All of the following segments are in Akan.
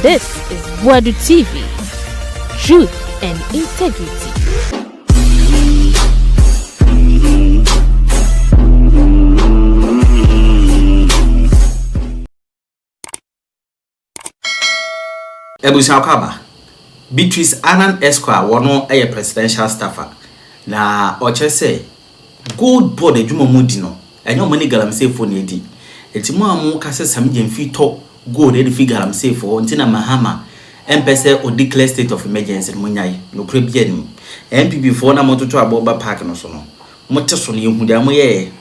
This is Boadu TV. Truth and integrity. Ebusa Okaba Beatrice Annan Esquire wono eye presidential staffer na oche say gold board adwuma mudi no enyo mani galamsey fo na edi etimu amu kase Sammy Gyamfi to gold edi fi galamsey fo ntina mahama empese o declare state of emergency munyai no prebia nim NPP fo na mototo aboba park no so no moteso no yehude amoye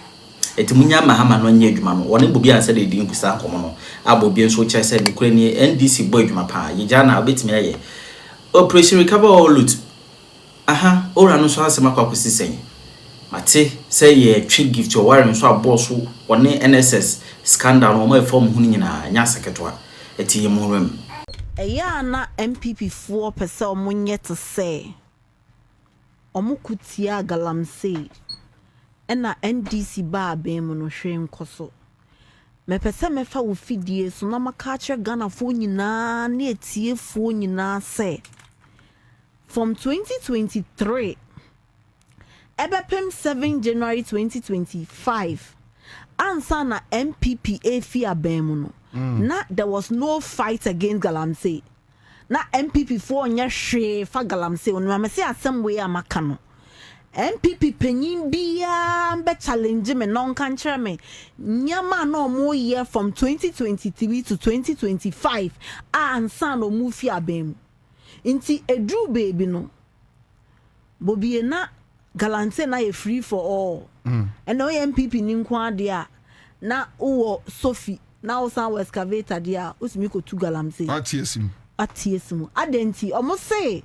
etimunya mahama no anya adwuma no woni Bobie Ansah de di nkusa nkomo no Bobie nso che say ne kure ni NDC boy adwuma pa yija na obetimi aye operation recover all loot aha ora no so asema kwa kusisen mate say ye twi gift your warren so aboss woni NSS scandal no my form hu nyina nya seketwa eti yemurem eya na NPP 4% omunye to say omukutia galamsey ena NDC ba abem no hwe nkoso mepese mefa wo fidie so na maka Ghana fo nyina na etie fo nyina say from 2023 ebepem 7 January 2025 ansa na NPP efi abem no na there was no fight against galamsey na NPP 4 nya hwe fa galamsey no ma say asem we amaka no NPP penyin bia be challenge me non kan kire me nyama no mo year from 2023 to 2025 ansa no mu fi abem inti edru baby no Bobie na galamsey na ye free for all and no NPP ni nkwa de a na wo Sophie na wo san excavator de a usimi ko tu galamsey atiesim adenti omo say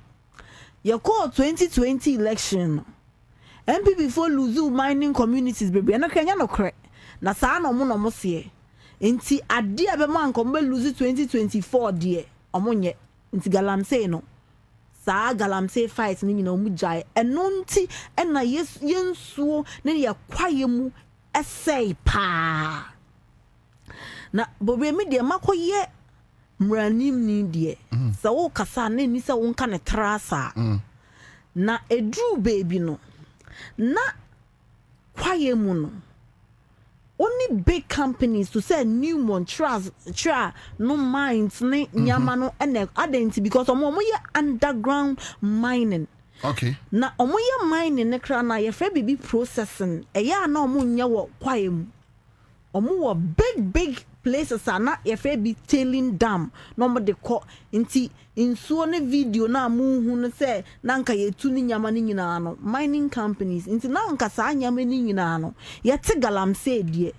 ye call 2020 election NPP for lose mining communities baby na kanya no kre na saa no mo se enti ade a be man ko be lose 2024 de omo nye enti galamsey no saa galamsey fight ni nyina omu jai eno nti ena yensuo ne ye kwaye mu esei pa na Bobie me de makoye mranim ni de sa wo kasa na ni sa wo nka ne trasa na edru baby no na kwaye mu no only big companies to say new Montreal no mines ne nyama no ene identity because omo ye underground mining. Okay. Na omo ye mining ne kra na ye fe bibi processing e ya na omo nya wo kwaye mu omo wo big places na ye fe bi tailing dam no mo de ko nti insuo ne video na mu hu no say na nka ye tu ni nyama ni nyina no mining companies nti na nka sa nyama ni nyina no ye te galamsey die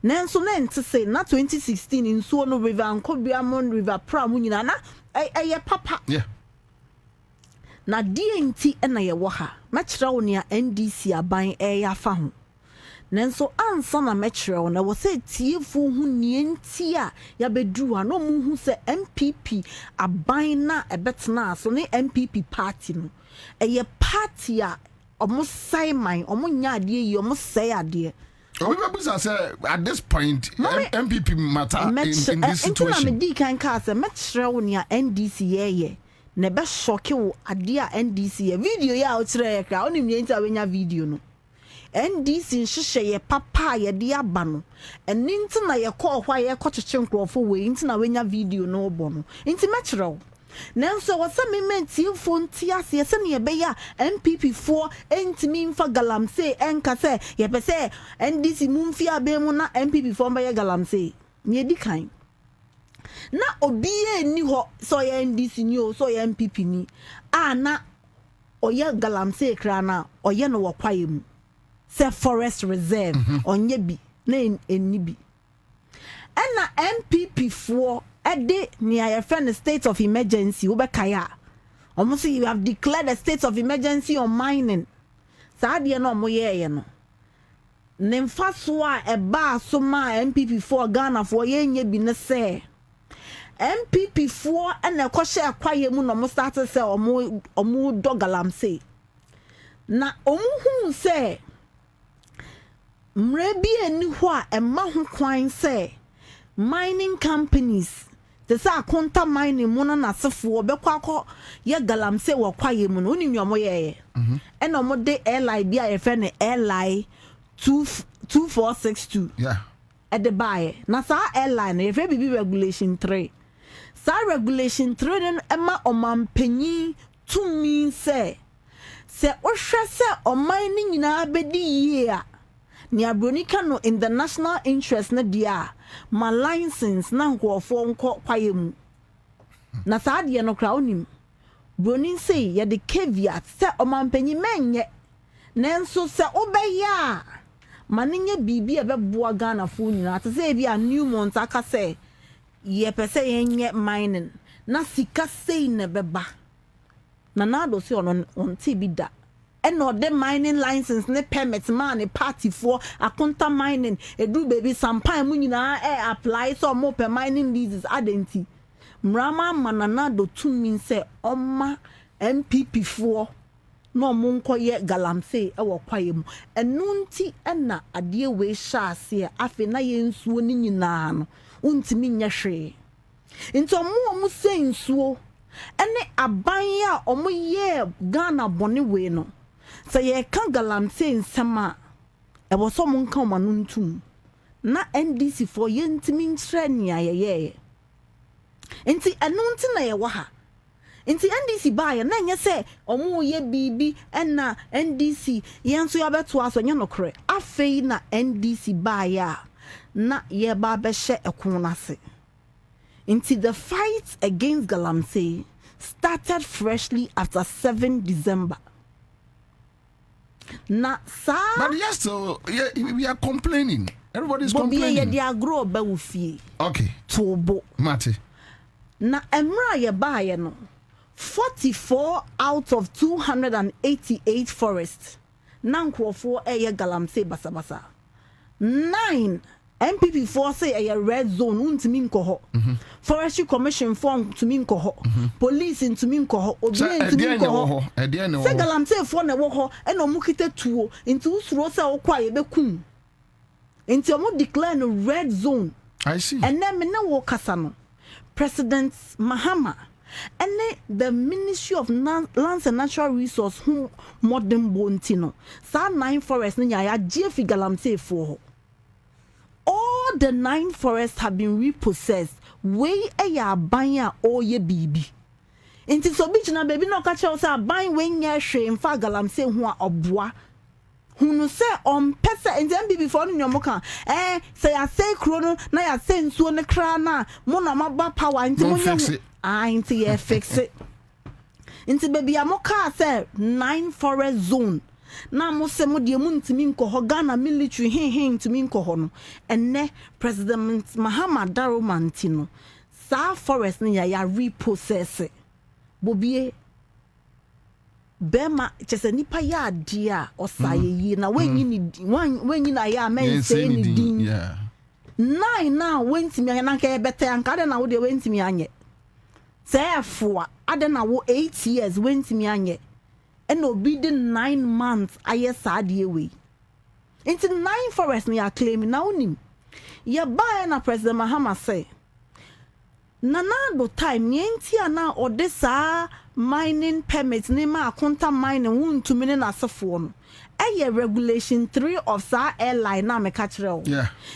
nenso na nti say na 2016 insuo no river Ankobiamon river pram nyina na ye papa yeah na die nti na ye wo ha ma kira wo ne NDC aban ya fa ho nenso ansa na metro na wo say tiefo hu nienti a ya bedru a no mu hu say NPP aban na ebetena so ne NPP party no eye party a omo sai man omo nya ade yi omo sai ade we say at this point MPP matter in this situation na me di kan ka say metro ne NDC ye ne be shock wo ade a NDC ye video ya o kire ye kra onim nienti a wenya video no NDC nhihye ye papa ye de aba no eni nti na ye call hwa ye kocheche nkrofo we nti na wenya video no obo no nti mechrew nanso wasa mementi phone ti ase se ne be ya NPP 4 entimi mfa galamsey enka se ye pese NDC mumfi abemu na NPP 4 mba ye galamsey ne di kan na obiye ni ho so ye NDC ni o so ye NPP ni na oye galamsey kra na oye no wakwaye mu se forest reserve onye bi na eni bi ena NPP 4 ede ni aye friend state of emergency wo be kaya almost you have declared a state of emergency on mining sa de no mo ye no nemfa so a eba so ma NPP 4 Ghana 4 ye nye bi ne se NPP 4 ena kwhye akwaye mu no mo start se omo dogalamsey na omuhu se mrebi eni ho a emma ho kwan se mining companies te sa akonta mining mu na nasefo obekwa akọ ye galamsey wo kwaye mu no ni nyomo ye e no mo de airline bia ye fe ne airline 2462 e de bae na sa airline ye fe bibi regulation 3 sa regulation 3 no ema omampanyi to mean say ohwe se oman ni nyina bedi yie a ni abronika no in the national interest na dia ma license na nkofo nko kwaye mu na saa de no kra onim bronin say ye de caveat se omampanyi menye nanso se obeya ma nenye bibi e beboa Ghana fo nyina te se bia new month aka se ye pese yenye mining na sika sei ne beba na nado se on ti bi da eno de mining license ne permit man ne party for akonta mining edu baby sampan mu nyina apply so mo per mining leases adenti mrama manana do to mean say oma NPP for no mo nkoye galamsey e wo kwaye mu enunti na ade we sha ase afi na ye nsuo ni nyina no untimi nya hwe nto mo se nsuo ene aban ya omo ye Ghana bone we no say ye kan galamsey nsema e bo so mo nka o manuntum na NDC for ye ntimi ntre nia ye enti enunti na ye wa ha enti NDC ba ye na nye se omo ye bibi na NDC ye nso ya beto aso nye nokre afei na NDC ba ya na ye ba be hye ekon nase enti the fight against galamsey started freshly after 7 December. Na sa but yes, so we are complaining. Everybody's complaining. Bobie ye agro ba wo fie. Okay. Tobo. Mate. Na emra ye ba ye no 44 out of 288 forests. Na nkrofo ye galamsey basabasa. 9 NPP for say a red zone untimi nkoho. Forestry Commission form to min koho. Police into min koho. Obien to min koho. Say galamsey for na wo ho e no mukite tuo into usuro say okwa ye bekum. Into mo declare no red zone. I see. And then me na wo kasa no. President Mahama and the Ministry of Lands and Natural Resource who modern bontino. Sa 9 forests na ya jefi galamsey for. All the 9 forests have been repossessed. Way a banya or ye bibi. Inti so bitch na baby no catch us a buying when ye shame fa galamsey hua obwa. Hunu se pesa and then be before in your moka. Say I say chrono, na ya say so ne krana, mona maba power into money. Inti ye fix it. Inti baby amoka say 9 forest zone. Na mo se mo de mu ntimi nkoho Ghana military hin ntimi nkoho no enne President Mahama Daromanti no sa forest ni ya repossess Bobie bema chese nipa ya ade a osaye yi na wenyi na ya men say ni din 9 na wentimi na ka bete anka de na wo de wentimi anye say afo ade na wo 8 years wentimi anye and obi the 9 months aye sadie we into 9 forests we are claiming now nim ya buy na President Mahama say nanado time yenti ana odesa mining permits ni ma akonta mining wuntumi ne nasefo no eye regulation 3 of sa airline na me kachrew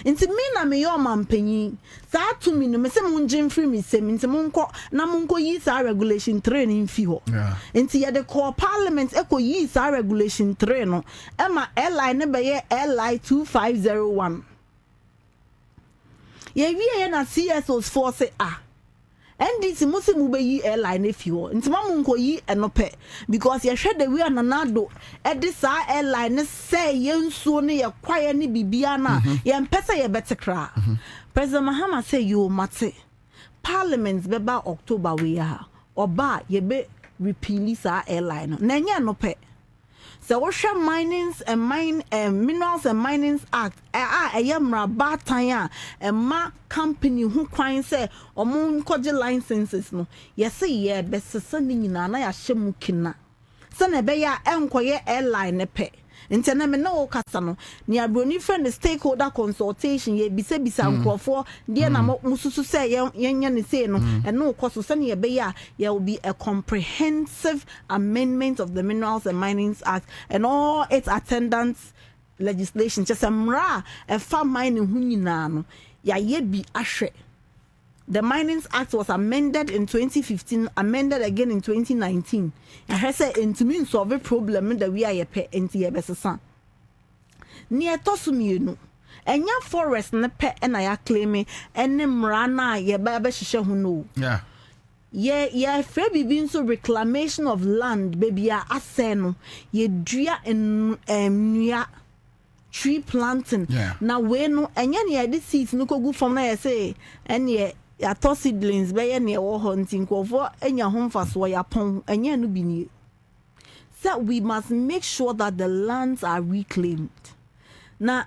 into me na me yo mampanyi sa to me no me se munjin free me se into munko na munko yi sa regulation 3 ni mfi ho into ye the call parliament eko yi sa regulation 3 no e ma airline ne be ye airline 2501 ye wie na CSOs force NDC musimu be yi airline if you nti mamunko yi enope because ye hwe the we nanado e de sa airline say yensuo ne ye kwaye ne bibia na ye mpesa ye betekra President Mahama say you mate parliament beba October we ya oba ye be repeal sa airline na nye enope so Ocean Minings and Minerals and Minings Act yamra batan a ma company who kwan say omo nkoje licenses no yes ye be sesa ni nyina na ya hyemu kina se na be ya enkoye airline ne pe Intena me no kasa no ni abroni friend stakeholder consultation ye bisa nkrofo de na mususu say yenya ne say no and no cost so ne be ya there will be a comprehensive amendment of the Minerals and Mining Act and all its attendants legislation just amra e fa mining hu nyina no ya ye bi ahwe. The Mining Act was amended in 2015, amended again in 2019. And I said, "It means solve a problem that we are a pet into your best son." Near Tosumino, and your forest and a pet and I are claiming, and them rana ye baby shisha who know. Yeah. Yeah, Febby being so reclamation of land, baby, aseno, ye dria and near tree planting. Yeah. Now, when and yan this seeds no go from there, say, and ye. Ya to seedlings be ye ne wo hunting kwofo enya homfaso ya pon enya no bini. So we must make sure that the lands are reclaimed. Na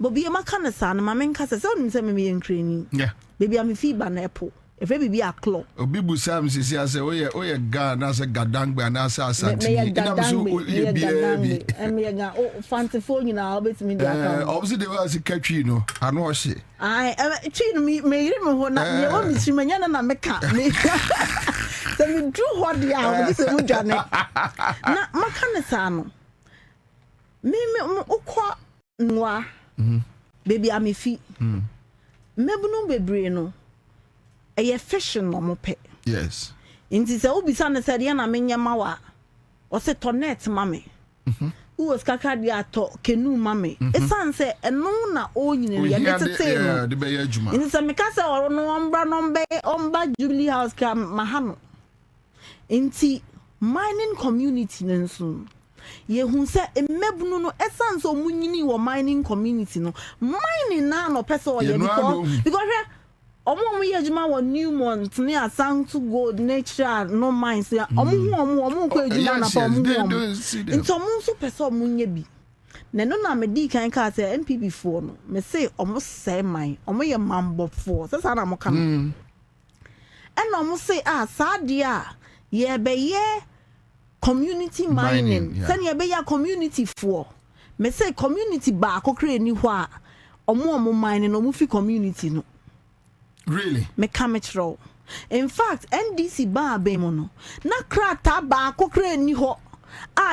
Bobie maka na sa na mamenka se onim se me yenkrani. Yeah. Baby am feedback na apple. If baby a clock. Obi bu sam sisi ase oye ga na se gadangbe na se asante. Ina so oye bi. Me ga o fancy phone na obetimi dia ka. Obviously they was katwi no. Ano ohye. Ai twi no me yiri me ho na me o mi simanya na meka. So me do what dia o dis mu dwane. Na maka ne sa no. Me ukwa nwa. Baby amefi. Mebunu bebre no. A fashion no mo pe. Yes. Inti se obisa na se dia na menya mawa. O se tonet mame. Uwas kaka dia to kenu mame. Esan se eno na o nyine ya detete no. De be ya adwuma. Inti se meka se oro no omba Jubilee House ka mahano. Inti mining community nenso. Ye hu se emebunu no esan so munyini wo mining community no. Mining na no pese o ye because omo ye adwuma wo Newmont ne asan to gold nature no mines ya omo ko adwuma na pa omo into omo so pese omo nya bi na no na me di kan ka se NPP for no me say omo say mine omo ye mambo for se sa na mo kan and omo say sa dia ye be ye community mining se ye be ya community for me say community ba akokre ni ho a omo mining no mo fi community no. Really? Me kametro. In fact, NDC ba bemono. Na krata ba kokre ni ho.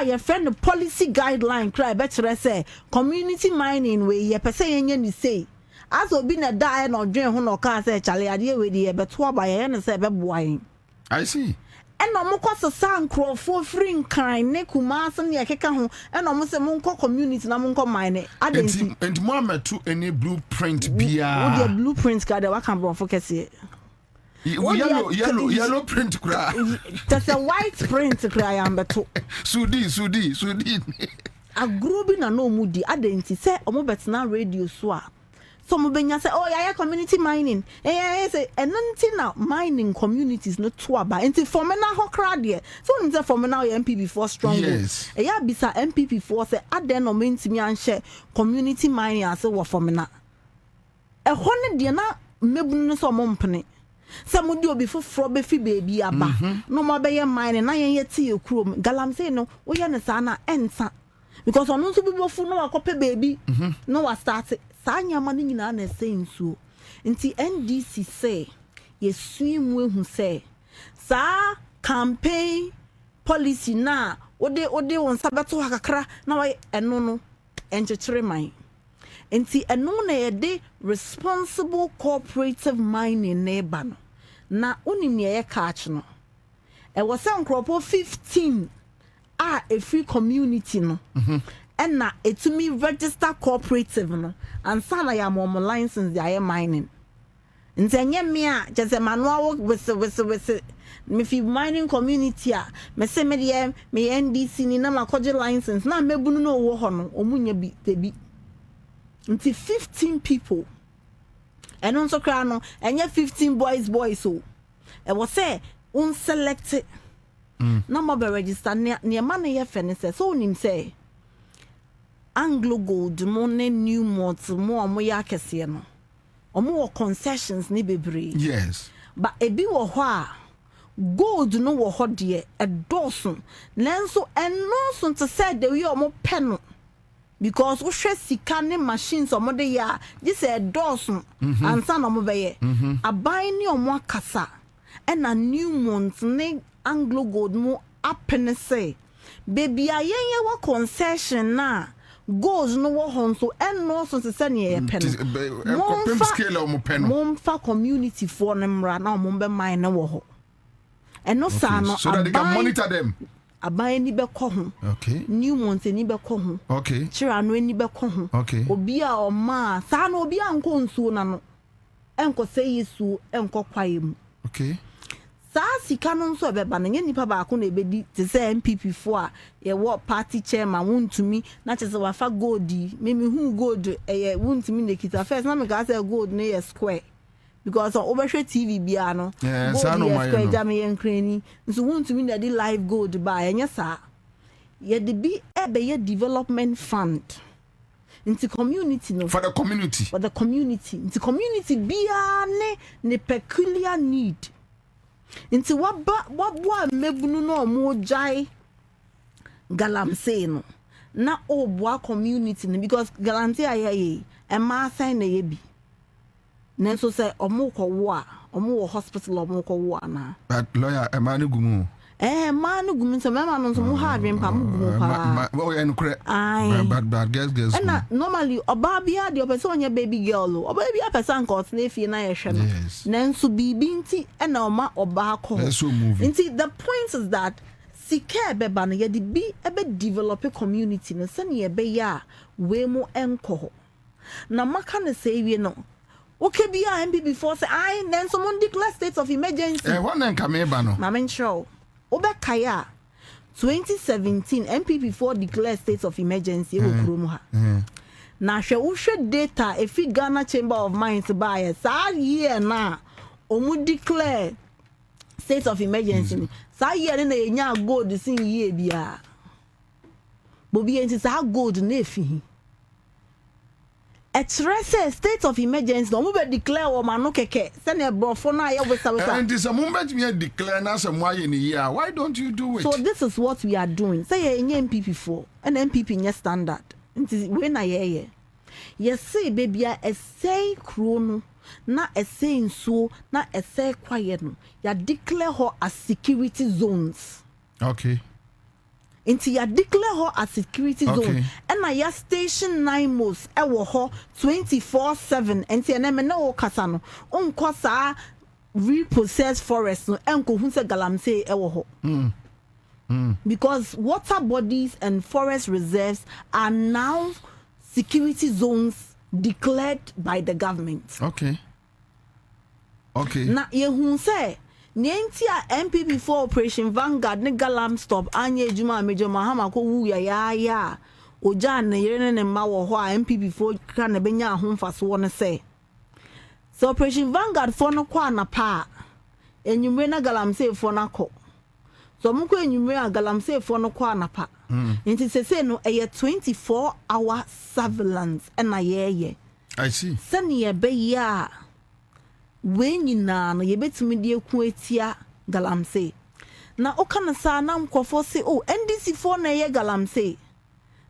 Your friend the policy guideline cry better say community mining we ye pese yenye ni say. As obi na die no dwen ho no ka say chale ade we di ye beto ba ye ne say beboain. I see. And no more so sancro for free kind ne kumas ne yakeka ho and no se monko community na monko mine adensi and Muhammad to any blueprint bia wo the blueprint ka de wa kan bro focus here yellow print kra that's a white print kra ya mbeto sudi agrubi na no mudi adensi se omo betna radio so a some benya say oh yeah community mining say enanti na mining communities no to aba enti for me na ho kra de so nim say for me na MPP for strong yes ya bisa MPP for say aden no mentimi anhye community mining ase wo for me na e ho ne de na mebunu no so mo mpene say mo di obi foforo be fi baby aba no mo be ye mining na yen yeti ekuro galamsey no wo ye ne sa na ensa because onu so bi bofu no akope baby no wa start Sanya mani nyina na say nsuo nti NDC say yesui hu say sa campaign policy na ode won sabeto hakakra na wa eno no enchechere man nti eno na ye de responsible cooperative mining na eba no na onim ne ye catch no e was nkropo 15 a free community no and na etumi register cooperative no and sana ya mom license ya mining ntenye me a just manual with me fi mining community a me se me de me NDC ni na makoje license na mebunu no wo ho no omunya bi tebi nti 15 people and on so kra no enye 15 boys so e was say un select na mo be register ne ma na ye fene so onim say Anglo Gold mo ne Newmont mo ya kese no omo concessions ni bebre yes but ebi wo ho a gold no wo ho de e dosun nanso eno so to say the we omo pe no because we share sika ne machines omo de ya this a dozen ansa na omo beye aban ne omo akasa na new month ne Anglo Gold mo apene say baby ayen wa concession na goals no wo hon so no so se ne ye pen scale omo pen mom fa community for nemra na omo be mine na wo ho no sa no so that they can monitor them. Aban ni be ko ho. Okay. New month ni be ko ho. Okay. Chira no ni be ko ho. Okay. Obi a o ma sa no obi a nko nsuo na no. Enko say yesu enko kwae mu. Okay. Sa sika no nso be ba na nye nipa ba ko na ebedi te say NPP fo a ye wo party chairman wontumi na che se wa fa gold me hu gold ye wontumi na kita first na me ka say gold na ye square. Because overshare TV bia no sa no my square jam yen krani nso wontumi na di live gold ba enya sa ye de bi ebe ye development fund into community no for the community into community bia ne peculiar need into what mebunu no mo jai galamsey no na obwa community no because galamsey aye e ma sign na ye bi Nenso say omo ko wo a omo wo hospital omo ko wo na but lawyer e ma ne gumu ma ne gumu so me ma no so mo ha adwen pa mo gumu pa oh yeah no correct but guess and normally oba bia de person onye baby girl oba bia person ko na fie na ye hwe no nenso bibi nti e na oma oba ko nti the point is that sika beba no ye de bi ebe develop community no se ne be ya we mo enko na maka ne say we no okay, be a MP before say I then someone declare state of emergency. What name kameba no? Mamen show. Obe kaya 2017 MP before declare state of emergency e wo ha. Na hwe data e fi Ghana Chamber of Mines buy sa year na omu declare state of emergency. Sa year na enya gold sin year bia. Bobie Ansah sa gold na efi. A state of emergency no mo be declare o ma no keke se na brofo na ye wesa and this a moment me declare na some why in a year why don't you do it? So this is what we are doing. Say ye NPP for and NPP nye standard nti we na ye say baby a say kro no na a say nsuo na a say kwaye no ya declare her as security zones. Okay. Into ya declare her as security zone and ya station 9 most e wo ho 24/7 enti eneme na wo kasa no onko sa repossessed forest no enko hu se galamsey e wo ho because water bodies and forest reserves are now security zones declared by the government. Okay na ye hu se Nienti a NPP for Operation Vanguard ne galam stop anye juma mejo mahama ko wu ya oja ne yere ne ma wo ho a NPP for ka na benya ho mfaso ne se so Operation Vanguard for no kwa na pa enyumre na galamsey for na ko so mu ko enyumre a galamsey for no kwa na pa nti se no e 24-hour surveillance na ye I see sane ye be ya when you na no ye betumi de eku etia galamsey na okana sa na mkofo se oh NDC for na ye galamsey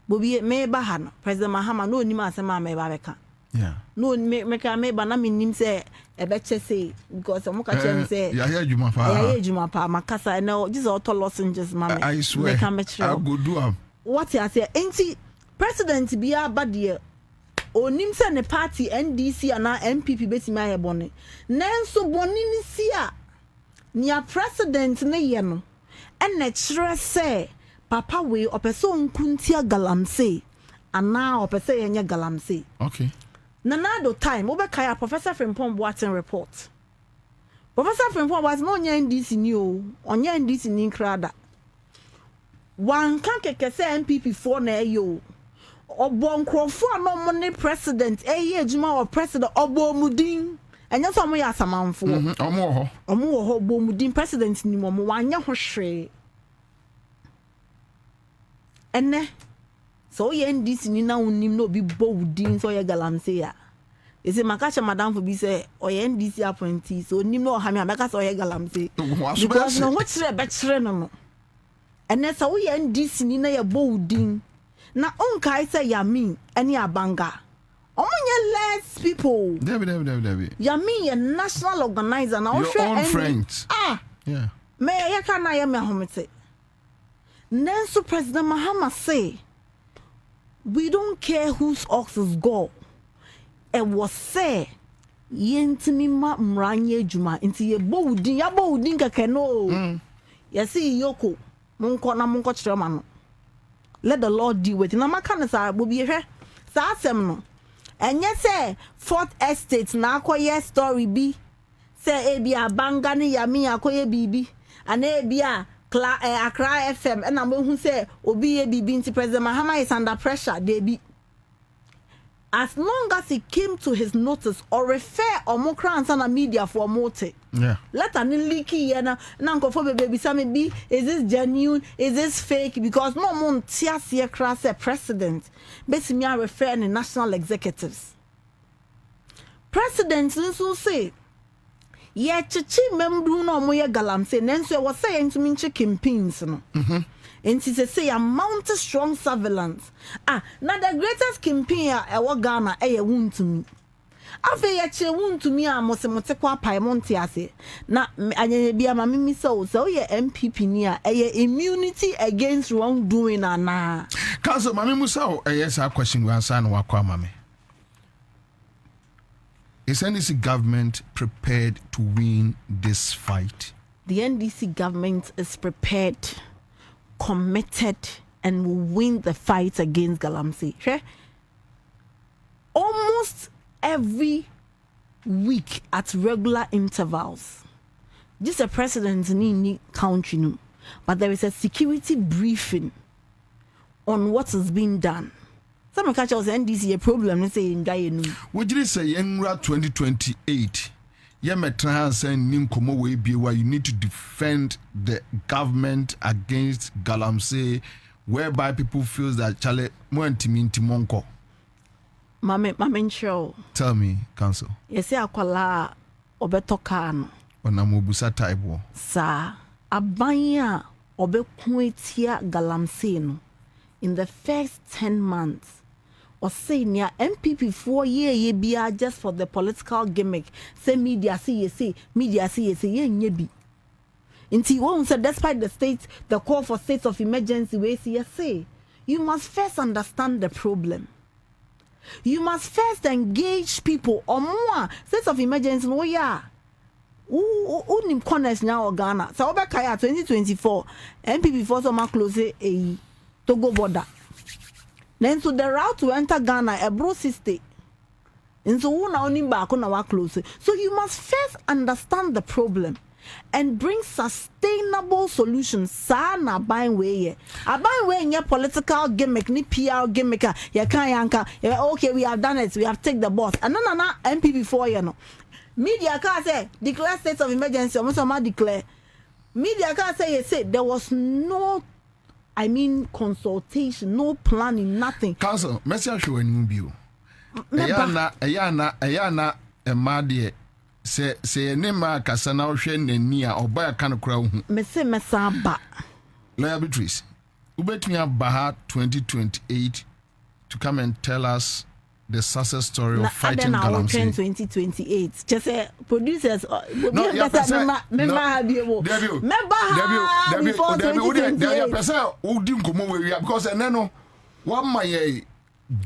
Bobie me ba ha no President Mahama no ni ma asema me ba beka no me ka me ba na minim se e be che say because mo ka che say ya juma pa makasa na just auto lozenges ma me I swear I go do am what you say enti president bia ba de onim se ne party NDC ana NPP betimi aye bone nanso bone ni si a nia president ne ye no ene kire se papa we opeso nkuntia galamsey ana opese yenye galamsey okay nanado time obekaya Professor Frimpong Boateng report Professor Frimpong was no nya NDC ni o onya NDC ni krada wan kan keke se NPP for na eyo obo nkrofo no mo ne president eye adwuma o president obo mudin enya so mo ya asamanfo omo ho obo mudin president ni mo wanya ho hwe ene so ye ndisi ni na unim no bi bo wudin so ye galamsey ya ese makacha madam for bi say o ye ndisi appointee so nim no ha me ameka so ye galamsey because no what chere be chere no ene so ye ndisi ni na ye bo wudin Na unkai say Yamin any abanga. Omunye less people. Debbie. Yamin a national organizer na your own friends. Yeah. Me ya kana ya me homete. Nenso President Mahama say we don't care whose oxes go. It was say yentimi ma mranye juma inti ye Boudin keke no. Yesi yoko munko chirema no. Let the Lord deal with it. Na makana sa Bobie hwe sa asem no. Enye say Fourth Estate na akoye story bi say ebia banga ne yami akoye bibi ana ebia Accra FM and I'm who say obi ye bibi nti President Mahama is under pressure debi. As long as he came to his notice or refer or more crowns on the media for mote. Yeah. Let an leaky and for baby Sammy B. Is this genuine? Is this fake? Because no mon tiasia crass a president. Basically, I refer to national executives. Presidents will say, yeah, chichi membru no moye galamse. Nenso was saying to me campaigns. No. And she say a mount strong surveillance. Now the greatest campaign I Ghana wound to me. Afe ye wound to me amosemote kwa paimonti ase. Na anya bia ma mimi so ye NPP nia immunity against wrongdoing na. Council mami musa yes a question we answer no wakwa mami. Is NDC government prepared to win this fight? The NDC government is prepared, committed, and will win the fight against galamsey. Okay? Almost every week at regular intervals, this is a president in any country, but there is a security briefing on what is being done. Some catch us NDC a problem. Let's say in Guyana. Would you say Yenra 2028? Yemetra saying Nimkomo way be where you need to defend the government against galamsey, whereby people feel that Chale Moentiminti Monko. Mame show. Tell me, Council. Yes, akwala obetokano. Onamobusa taibo. Sa abanya obekwetia galamsey no. In the first 10 months. Or say near NPP 4 year bia just for the political gimmick. Say media say ye nyebi. Inti won't say despite the call for states of emergency we say you must first understand the problem. You must first engage people or more states of emergency no yeah. Unim corners now Ghana. So Obekaya 2024 NPP for some close a Togo border. Then to the route to enter Ghana, a bro sister. And so una only back on our close. So you must first understand the problem and bring sustainable solutions. Sana buying way. A buying way in your political gimmick, ni PR gimmick, ya kanyanka. Okay, we have done it, we have taken the boss. And no NPP 4 you know. Media can say declare state of emergency, almost declare. Media can say there was no consultation, no planning, nothing. Council, message show and you. Ayana, Madie, say, Nema Casana Shen and Nia or buy a can of crown. Messe Messaba. Lawyer Beatrice, who bet me up Baha 2028 to come and tell us the success story of fighting galamsey. 2028. Just say producers. No, yeah, because one my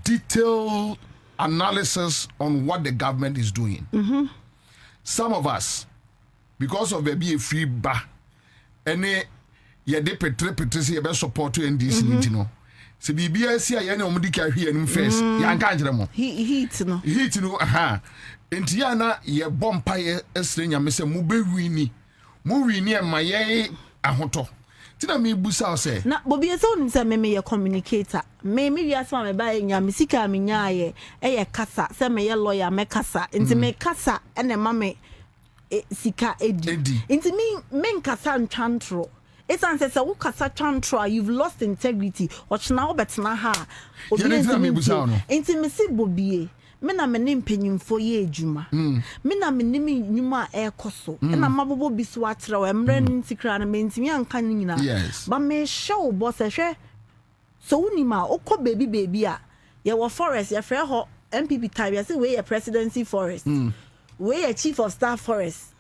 detailed analysis on what the government is doing. Mm-hmm. Some of us, because of the be free bar, any ye de petre be support to NDC, you know. Se bibia si aye na omudi ka hwe anum face ya nka njere mo heat no aha enti ya na ye bompa ye esre nyame se mu bewini e ma ye ahoto ti na me busa se na Bobie so nim se me ye communicator me wi asma me ba nyame sika me nyaaye ye kasa se me ye lawyer me kasa enti me kasa ene ma me sika edi enti me nkasa ntwantro. It's answer say ukasa chantra you've lost integrity or now betna ha intimacy Bobie me na me mpanyim fo ye adwuma me na me nim nnwuma ekoso na mabobo biso akyerɛ emre ntikra na mentimi anka nyina ba me show boss hwɛ so unima okọ baby a ye wo forest ye frɛ ho NPP time ye say we presidency forest we chief of staff forest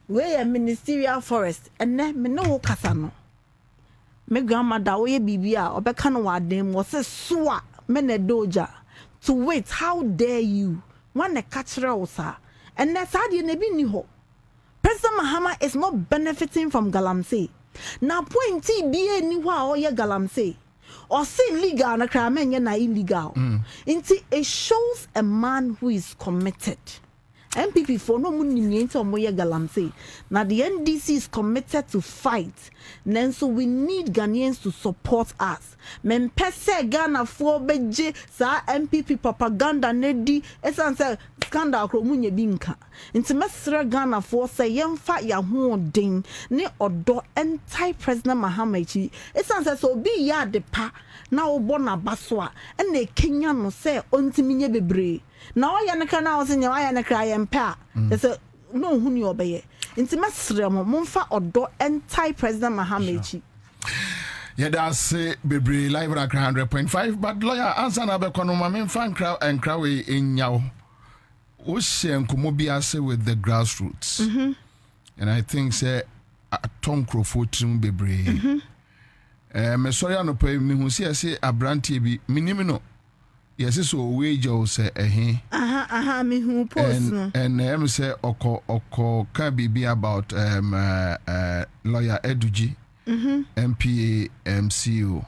we ministerial forest and me no kasa no me grandmother we bibi a obeka no wadem wo se so a me na doja to wait. How dare you when the catcher osa and that's how you nebi ni ho. President Mahama is not benefiting from galamsey. Now pointy be ni wa or ye galamsey or say legal na kra men ye na illegal. It shows a man who is committed. NPP for no money into moye galamsey. Now the NDC is committed to fight. Then so we need Ghanaians to support us. Men pese Ghana for beje sa NPP propaganda nedi esanse scandal kromunye binka. Inti mesre Ghana for say yemfa ya ho den ne odo anti President Mahama echi. Esanse so bi ya de pa na obo na baswa ene Kenya no say ontimi bebre. Na oya ne kana o se nya oya ne kra yempa. Say no hu ni obeye. Inti mesre mo mfa odo anti President Mahama echi. Yeah, that's Bebre live at 100.5. But lawyer answer na be kono ma me fan crowd and crowd in yaw. O she Bobie Ansah with the grassroots. And I think say Tom Crofotrim Bebre. Me sorry no pay me hu say abrantie bi minimino. Yes so we jo say me hu post no. And me say oko can be about lawyer Eduji. MPA MCO,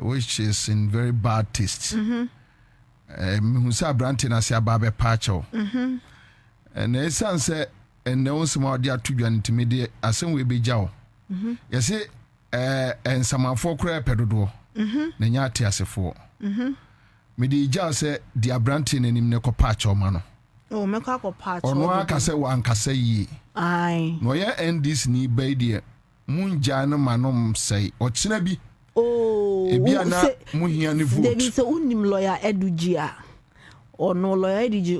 which is in very bad taste. Musa Brantin as a babe pacho. And the son said, and no small dear to be an intermediate, as soon we be jow. You see, and some for crap pedodo, Nanyati as a four. Midi Jow said, dear Brantin and him neko pacho mano. Oh, make up a patch. Or no, I can say one can say ye. Aye. No, ya end this ni baby. Munjano manom say, or Chinabi. Oh, Ebiana Muhiani vote. There is a unim lawyer Edujia. Or no lawyer Eduji.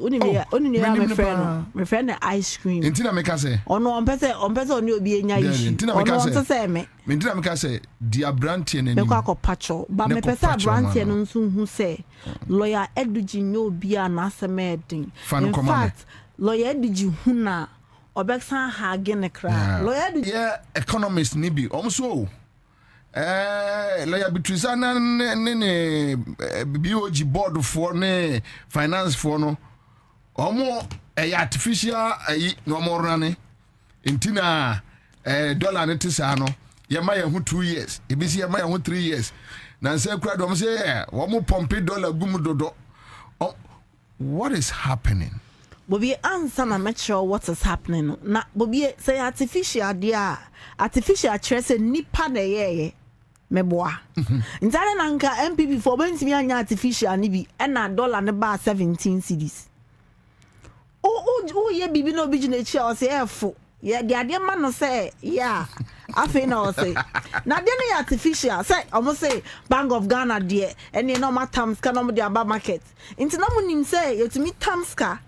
Only my friend ice cream. Intina make us say. Or no, on person you be in your Intina make us say. Intina make us say, dear Brantin and Mekako Pacho. But me pesa Brantin and soon who say, lawyer Eduji no be an answer meeting. In fact, lawyer Eduji huna. Obeksan hagen ekra lawyer yeah economist ni bi omso lawyer Beatrice Annan ne BOG board for ne finance for no omo artificial no more rane intina dollar ne tisa no ye ma ye hu 2 years e bi si ye ma ye hu 3 years na say kra do mo say wo mo pompe dollar gum dodo. What is happening? Bobie Ansah na make sure what is happening. Na Bobie say artificial dia. Artificial trese nipa na ye meboa. Ntare na nka NPP for bentimi anya artificial ni bi e na dollar ne ba 17 cedis. O ye bibi no bi gina chi o say efo. Ye de ade ma no say yeah. Afi na o say. Na de no artificial say omo say Bank of Ghana de ene no matam ska no mo de aba market. Nti na mo nim say yetimi tamska.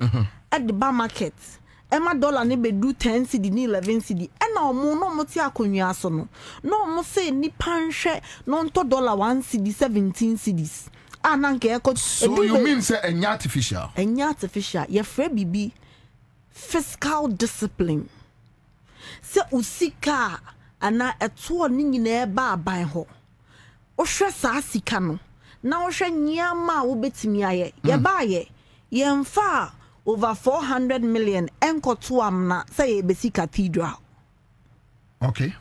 At the bar market, Emma dollar ne be do 10 cedi ni 11 cedi. Ena omo no mo ti akonwa so no. No mo say ni panhwe no nto dollar 1 cedi 17 cedis. Ananke ekọ. So you mean say enya artificial? Enya artificial. Ye frɛ bibi fiscal discipline. Se usika ana eto ni nyina e ba aban ho. O hwɛ saa sika no. Na o hwɛ nyama wo betimi aye. Ye ba aye. Ye mfa over 400 million enkoto amna say besi cathedral. Okay.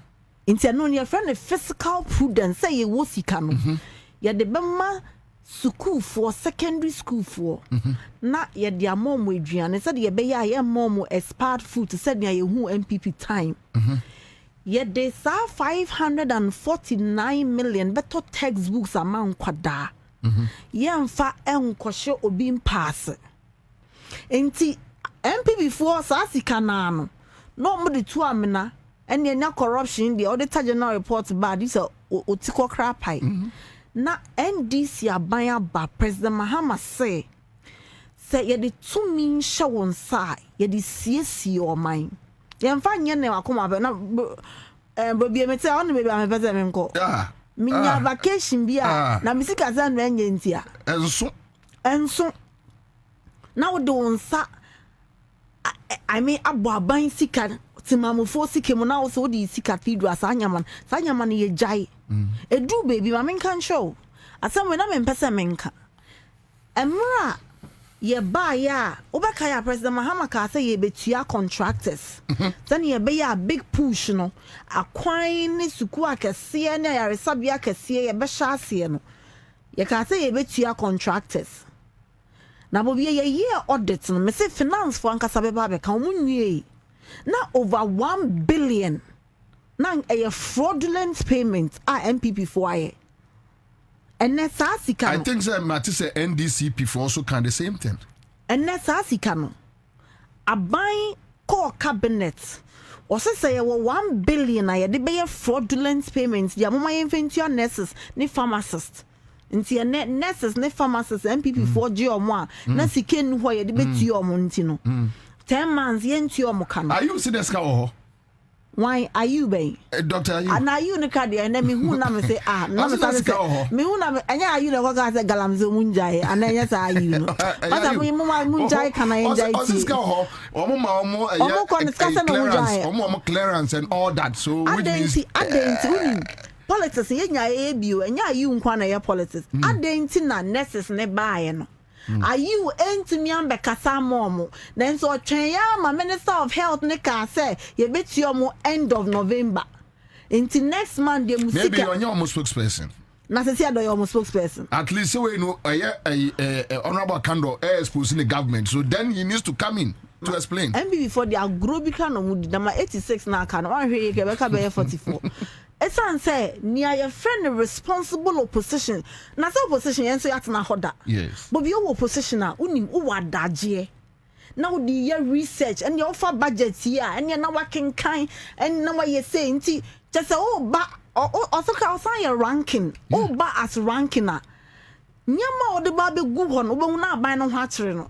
Inti no your friend physical prudence say ye wo sika no. Ye de bema school for secondary school for. Na ye de amom aduane say ye be ye mom expired food said ye hu NPP time. Ye de sa 549 million better textbooks amount kwada. Ye mfa enkoshe obi pass. Enti MPP for sasika na no mo de tu amena ene nya corruption the auditor general report bad this otiko krapai na NDC abanya ba President Mahama say ye de tu min hye won sai ye de siesie o man ye mfa nye ne akoma be na Bobie mete on be be am pese me nko minya vacation bia na misika za no enye ntia enso na wo de wonsa I mean abo aban sika timamofo sika mu na wo so de sika cathedral sa nyaman ye jai edu baby ma menka show asem we na mempese menka emra ye ba ya obeka ya president Mahama ka say ye betua contractors then ye be ya big push no akwan ne suku akese ne ya resabia akese ye be sha ase no ye ka say ye betua contractors na Bobie ye audit no me say finance for ankasa be ba be ka omunwie na over 1 billion na a fraudulent payment NPP for aye. And that's I think that NDCP for also can the same thing. And that's a buying core cabinet. Or say 1 billion I de be fraudulent payments. Ya mama infantile nurses, ni pharmacists. Inti net nurses, ni pharmacists, NPP for G1. Na siken who ye de be to your montino. 10 months yen to your mokano. Are you see the scout? Why are you bay? Doctor, are you? And are you the card and then me who na me say no me who na anya are you the work as galamseyers munjai and then yes are you no. But I mean munjai can I enjoy it? Omo clearance and all that. So which means politics yenya ebu enya you nkwa na politics. Adenti na nurses ne buy no. Are you enti mi ambe kasa momo then so twen ya ma minister of health ne ka say ye betuo mo end of November into next month the musika maybe you're almost spokesperson na say say you're almost spokesperson at least so we know honorable candor exposing the government so then he needs to come in to explain MB before the agrobika no mudi na 86 na aka no wan hwe ye ke be ka be 44 it's say near your friend responsible opposition. Na so opposition yen so yatna hoda. Yes. But your opposition na unim uwadaje. Now the year research and your offer budget here and you na working kind and now you say nti just say oh ba also ka your ranking. Oh ba as ranking na. Nyama ode ba be gu ho no obehu na aban no ho akere no.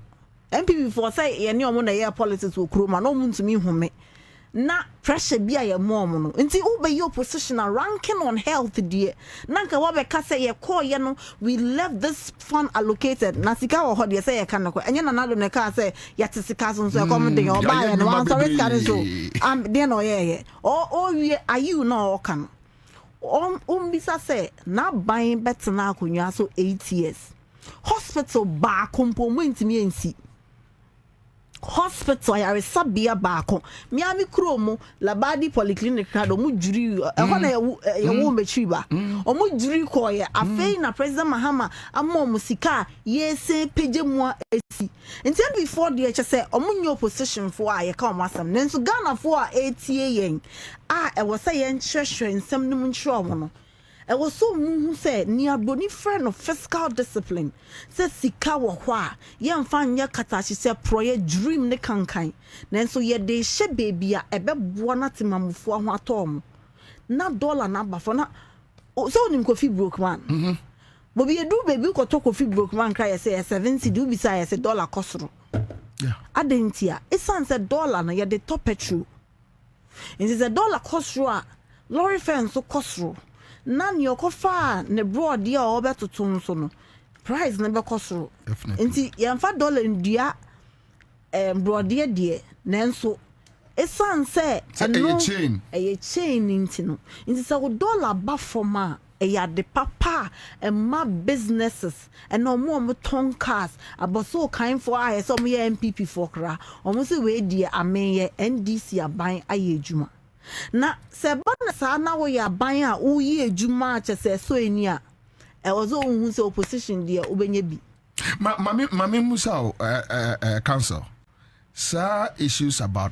MPP for say ye ne omo na ye politics wo kroma no mu ntumi hume. Na pressure be a mom no nti ube your position ranking on health dear nanka wabe ka say ye call ye no we left this fund allocated na sika wo ho de say ye kan ko enye na nado ne ka say ye sika so so come dey oba ye no wan sorry ka so dey no ye o wie ayu no kan bisa say na ban bet na akonwa so 8 years hospital ba component mi ensi hospital ya resabia baako miami kromo labadi polyclinic kado mu juri ehona ya wo mechi ba omu juri ko ye afei na president Mahama amma musika yese peje mu esi until before the say omu nyo opposition for aye ka omasam nenso Ghana for etie yen e wo say yen hwehwe nsem num nchro wo no I was so moved said near bony friend of fiscal discipline. Said Sika wa hwa. Yan fan ya kata she said proye dream ne kankai. Then so ye de she baby a ebe buana timamufo ho atom. Na dollar na ba for na so nim coffee broke man. But we do baby ko to coffee broke man cry say 70 do be say dollar kosro. Yeah. Adentia. It sounds a dollar na ye de top petrol. It is a dollar kosro a lorry fence so kosro. Nan yo kofa ne broad dia obetoto so no price ne be kosoro nti yemfa dollar ndua broad dia de nenso esan say eno e chain nti no nti say dollar ba from a ya de papa and my businesses and no more ton cars about so kind for I some NPP for kra almost we dia amen NDC aban ayejuma na se bona sa na wo ya ban a wo yi ejuma che se so eni a e wozo hu se opposition dia obenya bi mami musa council sir issues about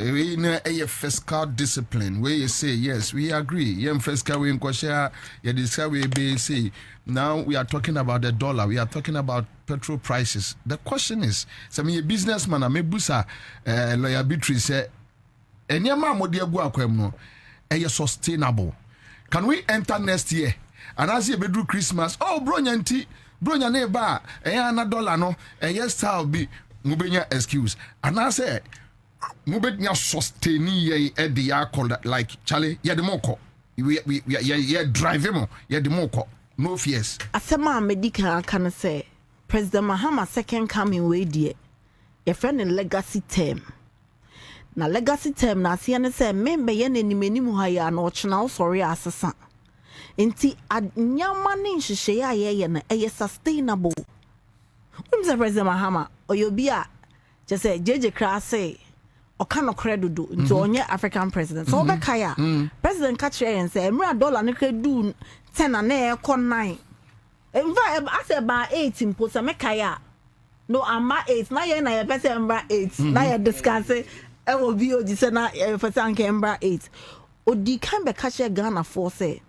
a fiscal discipline where you say yes we agree yem fiscal we inquire you discuss we be say now we are talking about the dollar we are talking about petrol prices the question is some businessman amebusa lawyer Beatrice say enyama modi agu akwam no sustainable can we enter next year and as you do Christmas oh bronya ne ba na dollar no style be mubenya excuse and I say mubenya sustain ye e de ya call like Charlie ye de moko we drive him, yeah, the more no fears. Asema medical can say President Mahama second coming way dear. Your friend in legacy term. Na legacy term na si ane say member yen ni menimu haya na ochna sorry asasa. Inti nyama ni nhihye ya ye na eye sustainable. Umza President Mahama oyobia just say JJ Kra say okano credo into onye African president. So obekaya president catch and say emra dollar ne credo 10 na e ko 9. In fact I say ba 8 imposa mekaya. No ama 8 na ye na ye pese emra 8 na ye discuss e will be odi say na pese anke emra 8. Odi kan be catch Ghana for say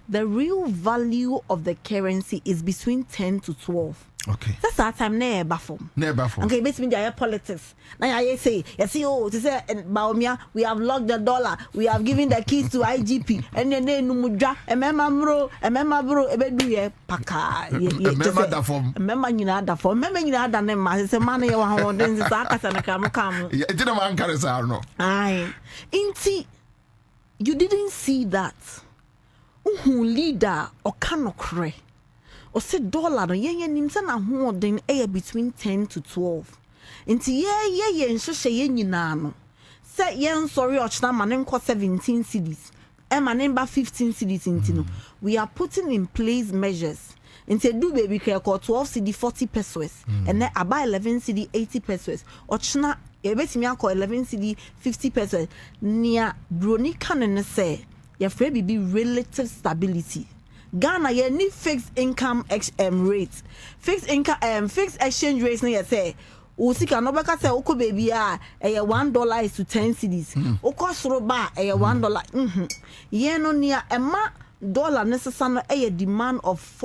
the real value of the currency is between 10 to 12. Okay. That's our time never form. Never form. Okay, basically they are politics. Now I say, you see, oh, to say Baumia, we have locked the dollar, we have given the keys to IGP, and then Numudra, and Memabro, Ebedu, Paka, remember that form. Remember you know that form. Remember you know that name. It's a man you want then the Sakas and the come. It didn't man carry no. Aye. Inti, you didn't see that. Leader or cannot cry. Or say dollar no ye nimsa na ho den e between 10 to 12. Inti ye nhye ye nyina no. Say ye sorry ochna manen ko 17 cedis. E manen ba 15 cedis inti no. We are putting in place measures. Inti do baby care ko 12 cedi 40 pesos. And then aba 11 cedi 80 pesos. Ochna e betimi akọ 11 cedi 50 pesos. Nia broni kanene say ye free be relative stability. Ghana ye need fixed income rate. Fixed income fixed exchange rates na say usika no beka say oko baby $1 is to 10 cedis. Oko soro ba $1. Ye no near ema dollar necessary a demand of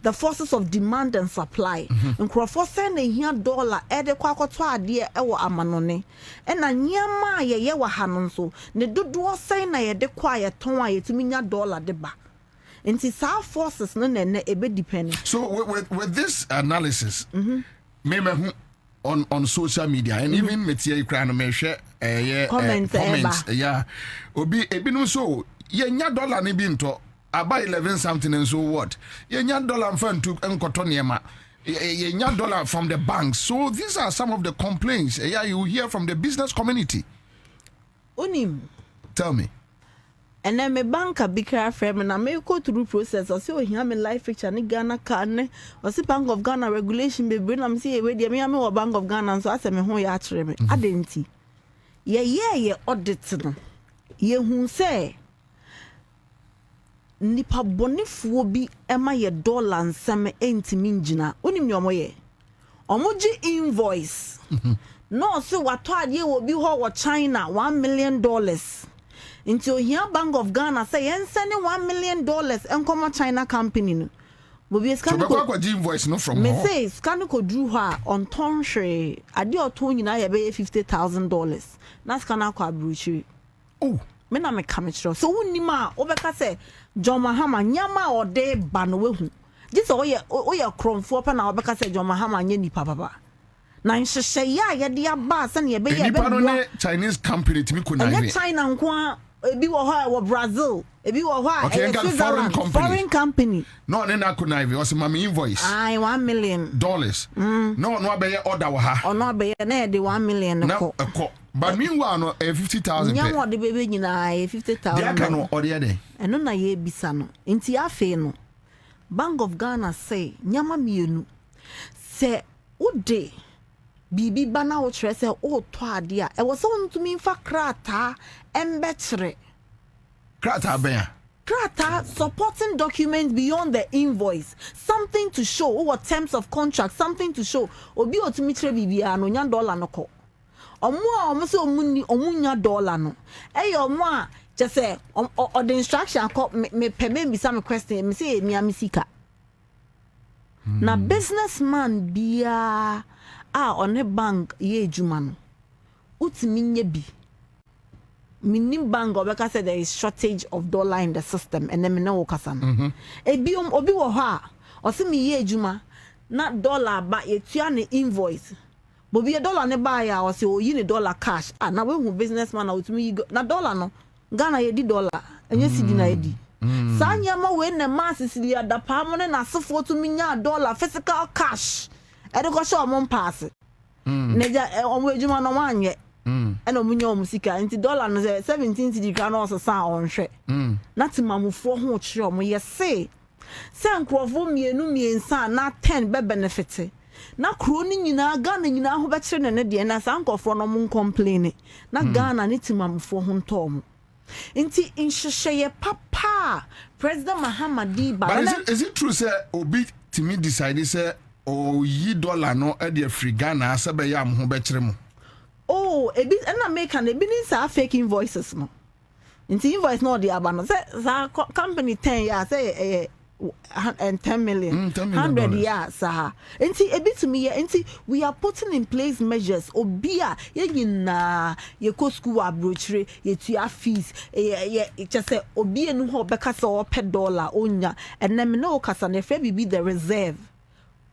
the forces of demand and supply. Nkrofo send here dollar e de kwakoto ade e wo amanone. E na nyama ye wa hanon so ne dodo sen na ye de kwa ye ton a ye tumi nya dollar de ba. Inti sa forces no na ebe depend. So with this analysis, maybe on social media and even metie kra no me hwe comments yeah obi ebi so ye nya dollar ne bi nto aba 11 something and so what ye nya dollar mfa ntu enkoto niema ye nya dollar from the banks. So these are some of the complaints you hear from the business community. Unim, tell me. And then my banker bikra frame and I may go through process or see here me life picture ni Ghana can or see Bank of Ghana regulation be bring am see we dey me or Bank of Ghana so asem ho ya akyere me adenti ye audit no ye hu say nipa bonifuo bi ema ye dollar nsem entimi ngina onim ne omoye omoji invoice no so wato ade wo bi ho wo China $1 million into here Bank of Ghana say yen sending $1 million and come China company no. Bobie scan ko invoice no from me say scan ko drew her on tonhwe ade oto nyina ye be $50,000 na scan akwa abruchi. Oh me na me kamechro so wunima obeka say John Mahama nyama ode ba no wehu this oye kromfo pa na obeka say John Mahama nya nipa papa na nhyehyɛ ya de aba san ye be ye be Chinese company timi ko na we China nko ebi wo ha wo Brazil ebi wo ha foreign company no na kunaive o se mama invoice $1 million no abeye order wo ha no abeye na de $1 million ko but meanwhile no 50,000 nya wo de bebe nyina 50,000 dia ka no ode de eno na ye bisa no nti afi no Bank of Ghana say nyama mienu se ode bibi bana wo tre se o to ade a e wo se wontumi mfa krata embetre krata ben krata supporting documents beyond the invoice, something to show or terms of contract, something to show obi otumi tre bibia no nya dollar no ko omo se omunya dollar no e yo mo a je se o the instruction ko me pebe bisa me question me say me amisika na businessman bia on a bank ye juma no utimi nya bi minim bank obeka say there is shortage of dollar in the system and then me no kasa no obi wo ha o se me ye juma na dollar ba ye tua ne invoice bobi dollar ne ba ya o se o yi ne dollar cash na we hu businessman na utimi na dollar no Ghana ye di dollar enye cedi na edi sa nyama we na masses li adapa mo na asefo to minya dollar physical cash e de ko show mo pass na ja omo ejuma no wanye ena omunya omusika nti dollar no 17 cedi ka no so sa onhwe na timamufo ho kire omo ye se nkrofo miensa na 10 be benefit na kro ni nyina Ghana nyina ho be kire ne de na sa nkofo no mo complain na Ghana ni timamufo ho ntom nti inhyehyeye papa President Mahamadi ba. But is it true say obi timi decide say o yi dollar no e de free Ghana say be ya mo ho be kire mo? Oh, a bit and American a bit are fake invoices no. Nti invoice no the abano say company 10 years say and 10 million 100 years sir. Nti a bit to me nti we are putting in place measures obia ye nyina ye ko school abrochire ye tua fees ye just say obi enu ho beka say o per dollar onya and them no kasa na fe be the reserve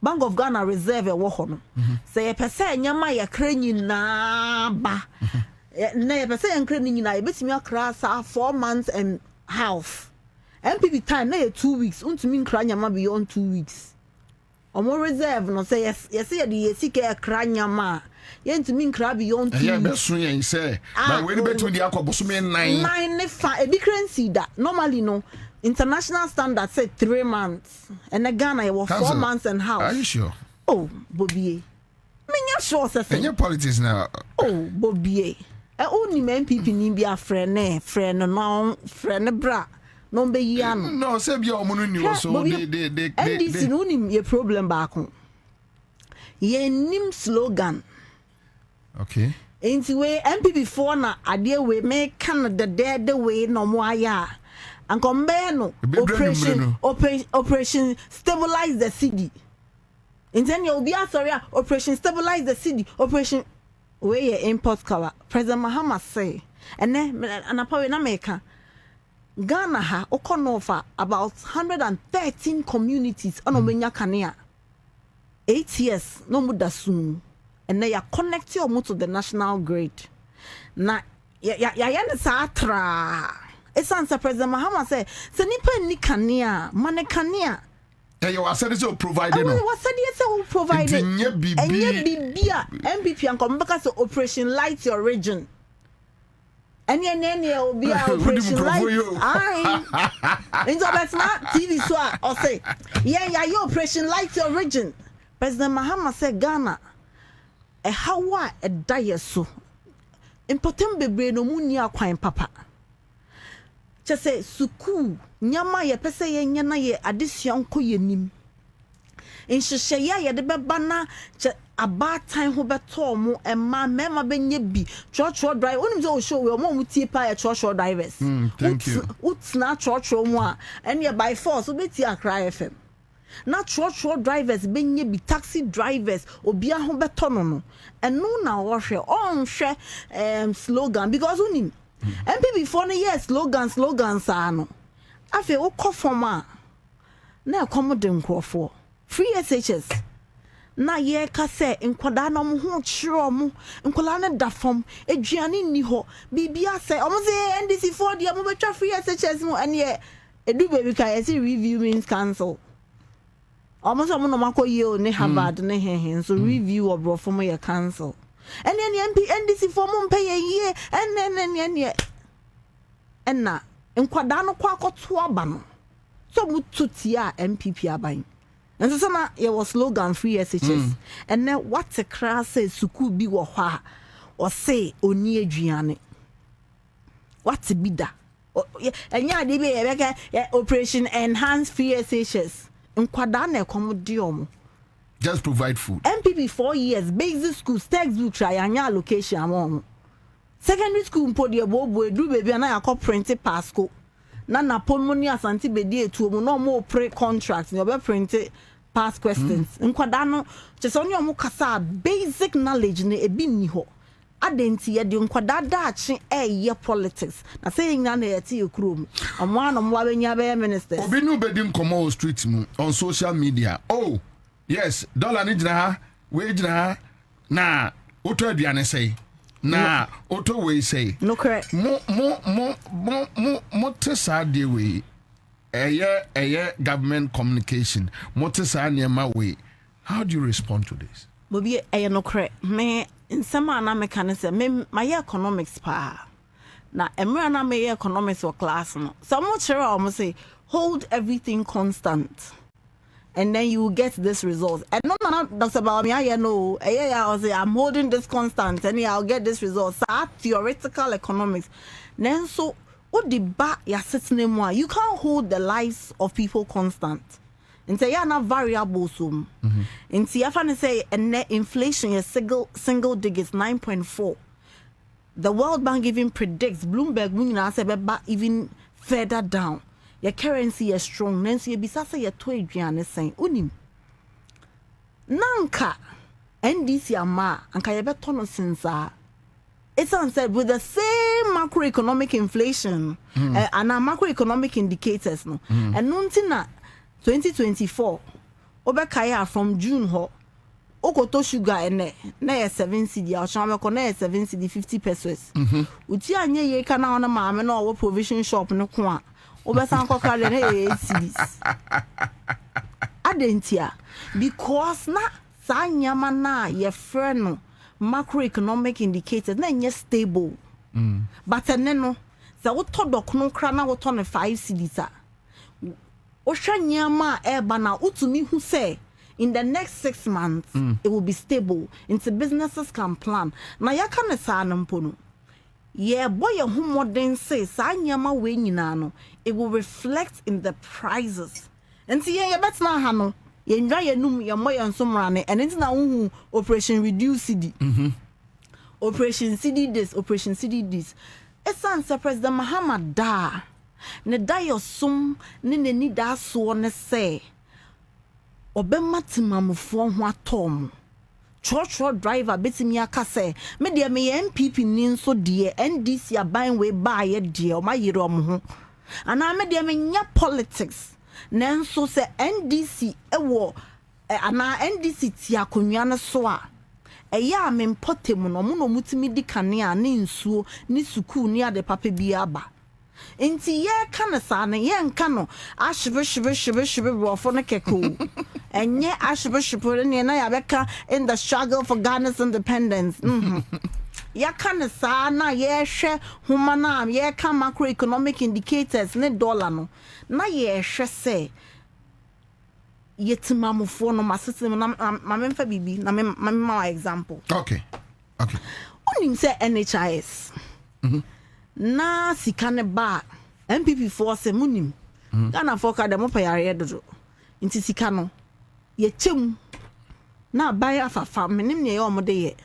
Bank of Ghana reserve e wo ho no say ye pese nyama ye kra nyina ba na ye pese ye kra nyina ye betimi akra sa 4 months and half NPP time na 2 weeks untumi nkra nyama beyond 2 weeks omo reserve no say yes ye de sika kra nyama ye ntumi nkra beyond 2 weeks yeah be so yen say but we betu di akoboso me 9 ne fa e bi currency da normally no international standard say 3 months and Ghana was 4 months and half. Are you sure? Oh Bobie me nya sure say any politics now. Oh Bobie only NPP ni bia friend no bra no be ya no. No, say be o munu ni so they NDC no ni ye problem back. Ye nim slogan. Okay. Into way NPP for na ade we make Canada dead way no mo aya. And come no operation stabilize the city. In then you'll be sorry operation stabilize the city operation where your import color President Mahama say and then and na America Ghana ha okonofa about 113 communities on omenya kanea 8 years no muda soon and they are connected to the national grid na ya sa tra. It's answer President Mahama say se nipa ni kanea mane kanea you was said so provided no was said so provided enye bibia NPP and come because operation light your region enye obi operation light ai into that's not TV so or say yeah your operation light your region. President Mahama say Ghana e hawa e daye so important bebre no mu ni akwan papa chese suku nyama ye pese ye nyana ye adesua nko yenim nhyehyeye ye de beba na abatan ho beto mo ema mema benye bi church drive onim say o show we mo mutie pa ye church drivers thank you utna church mo a ene by force obeti Accra FM na church drivers benye bi taxi drivers obia ho beto no eno na wo hwe on hwe slogan because onim NPP for the years slogans ano afi wo kofoma na accommodate nkrofo free SHS na ye ka se nkwada na mo ho kyerɛ mo nkwala na da fam aduane ni ho bibia se omo se NDC for the mo betwa free SHS mo ene edu baby ka ye review means cancel omo so mo no makoye o ne Harvard ne hehe so review obrofo mo ye cancel. And then NDC for mum pay a year and then and na nkwada kwa akoto aba no so mututia NPP aban and so na ye was slogan free SHS and then what a class say suku bi wo hwa or say oni aduane what be da enya de be operation enhance free SHS nkwada na ekomodi omo just provide food. NPP 4 years, basic school, textbook, try anya allocation among. Secondary school mpodi ebo edu baby na yakọ print pasco. Na pulmonary asante bedi etu omo no mo pre contract, you be print past questions. Nkwada no chese onye omo kasa basic knowledge ne ebi ni ho. Adenti ye de nkwada daachi ye politics. Na say nya na yeti ekrom. Omo anom wa benya be ministers. Obi nu bedi nkomo street mu on social media. Oh, yes, dollar ni jina ha, we jina ha na oto aduane say. na auto we say no correct mo tesa de we government communication mo tesa niema we. How do you respond to this? Bobie no correct me in some na me can say me my economics pa na emra na me economics or class no so mo chere o say hold everything constant and then you will get this result. And no, Dr. Bobie, I know. I say I'm holding this constant, and I'll get this result. So theoretical economics. Then so what the back you're sitting in one, you can't hold the lives of people constant. And say you're not variable so. And see, if I say a net inflation is single digits 9.4. The World Bank even predicts Bloomberg even further down. Your currency is strong. Nancy, you be say your toy and saying unim. Nanka NDC ama anka yebe tono sinsa. It's unsaid with the same macroeconomic inflation and our macroeconomic indicators no. And nuntina 2024 obekaya from June ho okoto sugar ene na 7 cedi a shama ko na 7 cedi 50 pesos. Uti anye ye kana ona maame na owo provision shop no ko a obesan ko kale na cedis adentia because na sa nyama na ye freno macroeconomic indicators na nye stable but ene no sa wo to dok no kra na wo to ne 5 cedis a o hwa nyama e ba na utumi hu say in the next 6 months it will be stable into businesses can plan na yaka ne sa na mpo no yeah boy your modern say sa nyama we nyina no it will reflect in the prices and see ye betina ha no ye ndwa ye num ye mo ye nsomrane and it na hu operation reduce cd operation cd this operation cd this esan se president Muhammad da ne da yosum ne ni da so ne say obema timamfo ho atom church driver betimi aka say me de me NPP ni nso de NDC aban we ba ye de o ma yire om ho ana me de me nya politics nanso say NDC ewo ana NDC ti akonwa ne so a eya me mpotem no mo no mutimi di kane a ne nsuo ni sukuu ni ade papa bi aba inti ye kana sa ne ye nka no ashebe rofo ne keko enye ashebe ne na ya beka in the struggle for Ghana's independence ya kana sa na ye hwe huma na ye ka macroeconomic indicators ne dollar no na ye hwe se yetimamufo no masisem na mamemfa bibi na my example okay onim se NHIS na sikane ba NPP force munim Ghana for ka dem payare dodo nti sika no ye chem na buy afafa menim ne ye omode ye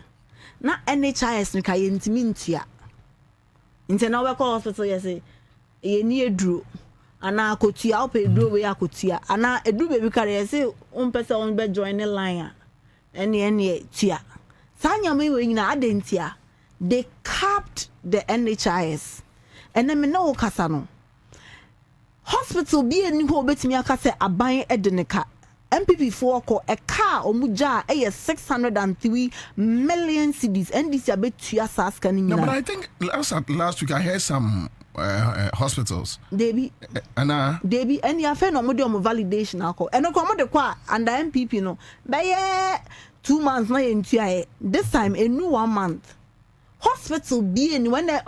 na NHIS no ka ye ntimi ntua nti na we call hospital ye say ye ni eduro ana akotua ope eduro we akotua ana eduro be bi kare ye say pese on be join the line ene tua sanya me we nyina adentia they capped the NHIS and then me no kasa no hospital bi eni ho betimi aka say aban edeneka NPP for ko a car omuja 603 million cedis NDC abetua saska ni. No, but I think last week I heard some hospitals Debi Debi any affair no mode validation alcohol and no come de kwa under NPP no by 2 months na yentua this time a new 1 month hospital being when they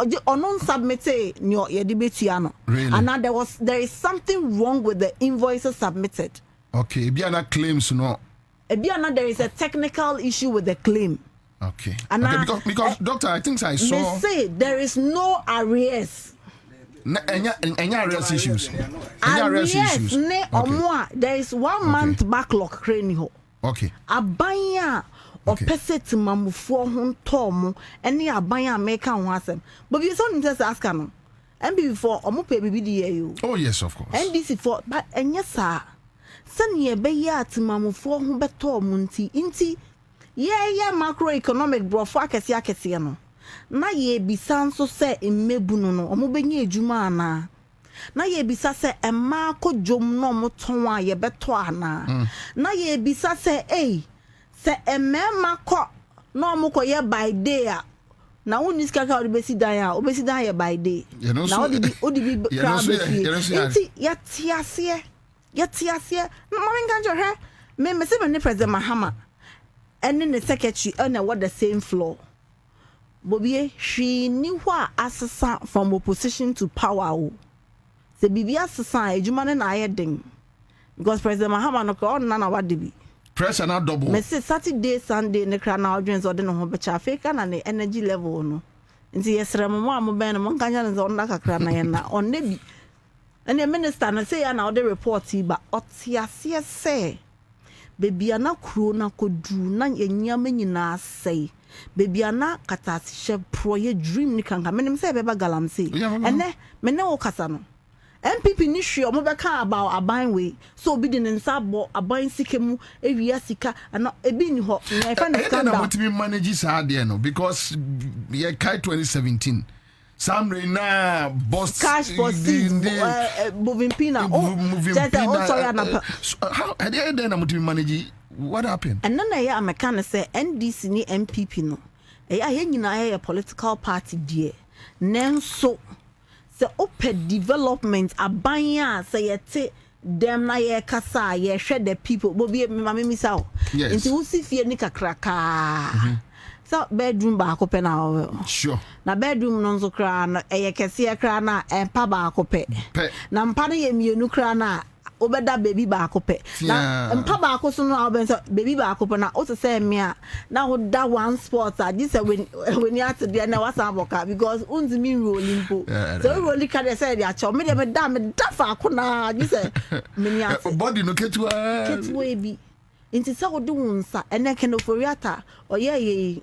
submitted your debetia no and there is something wrong with the invoices submitted. Okay, Biana claims no. Biana, there is a technical issue with the claim. Okay. And okay, because doctor, I think I saw. They say there is no arrears. Any arrears issues. Arrears issues. There is 1 month backlog crane. Okay. Abaya or peset mamufo hun tomu any abaya make an wasem. But you saw just ask him. And before omo pay BBDA. Oh yes, of course. And this is for but and yes sir. Sanye beya timamufo hun beto munti inti ye macroeconomic brofo akese no. Na ye bisa so se emmebu no omo benye adwuma ana. Na ye bisa se emma ko dwom no mo ton a ye beto ana. Na ye bisa se se emma ko no mo ko ye by day a na woni sika ka obesi dan ya by day na odi bi crowd enti ya tiase na mama nganjo he me se me President Mahama and the secretary and what the same floor Bobie she knew what asasa from opposition to power se bibia asasa ejuma na ayedin because President Mahama no ko na what dey pressure na double. Me say Saturday, Sunday, ne kra na odwens ode no ho becha Africa na ne energy level no. Nti yesre mo am ben mo kanya ne on kakra na ye na on ne bi. Ene minister na say ya na ode report ba otiase say baby ana kro na kodru na yenyama nyina sei. Baby ana katasi she pro ye dream ni kanka menim say beba galamsey. Ene me ne wo kasa no. NPP ni hwe o mo beka about aban we so obi de nsa bo aban sikemu ewia sika ana ebi ni ho na ifa na scandal na mutimi manage sa de no because ye kai 2017 Sam Reina boss cash for moving pina how had they na mutimi manage what happened and then ya ameka say NDC ni NPP no ya nyina ya political party die nenso the open development abanya say yete dem na ye kasa ye hwe the people Bobie mama mi saw nti wo si fie ni kakraka so bedroom ba ko pe na sure na bedroom no nso kra na ye kese ye kra na empa ba ko pe na mpa na ye mienu kra na obeda baby ba ko pe na mpa ba ko so no obenso baby ba ko pe na o se say me a na ho da one sport a this when you at there na wasa boka because unzi mi rolling po so rolling ka dey say dia cho me dey me da fa ko na this me ya body no ketua bi inti sa wo de wonsa ene ke no foriata oye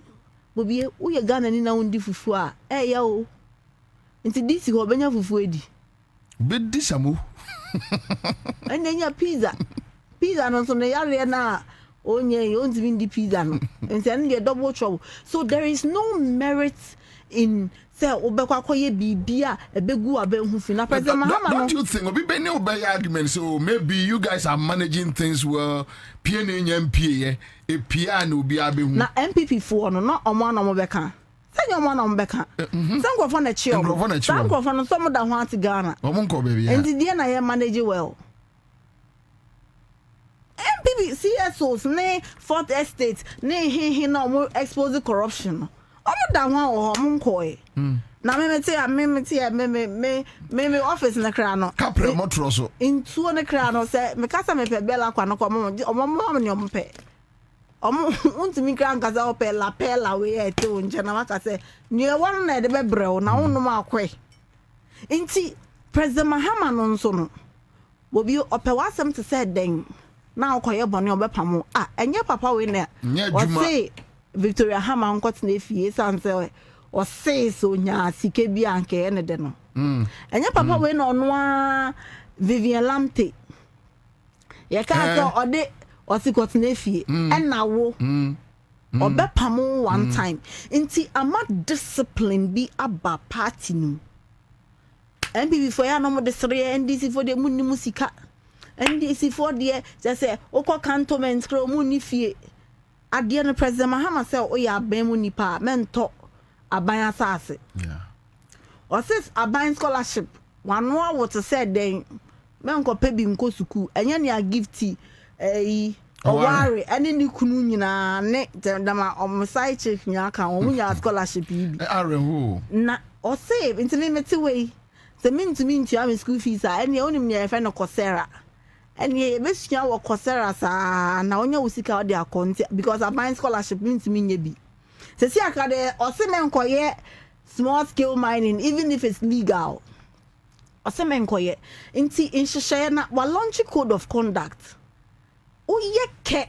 Bobie wo ye Ghana ni na wondi fufu a ya o inti disi ho benya fufu edi be disamu anya pizza no so ne yare na onye onzimi di pizza no nti an dey double trouble so there is no merit in say obekwa koye bibia ebegu abenhu fi na President Mahama don't you think obi be ne obey argument so maybe you guys are managing things well PNA NPP e pia na obi abenhu na NPP fo no na omo na mo beka sanya omo na mo beka sankrofo na chi omo sankrofo no so mo da ho ati Ghana omo nko baby ya and die na ye manage well NPP CSOs ne Fourth Estate ne na omo expose corruption omo da ho omo nko na me office na kra no kapre motro so intuo ne kra no se me kasa me pe bela kwa no ko omo ne omo pe omo untimi kra nkaza ope la pela we ete onje na maka se ni won na de bebreo na wonu ma akwe inti President Mahama no nso no Bobie ope wasem te se den na okoye bone obepamo enye papa we na o say Victoria Hama nkot na efie sanse o say so nya sike bi anke ne de no enye papa we no no a Vivian Lamte ye ka so ode o sikot na efie na wo obepamo one time inti ama discipline bi aba party no NPP for ya no mo de sere NDC for de munni musika NDC for de say okọ cantonment kro munni fie ade no President Mahama say o ya ban mu nipa mento aban asase o says aban scholarship wano a what said then menko pe bi nko suku enye ne a gifty oware ene ni kunu nyina ne dama omsai chief nya ka o munya scholarship bi areho na o say intimi meti we se mintimi ntua me school fees a ene onim ne efe no Coursera ene besunya wo Coursera sa na onya usika o de account because aban scholarship mintimi nya bi se si akade o se menkoye small scale mining even if it's legal o se menkoye inti inhyehyɛ na wa launch code of conduct o yeke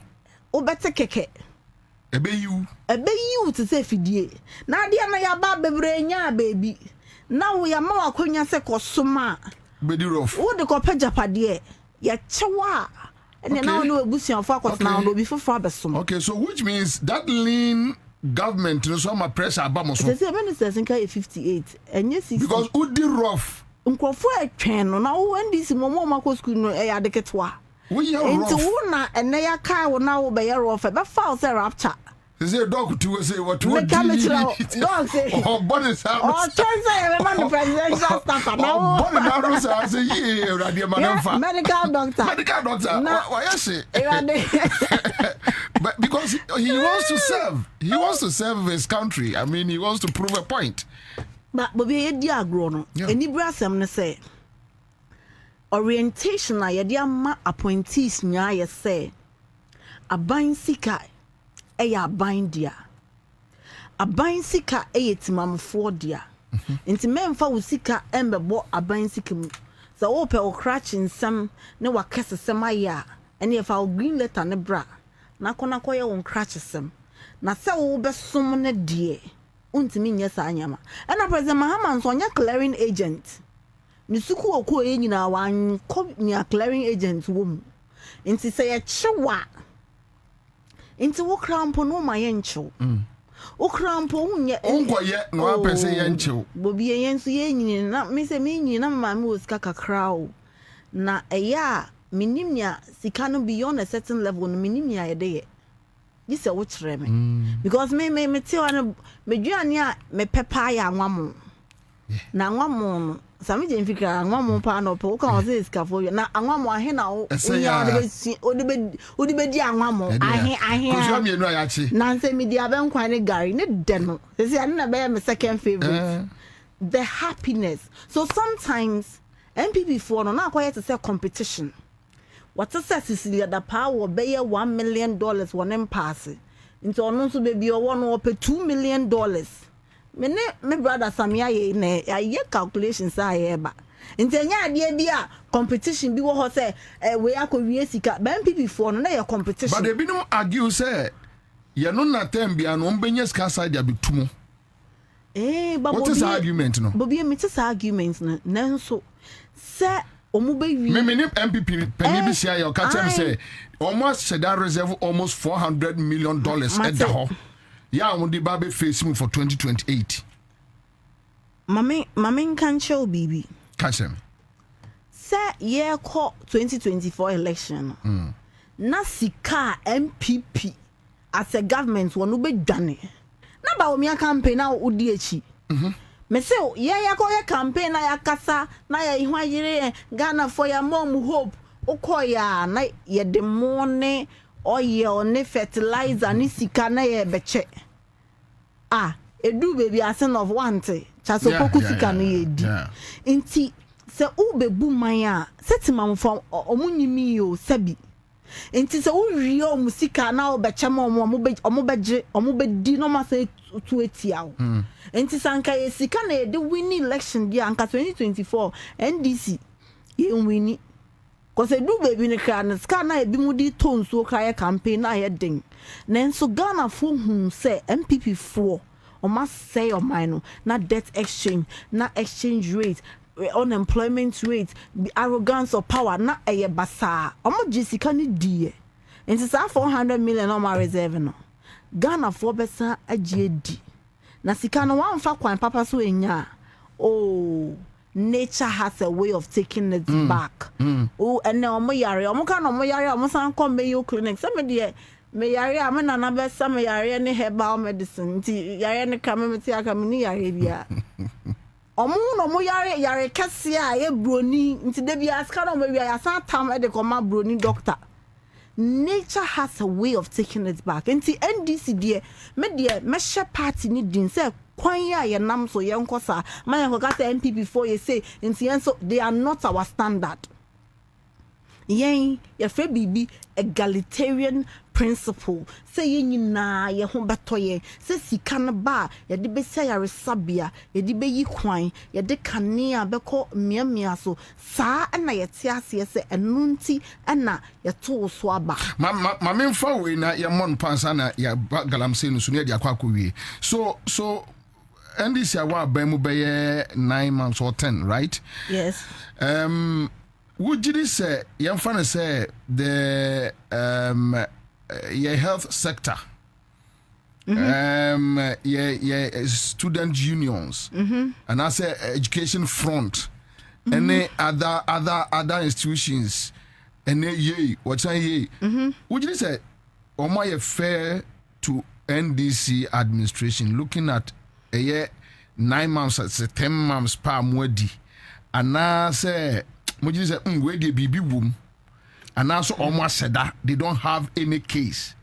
o bete keke ebe you to say fidie na dia na ya ba bebre nya baby na wo ya ma wakonya se kosoma bedi rough wo de ko pejapade ya chewa ene na no ebusuafo akot na no bi fofo abesom okay so which means that lean government no so ma pressure abamoso say ministers nka 58 enye 60 because who did rough nkofo atwen no na wo ndisi momo makọ school no e ya deketwa we ya rough into wo na ene ya kai wo na wo be ya rough be foul say rapture They say dog to say what Me come to dog say. Oh, bonnet sound. Oh, turns out I'm the presidential staff now. Bonnet I say yeah, radio man. Medical doctor. Medical doctor. Why I say? But because he wants to serve. He wants to serve his country. I mean, he wants to prove a point. But Bobie agro no. Any brasem ne say orientation na yede ama appointees nya ye say aban sika eya aban dia. Aban sika eye timamfo dia. Nti memfa wo sika embebo aban sika mu. So wo pe wo crutch nsam ne wa kesesem aya ene ye fa wo green letter ne bra. Na kona koye wo crutch sem. Na se wo besom ne die. Untimi nye sa anyama. Ena President Mahama nso nya clearing agent. Ni suku oku e nyina wan ko ni clearing agent wo mu. Nti se ye chewa. Nti wo krampo no ma ye nchew. Wo krampo unye unkoye no apese ye nchew. Bobie yensu ye nyini na me se me nyini na mama me osika kakra o. Na eya minim nya sika no beyond a certain level no minim nya ye de ye. This is what me because me tell an me duane a me pepa ya anwamo na anwamo no Sammy Gyamfi kra anwamo pa no pe wo kan say skafo na anwamo ahe na wo ya odi be di anwamo ahe kuzo mienu ayachi na nse me di abenkwan ne gari ne de no say ane na be my second favorite the happiness. So sometimes NPP for no na akoye to say competition. What a Cecilia da power be $1 million one impasse. Into on so baby or one or pay $2 million. Me brother Sammy ne I calculations I eba. Into nya dia competition be what say we are sika NPP for no na competition. But they be no argue say you no na tem bia no mbenye ska side ya bitumo. But what is the argument no? Bobie me tell argument no nanso say me NPP penny this year you catch them say almost said that reserve almost $400 million at the home. Yeah, on the baby face for 2028. Mami can show baby. Catch them. Say year call 2024 election. Na sika NPP as a government wonu be dwane. Na ba omi campaign na odi echi. Me say ya ko ya campaign na ya kasa na ya ihwagire Ghana for ya mom hope okoya na ye de money oil ne fertilizer ni sika na ye beche edu baby asen of want chaso poku sika na ye di nti se u bebu man a setimam from omunyimi yo sabi nti se u ri musika na obeche omobedi no ma say to etiawo nti sanka ye sika na ye de win election dia anka 2024 NDC ye win cause edu baby ne kra na sika na e bi mu di tonso kra campaign na ye den nenso Ghana fo hu say NPP for o must say o mine na debt exchange na exchange rate unemployment rate arrogance of power na eye basa o mo jisika ni die nti sa 400 million o ma reserve no Ghana for besa agye di na sika no wan fa kwan papa so enya nature has a way of taking it back and now omo yare omo kan omo yare omo san come Mayo clinic some dey me yare am na na be some yare ne herbal medicine nti yare ne ka me ti aka me ni yare bia omo no mo yare kase a ye broni nti de bia ska no mo wi ya san tam e de koma broni doctor. Nature has a way of taking it back. Nti NDC die me share party ni din say kwan ya ye nam so ye nkosa man ye kokata NPP for ye say nti so they are not our standard. Yen ye fe bibi egalitarian principle say ye nyina ye ho betoye say sika na ba ye de be say yare sabia ye de be yi kwan ye de kanea beko miamia so saa na ye te ase say enunti na ye to so aba ma memfa we na ye mon pansa na ya galamsey no so ne de akwakowie so NDC awa ba mu be 9 months or 10, right? Yes. Would you say yamfa say the your health sector, student unions, and I say education front, any other institutions, and ye what say ye? Would you say, or my fair to NDC administration looking at a year 9 months, 10 months per mwedi, and now say, Moji say, where the baby boom, and now so almost said that they don't have any case.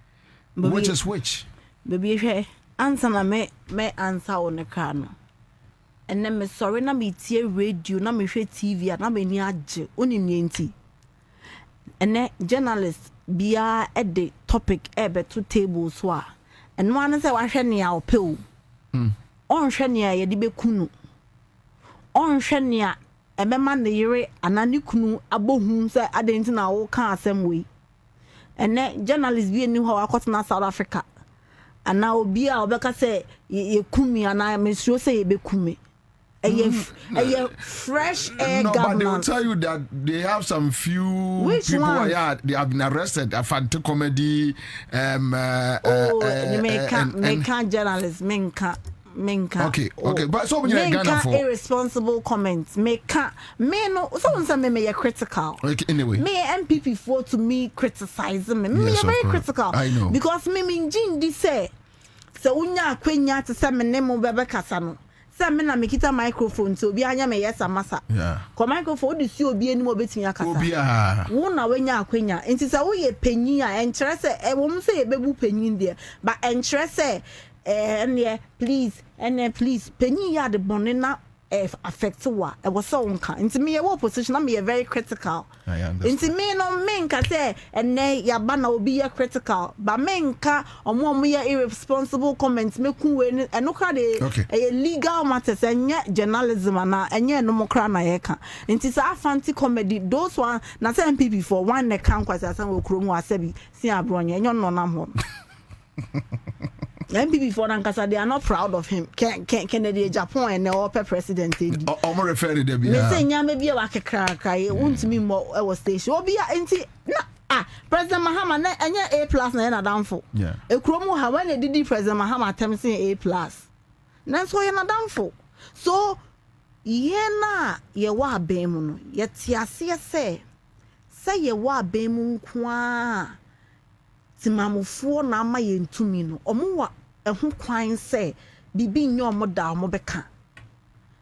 Baby, which is which? Baby, answer na me answer on the car. And then me sorry na me tie radio na me hwe TV na me ni age oni nienti. And then journalist bia at the topic ebe to table so a. And one say wa hwe ne a opel. On hwe ne a ye de bekunu. On hwe ne a ebema ne yere anani kunu abohum say adenti na wo kan asem we. And then journalist bi ni ho akot na South Africa. And now obi a obeka say ye kumi ana me sure say ye bekumi. A fresh air no, government. But they will tell you that they have some few Which people one? They have been arrested. A fantasy comedy. Menka journalists, menka. Okay. But so many Ghana for irresponsible comments. Me no. Someone say me critical. Okay, anyway. Me NPP for to me criticizing me. Me Yes, very of course. critical. I know. Because me jin di say. So unya kwenya to say me name bebe kasa no. Say me na me kita microphone so obi anya me yes amasa. Yeah. Ko microphone di si obi anim obetimi akasa. Obi a. Wo na wenya akwenya. Nti say wo ye panyin a enkyere say e wo say e bebu panyin there. But enkyere say please panyin ya de bone na affect wa e was so nka. Nti me ye wo position na me ye very critical. I understand. Nti me no menka say ene ya ba na obi ye critical. But menka omo ye irresponsible comments me ku we eno kra de legal matters enye journalism na enye no mo kra na ye ka. Nti sa fancy comedy those one na say NPP for one ne kan kwasa san wo kro mu asabi si abronye enyo no nam ho. NPP for Nankasa, they are not proud of him. Kennedy Japan and the upper president. I'm referring to them. They say, maybe a waka crack. I want to be more our station. Or be President Mahama and A plus na down for. Yeah. A chromo, how when they did President Mahama attempting A plus. That's why you're down for. So, yena ye wa bemuno. Yet yasia say ye wa bemun kwa. Timamufuo na ama ye ntumi no omo wa ehu kwan se bibi nyo omo da omo beka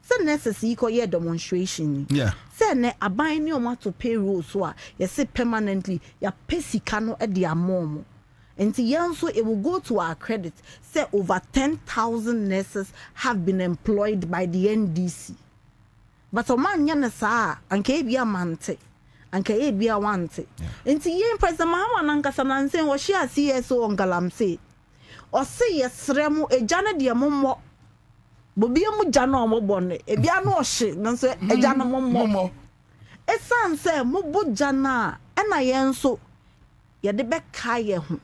se necessary ko ye demonstration yeah se ne aban ni omo to payroll so a ye se permanently ya pesika no e de amomo enti yanso it will go to our credit say over 10,000 nurses have been employed by the NDC but o man nya ne saa anka e bia mante anka e bia wante enti ye president Mahama nankasa nanse wo hia CSO on galamsey o se yesremu ejane de mommo bobia mu jana o mobonne e bia no hye nanso ejane mommo esan se mo bojana e na yenso ye de beka ye ho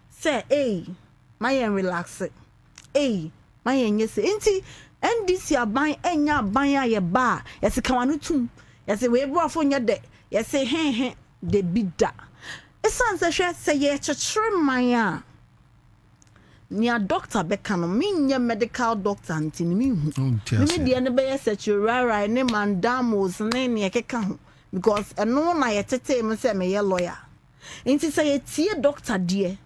se my relax my nyese enti NDC aban enya aban aye ba yesi kawanu tum yesi we brofo nya de yesi he de bida esan se hwe se ye chechire man a nia doctor beka no minye medical doctor ntini mi hu me de ne be security ne mandamos ne keka ho because eno na ye tete me se me ye lawyer enti se ye tie doctor de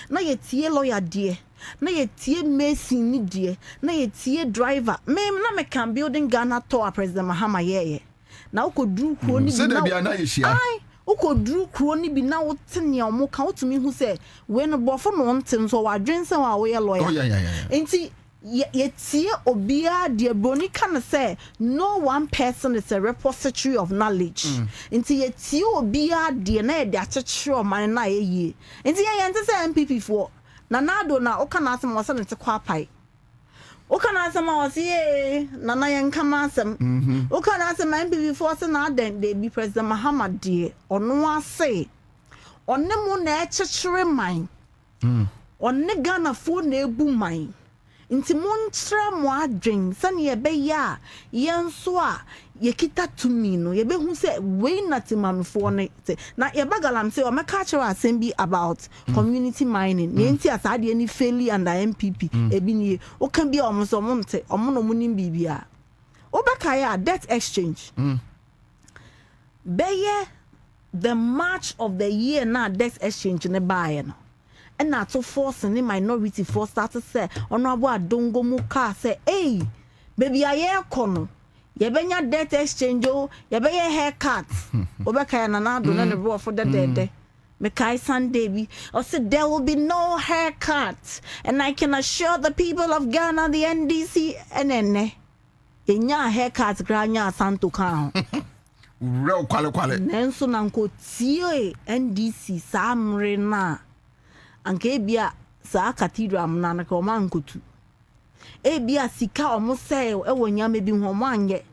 na ye tie lawyer de na ye tie mason ni de na ye tie driver me na me can building Ghana to President Mahama ye na ukoduru kro ni bi na ye hia ukoduru kro ni bi na wotene omo ka wotumi hu se we no bofo no ntem so wadwense wa we ye lawyer enti ye tie obia de broni kan say no one person is a repository of knowledge enti ye tie obia de na ye de achechire o man na ye enti ye ente say NPP for na nado na oka na asem wose nte kwa pai oka na asem wose na na yen kama asem oka na asem NPP for se na den de bi President Mahama de ono ase onne mu na echechire man onne Ghana fo na ebu man nti montra mo adwen sane ye be ya yenso a ye kita tumi no ye be hu se we na timamfo ne na ye bagalam se o meka kire assembly about community mining ne nti asade ni fairly under NPP ebi ni o kan bia omo so monte omo no munim bibia o beka ya debt exchange be ye the March of the year na debt exchange ne bae no and not to force any minority for start to say honorable Adongo Muka say hey baby I kono yebenya debt exchange o yebenya haircut obeka na na do na ne for the dead Mekai Sunday be or said there will be no haircut and I can assure the people of Ghana the NDC and ene enya haircut granya santo kan real quale nenso nanko tie NDC samre na anka ebia sa cathedral na na ko mankotu ebia sika omo say e wonya mebi ho mo anye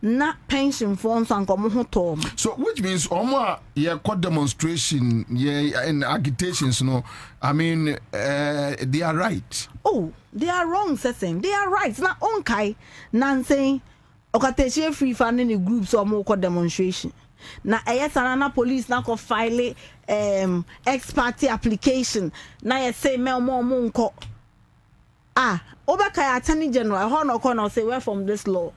na pension funds and come home. So which means Oma demonstration and agitations, I mean they are right. Oh, they are wrong, saying they are right. Now onkai Nancy okateche free funding in groups or more demonstration. Na ayesana police na ko file ex parte application. Na ye say me mo nko. Obaka attorney general ho no say where from this law.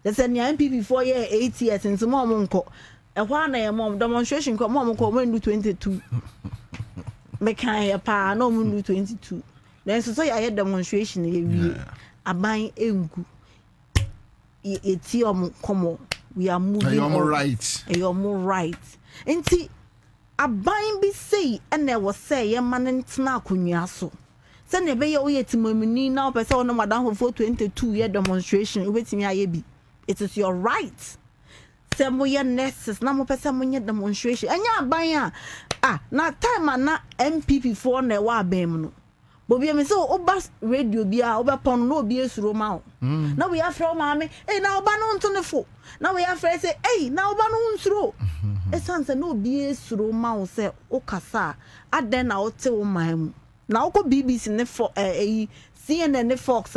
They said NPP 4 years 8 years in some monko. A one a mom demonstration come mom when do 22. Mekan pa no mun do 22. Then so I had demonstration a buying engu. We are moving on. You're more right. And see a buying be say and there was say a man and snack kunyaso. Send a bay away to Mumini now person no madam for 22 year demonstration waiting me be. It is your right. Semoya nurses, na mo pesa mo demonstration. Anya banya. Na time na NPP 4 na wa bem no. Bobie me so oba radio bia oba pon no obi esuro ma o. Na we afro maame, na oba no nto ne fo. Na we afro say, na oba no nsuro. Esanse no obi esuro ma o say okasa aden na ote wo man. Na okọ BBC ne fo CNN ne Fox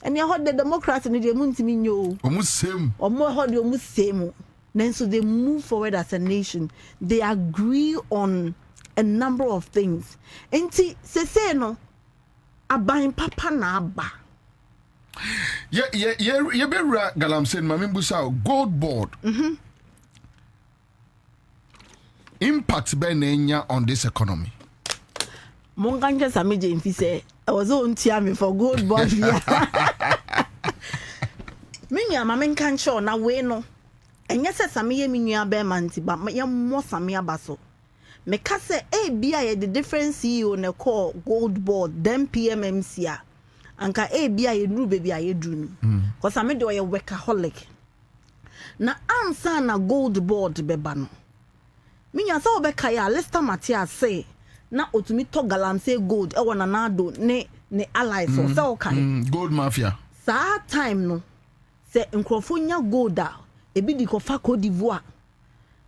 and you heard the Democrats and the Muntimi nyo. Almost same. Or more heard almost same. Then so they move forward as a nation. They agree on a number of things. And see, say no, abain papa na aba. Yeah, be galamsey mami busa gold board. Impact be nenya on this economy. Monganje Sammy Gyamfi say I was on me for gold board here. Minya mama kan show na we no. Enye se Sammy ye minya be manti ba ye mo Sammy abaso. Me ka se bia ye the different CEO ne call gold board them PMMC a. Anka bia ye duru baby a ye duru no. Cause Sammy do ye workaholic. Na ansa na gold board beba no. Minya sa obeka ya Lester Matia say na otumi to galamsey gold e wona na do ne allies so say okay gold mafia sa time no se nkrofonya gold a ebi di ko fa Cote d'Ivoire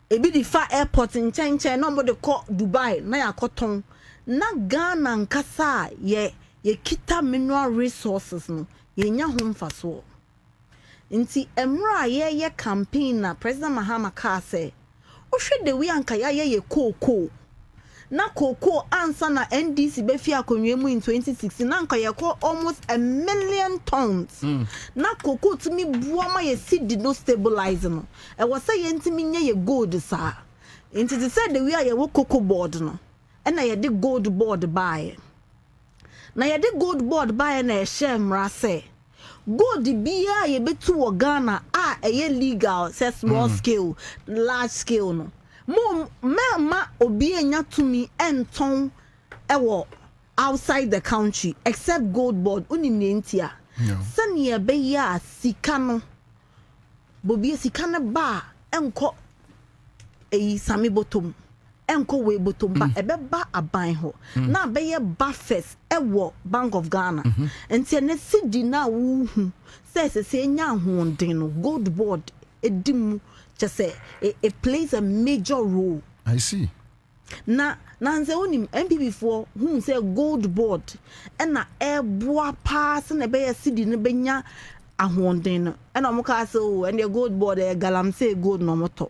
ebi di fa airport nchenchen no mo de ko Dubai na ya koton na Ghana nkasa ye kita mineral resources no ye nya ho mfaso nti emra ye campaign na President Mahama ka say o hwe de wi anka ye koko na koko ansa na NDC be fi akonwe mu in 2016 na nka ye ko almost 1 million tons na koko timi buo ma ye seed no stabilize no e wo say ye ntimi nya ye gold sa enti they said the we ye wo koko board no e na ye de gold board buy na ye de gold board buy na e shemra say gold bia ye betu wo Ghana ye legal say small scale large scale no ma obi enya tumi enton ewo outside the country except gold board uninentia sane be ya sika no bobi sika ne ba enko Sammy bottom enko we bottom ba ebe ba aban ho na be ye ba first ewo Bank of Ghana enti ne sidi na wu se enya honden no gold board edimu just say it plays a major role. I see. Na nze onim NPP for who say gold board and na boa pass na be city ne benya ahonden no and omoka so and the gold board galamsey gold no moto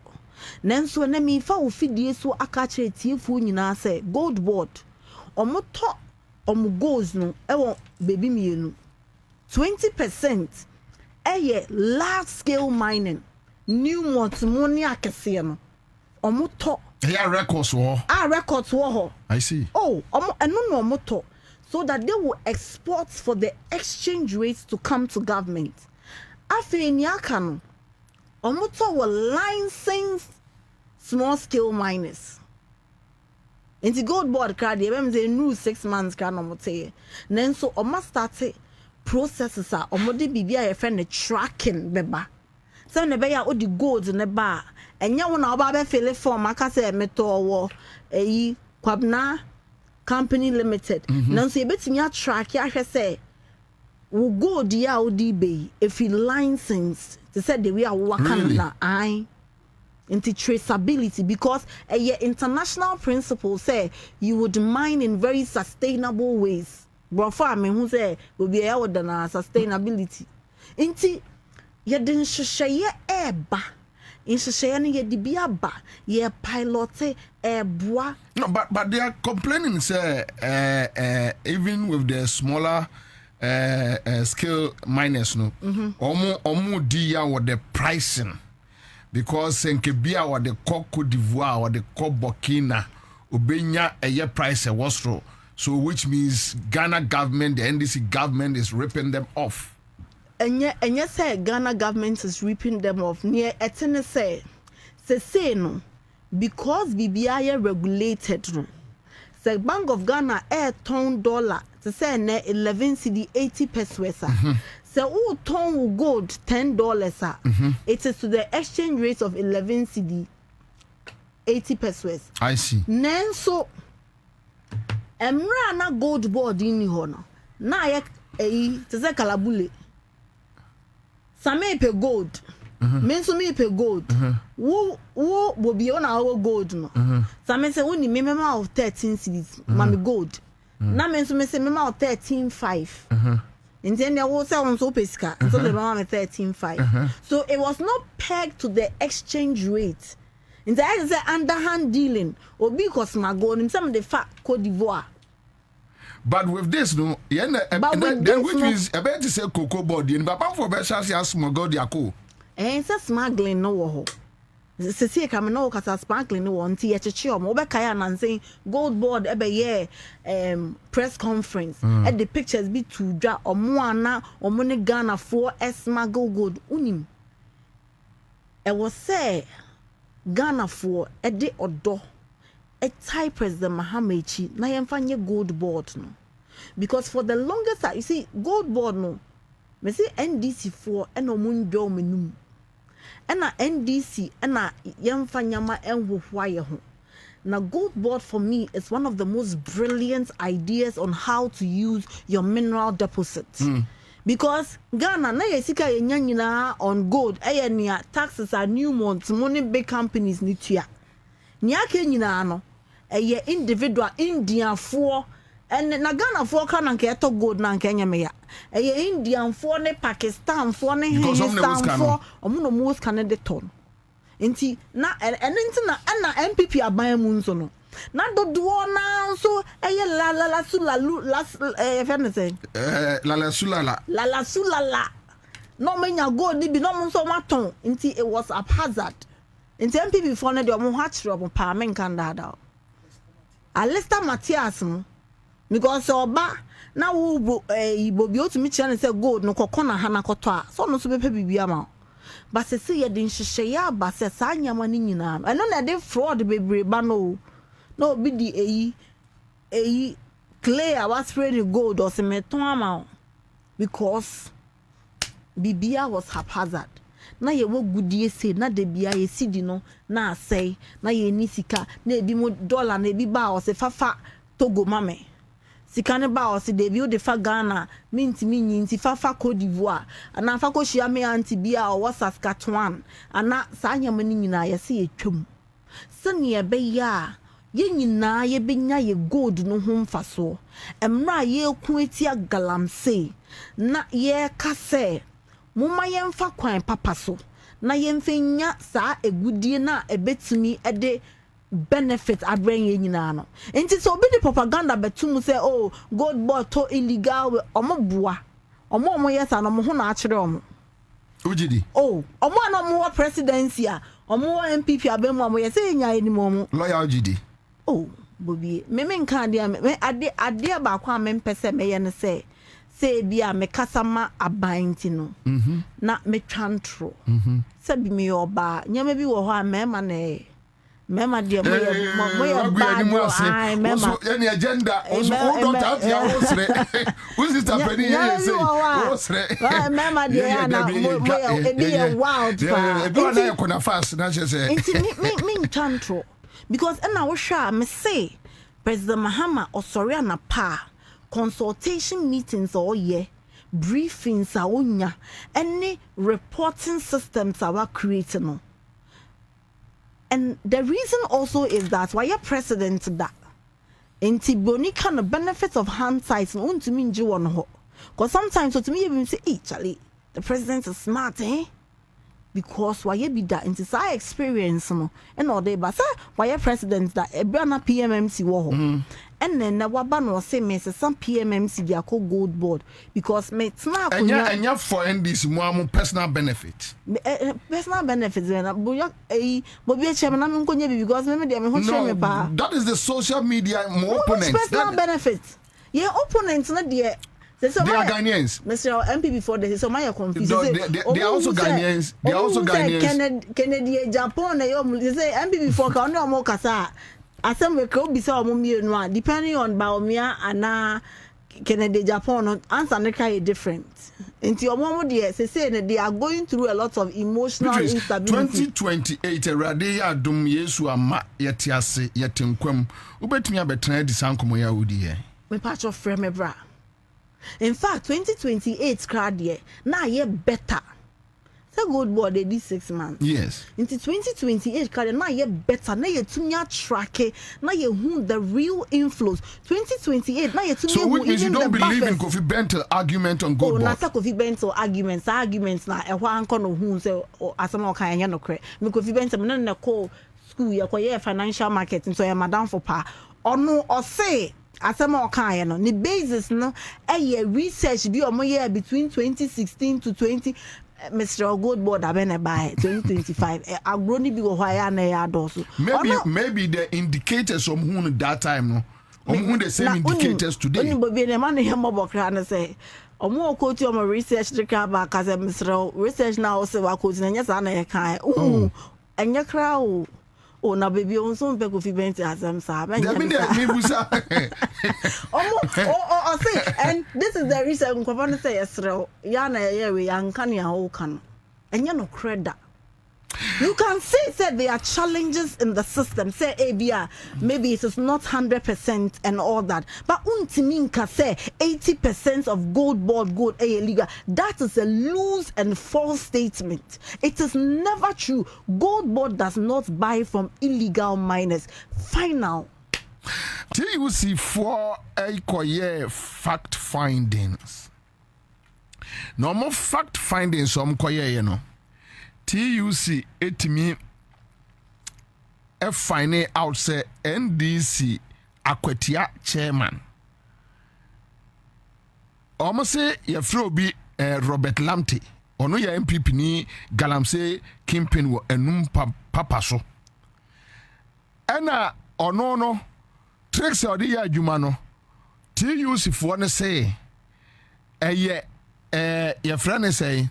nanso na mi fa ofidie so aka kire tiefu nyina say gold board omoto goals no ewo baby mienu 20% large scale mining new money akese no omoto Yeah, records war. Records war. I see. Oh, and no motor. So that they will export for the exchange rates to come to government. Afe nyakano. Omoto will license small scale miners. Into gold board card, they say new 6 months can omote. Then so omo start processes are omode bibia friend tracking beba. So ne be ya odi gold ne ba. Enya wo na oba be fill form aka say meto wo Kwabna Company Limited. Now so yebetimi a track ya hwe say wo gold ya odi be if you license to say the way a wo kan na ai into traceability because international principle say you would mine in very sustainable ways. But for me who say will be able to sustainability. Into ye den hwehweye eba. In Shayani ye dibiaba ye pilote bois. No, but they are complaining, say, even with the smaller scale miners, no, omu dia or the pricing because Senkebia or the Cote d'Ivoire or the Cote Burkina Ubenya a year price a wasro. So which means Ghana government, the NDC government is ripping them off. And yet say Ghana government is ripping them off. Near etene say no because BBI regulated no. Say Bank of Ghana ton dollar to say ne 11 cedi 80 pesos. Say who ton gold $10. It is to the exchange rate of 11 cedi 80 pesos. I see. Nen so emra na gold board in hono. Na ye to say kalabule. Sammy pay gold. Menso me pay gold. Wo Bobie Ansah gold no. Sammy say when me mema of 13 cedis, mami gold. Na menso me say mema of 13.5. And then there was on so pesca, so the mama 13.5. So it was not pegged to the exchange rate. And that is the underhand dealing. Or because my gold in some of the fat Cote d'Ivoire. But with this, no, then which means a better say cocoa body and Papa for Beshas smuggled Yako. And it's a smuggling no. The see come no cause sparkling no one tea at a chum over Kayan and saying gold board every year press conference. And the pictures be to draw or moana or money Ghana for a smuggle gold unim. I was say Ghana for a day or do. A type as the Mahamechi, na yemfanye gold board no. Because for the longest time, you see, gold board no. Me see NDC for eno munjo menum. Ena NDC ena yemfanyama enwohwaye ho. Now gold board for me is one of the most brilliant ideas on how to use your mineral deposits. Because Ghana na yesika yenyanyina on gold, nia taxes are new months, money big companies ni tua. Nyake nyina no eye individual Indian for and na Ghana for kan nke to gold na nke nyame eye Indian for ne Pakistan for ne Hindustan for omo most can de ton enti na enti na NPP aban mu nso no na dodo na so eye la sulala no menya gold ni bi no nso maton enti it was haphazard. In the NPP for the Mohatro Parmen Candada. Alista Matthias, because Oba now Bobio to meet and say gold no cocona hanacotua, so no super biama. But se see a din shaya, but se sanya maninam. I know that they fraud baby bano. No be the clay I was spreading gold or cemeton because Bibia was haphazard. Na ye wo gudie se na de bia ye sidi no na asai na ye ni sika na ebi mo dollar na ebi ba o se fafa Togo mame sika ne ba o se de bi o de fa Ghana minti nti fafa Cote d'Ivoire ana fa ko hia me anti bia o Saskatchewan ana sa nyama ni nyina ye se ye twam se ne ye be ya ye nyina ye benya ye gold no ho mfaso emra ye ku etia galamsey na ye kase Muma yemfa kwan papa so na yemfenya saa egudie na ebetumi ede benefit abren ye nyina no enti so obi di propaganda betum say oh gold board to illegal omoboa omo yesa no mo ho na akire omo ujidi oh omo na mo presidency a omo NPP abemu amo ye say nya eni mo Lawyer GD. Oh, Bobie, me nka de me ade ba kwa me mpese me ye ne say bia me kasama abanti no. Na me twantro. Say bi me oba, nyama bi wo ho a mema na mema de mo ye ba mema any agenda also don't have your osre. Who's it happening here say osre. Mema de na mo ye wild pa. Do na yakona fast na say. Me twantro. Because and I was sure me say President Mahama osori na pa consultation meetings all year, briefings are onya, any reporting systems are creating no. And the reason also is that why your president that inti boni kind of benefits of hindsight no to mean you on ho. Because sometimes so to me even say, hey Charlie, the president is smart, eh? Because why you be that into say experience no and all day but say why your president that e bra na PMMC wo ho and then na waba no say me say some PMMC dia call gold board because me tna enya for NDC mo personal benefit personal benefits na boya Bobie chairman na me nkonya bi because me dia me ho share me ba that is the social media more opponents personal benefits yeah opponents na dia they are Ghanaians. Mr. NPP for the so my confused. They are also Ghanaians. They are also Ghanaians. Kennedy Japan they say NPP for ka no mo kasa. Asem we ka obi say omo mienu a depending on Baomia and Kennedy Japan answer ne kai different. Nti omo dey say they are going through a lot of emotional instability. 2028 erade ya dum Yesu ama yete ase yete nkwam. Ubetumi abetena di sankomo ya wudi ye. Me patch of frame me bra. In fact, 2028 crowd year, now year better. Say good boy, they did 6 months. Yes. Into 2028 crowd now year better. Now you to track it. Now you who the real inflows. 2028 now you to so which means you don't believe in Kofi Bentel argument on good boy. Oh, not Kofi Bentel arguments now. A one corner who say asama kaya no cre. Me Kofi Bentel me no call school ya kwa financial market so ya madam for pa. Or no or say asema okan no ni basis no research bi omo year between 2016 to 20 Mr. Gold Board abene by 2025 agroni bi go hwa na ya doso maybe the indicators who that time no who the same indicators today oni Bobie ne man he mobokra na say omo okoti omo research trika ba ka say Mr. research na o se wa koti na nya sa na ye kan enya kra o oh na baby on so pe Kofi Bentel asem sa me busa say and this is the reason Kofi say yesre ya na ye we yanka ne ho kan enya no credit you can see that there are challenges in the system say abia maybe it is not 100% and all that but untiminka say 80% of gold board gold illegal that is a loose and false statement. It is never true. Gold board does not buy from illegal miners. Final TUC for a fact findings no more fact findings you know TUC etimi find out say NDC Akwatia chairman almost say ye fro bi Robert Lamte ono ya NPP ni galamsey kimpin wo enum papa so ena ono no tricks odi ya adwuma no TUC for ne say ye friend say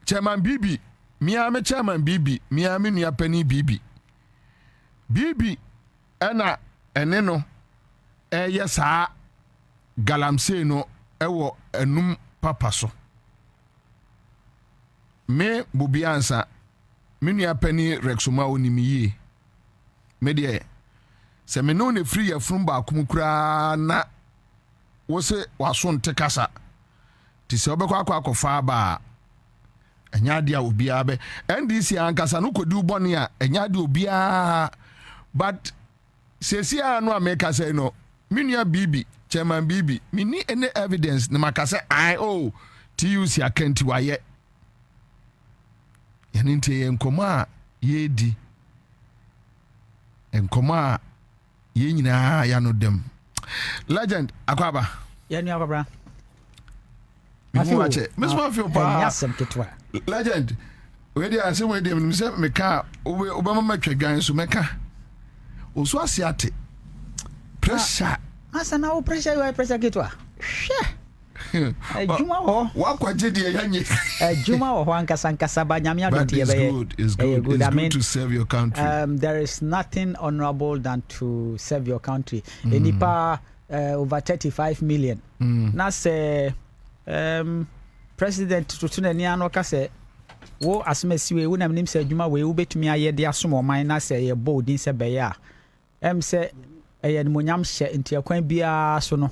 chairman Bibi miame chairman Bibi miame nua pani Bibi ena ene no sa galamsey no ewo enum papa so me Bobie Ansah me nua pani Rexoma onimiye me de se me no ne free afrum ba akumukura na wo se waso nte kasa ti se obekwa akwa ba enya dia obia be NDC ankasa no kodi uboni a enya dia obia but sesia no ameka say no minua Bibi chairman Bibi me ni any evidence na makase TUC akanti waye yani ntie enkoma yedi enkoma ye nyina ya no dem legend akwaba ya ni akwabra Miss Mafia legend. Where they are saying where they say meka Obama match gan so meka. Oso asiate. Pressure. Asa na o pressure you pressure ketwa. Hwe. Juma ho. Wa kwaje de yanye. Juma ho ankasa ba nyame adonte ye be. It's good. It's good to serve your country. There is nothing honorable than to serve your country. Enipa over 35 million. Na say President Tutuna ni anoka say wo asmesiwe wo nam nim say adwuma we wo betumi aye de asom man na say ye bold din say be ya say eye monyam hye nti akwan bia so no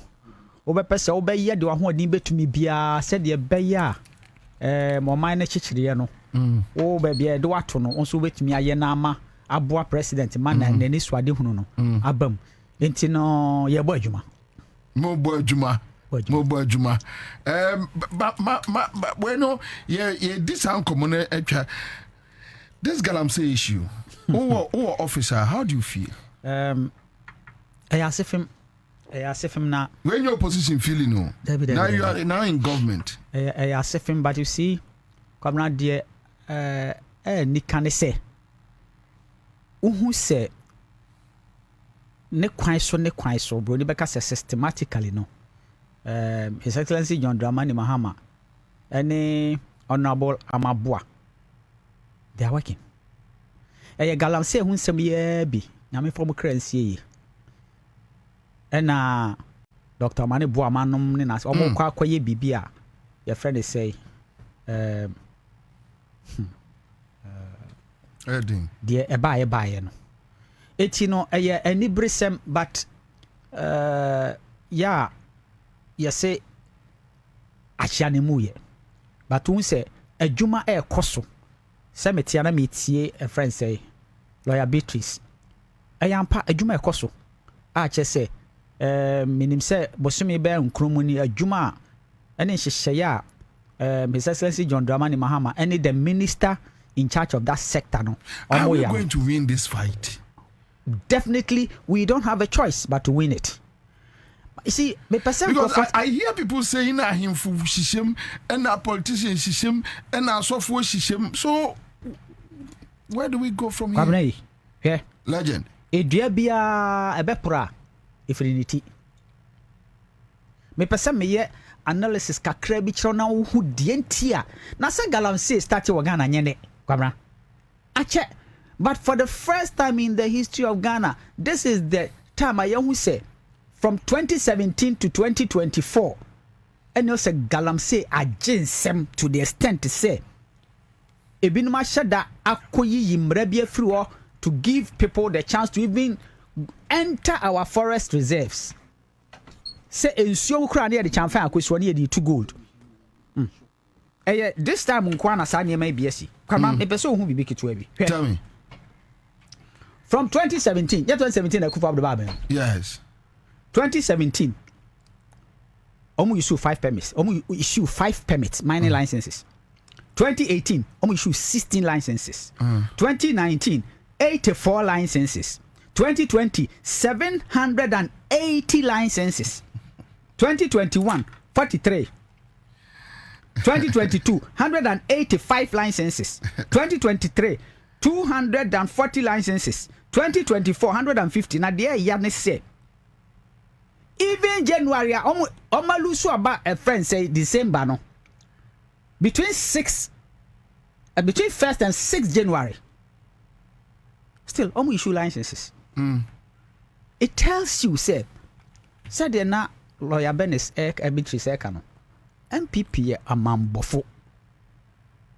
wo be pese wo be ye de wo hodin betumi bia say de be ya mo man na chichire no wo be bia de wato no nso betumi aye na ama aboa president man na nani swade hunu no abam nti no ye bo adwuma mo bo adwuma Mobile Juma. Bueno, this uncommon this galamsey issue. Oh, officer, how do you feel? I ask him now. When your position feeling no? Now you are now in government. I ask him, but you see, come on, dear. Ni can say. Who say? Ne kwai so, bro. Ni beka say systematically no. His Excellency John Dramani Mahama and Honorable Amabua, they are working. A galamsey who some year be Yami from currency. And Dr. Mani Buamanum Ninas, almost quite bibia. Your friend is say, dear, a buy. It's any brism, but yeah. You say achane muye but un say adwuma e koso se metia na metie a friend say lawyer Beatrice ayampa adwuma e koso a che say minim say bosome be nkromu ni adwuma ene hyehyeye a His Excellency John Dramani Mahama any the minister in charge of that sector no are we going to win this fight? Definitely we don't have a choice but to win it. You see, because I hear people saying that him for shishim and a politician shishim and a software shishim. So where do we go from here? Yeah. Legend. Edua bia ebepra ifrinity. Me pese me ye analysis kakra bi kiro na wo hu de ntia. Na se galamsey start wo Ghana nyene. Kwabra. Ache. But for the first time in the history of Ghana, this is the time I who say from 2017 to 2024, and also galamsey aginsem to the extent to say, ebinuma shada akoyi yimrebie free to give people the chance to even enter our forest reserves. Say ensuo kura na the chamfa akosua na the to gold. This time nkwa na sa niema BSc. Kwama epese ohun bibi keto abi. Tell me. From 2017, 2017 Akufa Abdul. Yes. 2017, Omu issue 5 permits. Omu issue 5 permits, mining licenses. 2018, Omu issue 16 licenses. 2019, 84 licenses. 2020, 780 licenses. 2021, 43. 2022, 185 licenses. 2023, 240 licenses. 2024, 150. Now there you say. Even January, Omalusu about a friend say December no. Between 1st and 6th January, still issue licenses. It tells you, say they're not lawyer Beatrice Annan. NPP a mambofo.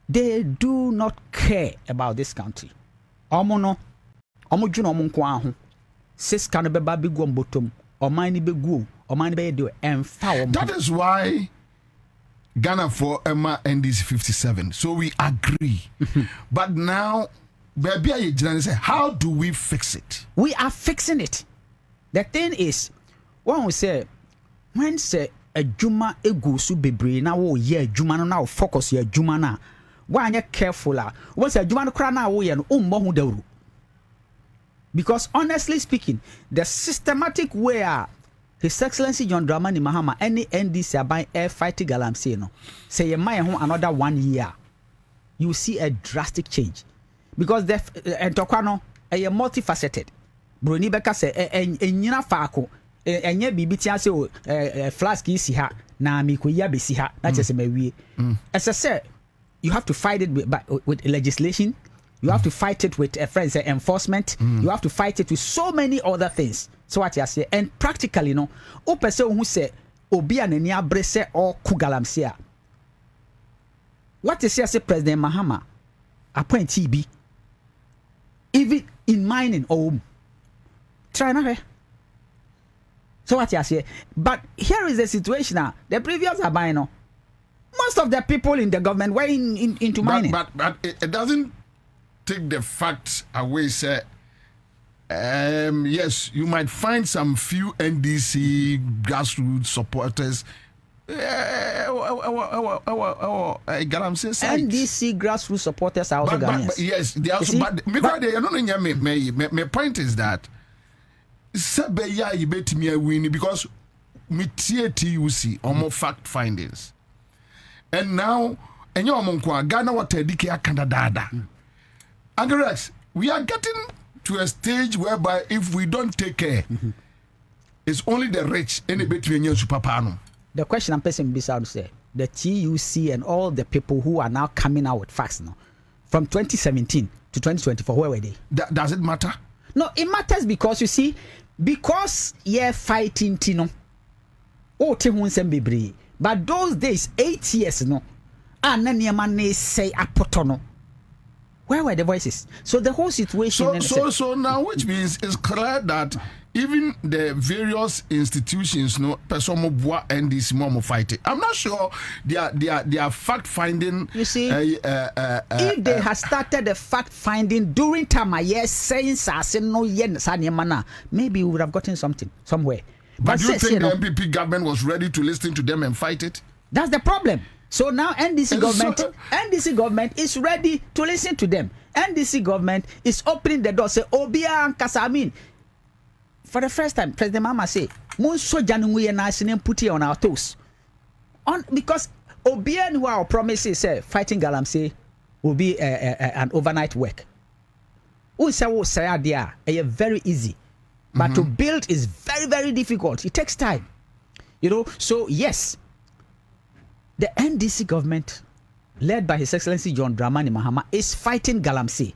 They do not care about this country. Omo juno omo nko aho. Sis kan be ba big one bottom. That is why Ghana for Emma NDC 57. So we agree. But now, baby, say, how do we fix it? We are fixing it. The thing is, one will say, when say a juma ego su bebre na wo ye juma no now focus ye juma na. Why you careful la? Once a juma no kra na wo ye no umbo hu. Because honestly speaking, the systematic way His Excellency John Dramani Mahama any NDC aban air fighting galamsey no say ye may another 1 year you see a drastic change because the entokwa a multifaceted broni beka say enyina faako enye bibitia say flask isi ha na mikoya besi ha na chese mawie as I say you have to fight it with legislation. You have to fight it with friends enforcement. You have to fight it with so many other things. So what you say, and practically, no, o person who say obi anani abrese or kugalamsia. What is say President Mahama appoint TB even in mining or try na. So what you say, but here is the situation now. The previous abino, most of the people in the government were into mining. But it doesn't take the facts away, sir. Yes, you might find some few NDC grassroots supporters. NDC grassroots supporters are also Ghanaians. Yes, they also. But my point is that Sabeya you bet me a win because me TUC almost fact findings, and now and your monqua Ghana what Canada dada. Agrex, we are getting to a stage whereby if we don't take care, it's only the rich in the between you superpano. The question I'm pressing beside say the TUC and all the people who are now coming out with facts now from 2017 to 2024, where were they? Does it matter? No, it matters because you see, because you're fighting Tino. Oh, but those days, 8 years no, and then your man say apotono. Where were the voices? So the whole situation. So now, which means it's clear that even the various institutions, no, Pesomo and this Momo fight it. I'm not sure they are fact finding. You see, if they had started the fact finding during time, saying no yen mana, maybe we would have gotten something somewhere. But do you think the NPP government was ready to listen to them and fight it? That's the problem. So now NDC government is ready to listen to them. NDC government is opening the door. Say Obia and Kasamin. For the first time, President Mama say, "Mun so janu na sinin put it on our toes." On because Obia who our promises say fighting galamsey will be an overnight work. Who say there very easy, but to build is very very difficult. It takes time, So yes. The NDC government, led by His Excellency John Dramani Mahama, is fighting galamsey.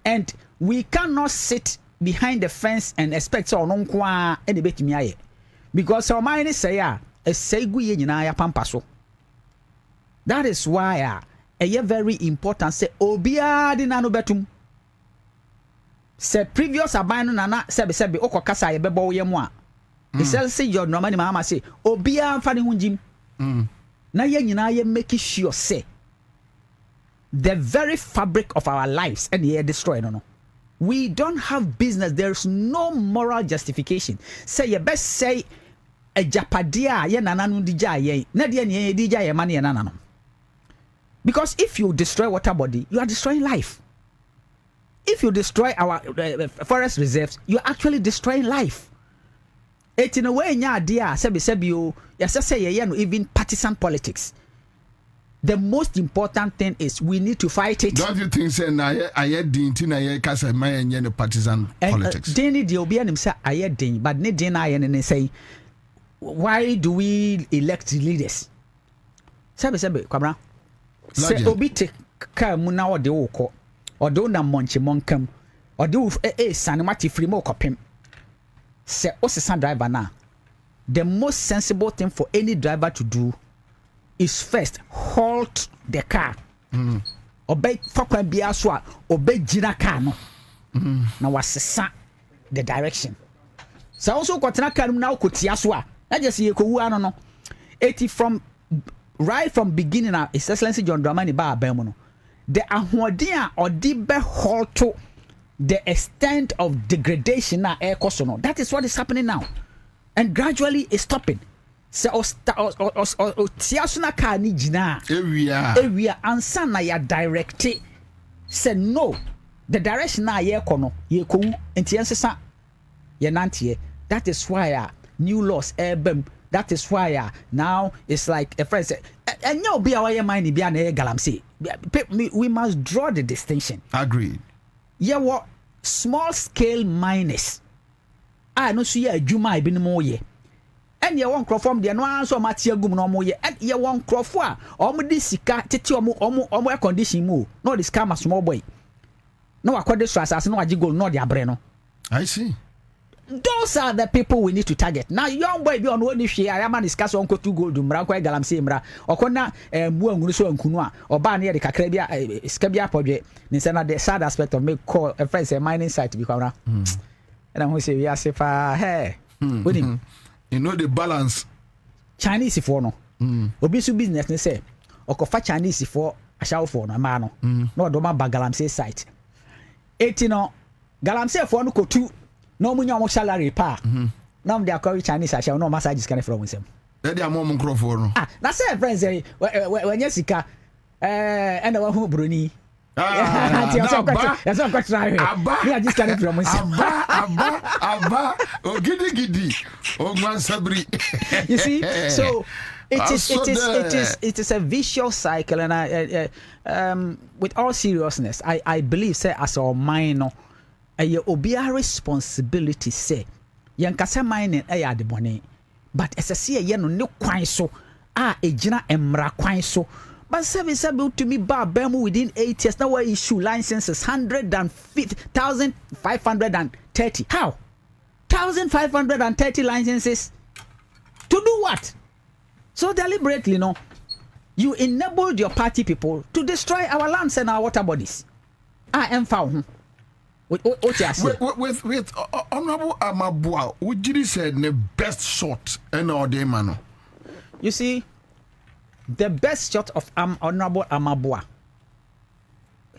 And we cannot sit behind the fence and expect so no kwa any bit me because our mind is say a segu ye nyina pampaso. That is why a very important say obia di nano betum. Say previous abano nana sebe okokasa ye bebo ye mo a. His Excellency John Dramani Mahama say obia mfa ne hunjim. Now you making sure say the very fabric of our lives and you're destroyed. No. We don't have business. There's no moral justification. Say you best say a japadia ye nananu dija ye na dia ye dija ye mani nanano. Because if you destroy water body, you are destroying life. If you destroy our forest reserves, you are actually destroying life. It in a way nya dia sebi you say no even partisan politics. The most important thing is we need to fight it. Don't you think say na aye din ti na ye kasa man nya partisan politics? Deni di obi anim say aye din but ne din aye ne say why do we elect leaders? Sebi kwabra. Say obi te ka mu na ode woko. Ode na monche monkam. Ode sanimati free mo kopem. Say Osisa driver now. The most sensible thing for any driver to do is first halt the car. Obey fakwa bia so a obey jina car no. Na wasesa the direction. So also kwatena car na okotia so a na just ye kowu ano no. From right from beginning of His Excellency John Dramani ba abamu no. The ahoden a odi be halt to the extent of degradation na air cost no. That is what is happening now. And gradually it's stopping. So tiasuna car ni jina. Area ansa na ya direct. Say no. The direction na ye kono ye ko enti ensesa ye nantie. That is why new laws that is why now it's like a friend said and you be our mind be an galamsey. We must draw the distinction. Agreed. Yeah, what small scale miners I no see a juma be no more ye. And you won't from the no so matia gum no more ye. And you won't crofwa or sika titi omo air condition mu. No this scam a small boy. No according to us no ajigo no dia breno. I see. Those are the people we need to target. Now, young boy be on one issue. I am discuss on to go to Mrakwa Galamsey Mra or Kona Muanguso and Kunwa or Bania the Kakrabia Scabia project. Nisana the sad aspect of make call a friend a mining site to be corner. And I'm going to say, yes, if I hey, with him. You know the balance. Chinese for no. Obisu business, say, or Kofa Chinese for a show for no mano. No, Doma Galamsey site. 18 Galamsey for no go to. No munya salary pa. Now they are calling Chinese. I shall no massage is coming from him. That they are more microphone. That's it, friends. When Jessica, and the one who Bruni. That's not quite right. We are just coming from him. Abba. Oh, giddy. Oh, man, Sabri. You see, so it is a vicious cycle, and I, with all seriousness, I believe, say, as our minor. Aye obia responsibility say yankasa mining aye ade bone but esese ye no ne kwan so ejina emra kwan so but service to me ba mu within 8 years now we issue licenses 150,530 how 1,530 licenses to do what? So deliberately no you enabled your party people to destroy our lands and our water bodies am found with Honorable Amabua, what did he say the best shot in our day, man? You see, the best shot of Honorable Amabua,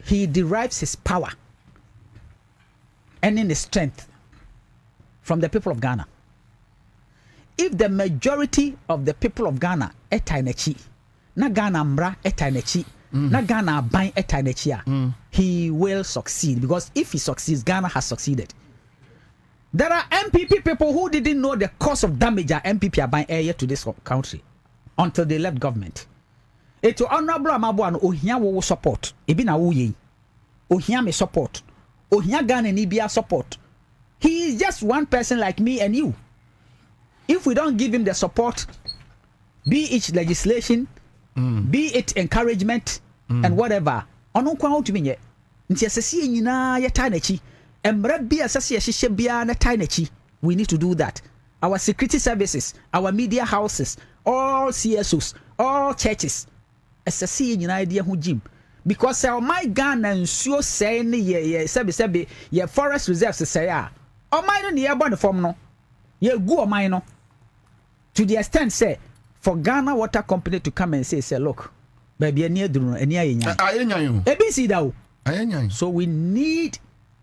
he derives his power and in his strength from the people of Ghana. If the majority of the people of Ghana etanechi, na Ghana mra etanechi, na Ghana bang etanechia, he will succeed because if he succeeds, Ghana has succeeded. There are NPP people who didn't know the cost of damage that NPP are buying air to this country until they left government. It's Honorable Amabua no ohia wo support. Ebi na wo yen. Ohia me support. Ohia Ghana ni bia support. He is just one person like me and you. If we don't give him the support, be it legislation, be it encouragement and whatever, ono kwa ho tumi nye nti asase nyina ye tai nachi emra bia asase ye hye bia na tai nachi. We need to do that. Our security services, our media houses, all CSOs, all churches, asase nyina dia ho jim because my Ghana nsuo say ne ye sebe ye forest reserves say o my no ne ye born form no ye gu o my no to the extent say for Ghana Water Company to come and say look baby any duru any ayenyan ABC da o ayenyan. So we need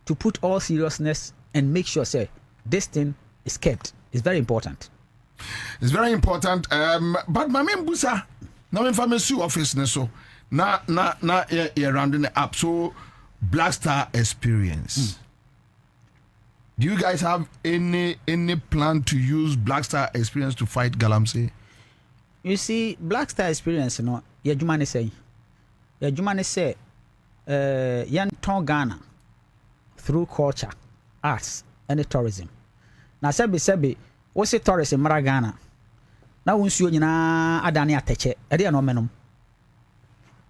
to put all seriousness and make sure say this thing is kept. It's very important. It's very important. But my main busa now information office so na rounding up. So Black Star experience. Do you guys have any plan to use Black Star experience to fight Galamsey? You see, Black Star experience, you know, your Jumani say, yan ton Ghana through culture, arts, and tourism. Now, sebi, what's the tourism mara Ghana? Now, once you na adani ateche, edi no menum.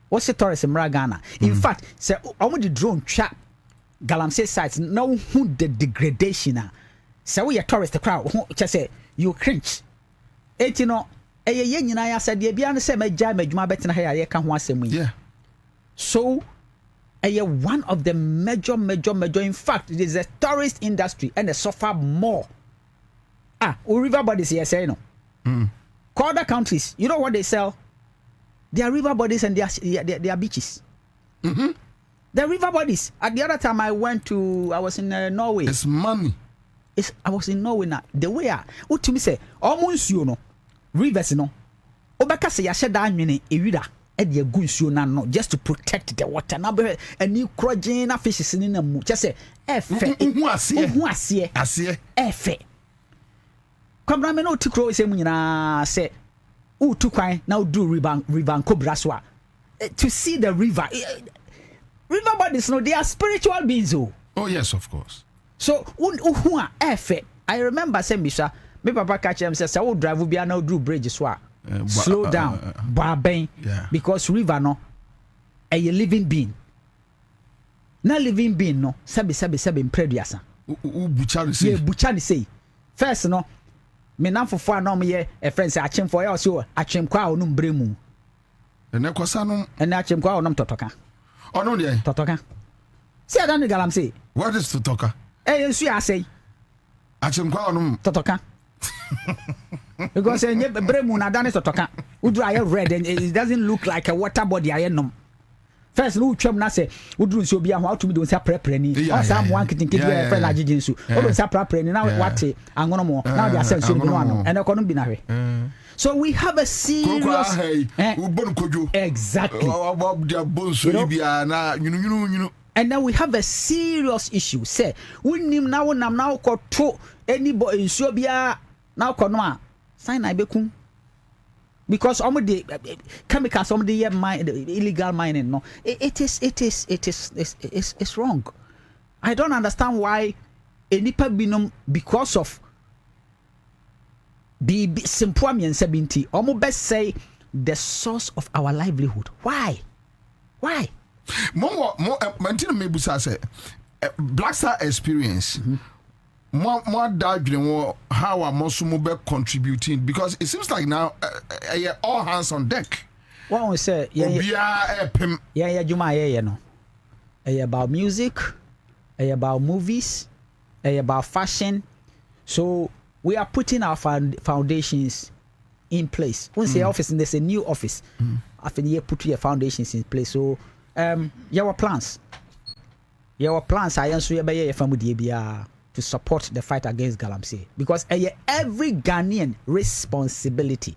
What's the tourism mara Ghana? In fact, say, the drone trap Galamsey sites now who the degradation. So we a tourist crowd, just say you cringe. You know. I said, yeah. So, one of the major, in fact, it is a tourist industry and they suffer more. River bodies here say no. Other countries, you know what they sell? Their river bodies and their beaches. The river bodies. At the other time I was in Norway. It's money. I was in Norway now. The way what to me say, almost you know. Rivers no obeka say yahye da anwene ewira e de agunsuo na no just to protect the water na be ani krogin na fishes ni na mu che say efe hu ase efe kwabra me no tikro se mu nyina se utu kwan na udu river Cobra so to see the river. River bodies, no, they are spiritual beings. Oh yes, of course. So who are effort? I remember saying, Misha, me papa catch him says, I will drive will be now do bridge so slow down, barbeng, because river no a living being. Na living being no sabi imprediasa. Buchari say first no me na for no me a friend say achim for you so achim kwa onum bremu. Ene kwasa no ene achim kwa onum totoka. Ono dey totoka. See adan galamsey. What is totoka? Ensu ya say. Achim kwa onum totoka. Because enye bremu na dan totoka. Udu aye red and it doesn't look like a water body aye nom. First no twam na say udu nso bia ho atumi don say prepare ni o say am one kitin kidi e friend agigin so o don say prepare ni na wate angono mo na dia say nso bi no ano ene ko no bi na hwe. So we have a serious exactly. And then we have a serious issue. Say we nim na wonam na ko to anybody nso bia na ko no a sign na bekum. Because some of the chemicals, some of the illegal mining, no, it's wrong. I don't understand why any binum because of the simple and 70 almost best say the source of our livelihood. Why? More maybe say Black Star experience. More that how are Mosumo contributing, because it seems like now all hands on deck. What we say, about music, about movies, about fashion. So we are putting our foundations in place. When say office, and there's a new office. After the year, put your foundations in place. So your plans. I answer your family to support the fight against galamsey, because every Ghanaian responsibility,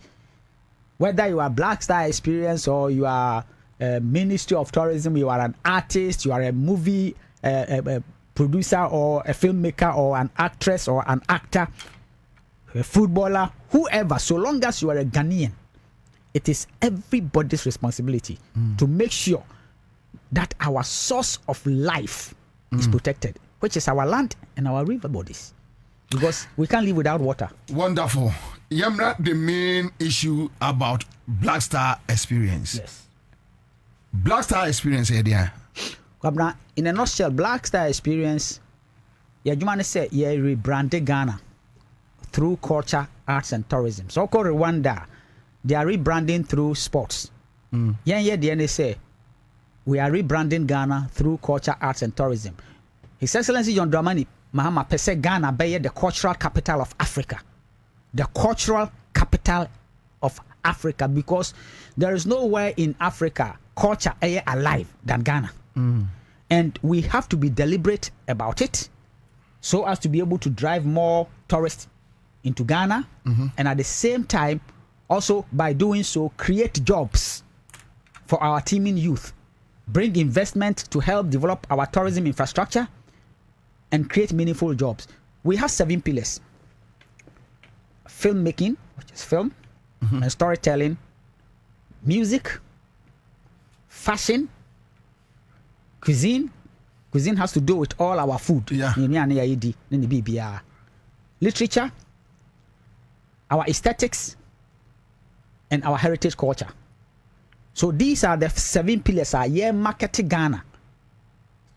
whether you are Black Star Experience or you are Ministry of Tourism, you are an artist, you are a movie producer or a filmmaker or an actress or an actor, a footballer, whoever, so long as you are a Ghanaian, it is everybody's responsibility to make sure that our source of life is protected, which is our land and our river bodies, because we can't live without water. Wonderful. Yamna, the main issue about Black Star Experience. Yes. Black Star Experience, Edia. In a nutshell, Black Star Experience, Jumane said, rebranded Ghana through culture, arts, and tourism. So called Rwanda, they are rebranding through sports. They say, we are rebranding Ghana through culture, arts, and tourism. His Excellency John Dramani Mahama Pese Ghana be the cultural capital of Africa. The cultural capital of Africa, because there is nowhere in Africa culture alive than Ghana. And we have to be deliberate about it so as to be able to drive more tourists into Ghana, and at the same time also by doing so create jobs for our teeming youth, bring investment to help develop our tourism infrastructure and create meaningful jobs. We have 7 pillars: filmmaking, which is film, and storytelling, music, fashion, cuisine. Cuisine has to do with all our food. Literature, our aesthetics, and our heritage culture. So these are the 7 pillars marketing Ghana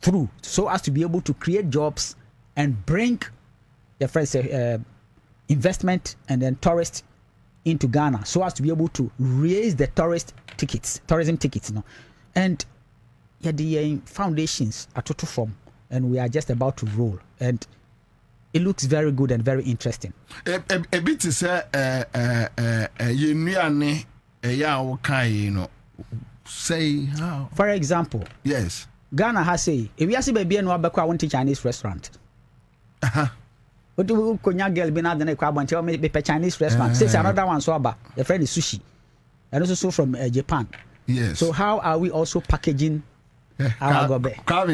through, so as to be able to create jobs and bring the friends investment and then tourists into Ghana, so as to be able to raise the tourism tickets, and the foundations are total form, and we are just about to roll, and it looks very good and very interesting. A bit to say say how, for example, yes, Ghana has say if you see baby and I want to Chinese restaurant. What do Konya girl be now the next me be Chinese restaurant? Say another one so about the friend is sushi, and also from Japan. Yes. So how are we also packaging our gobe? How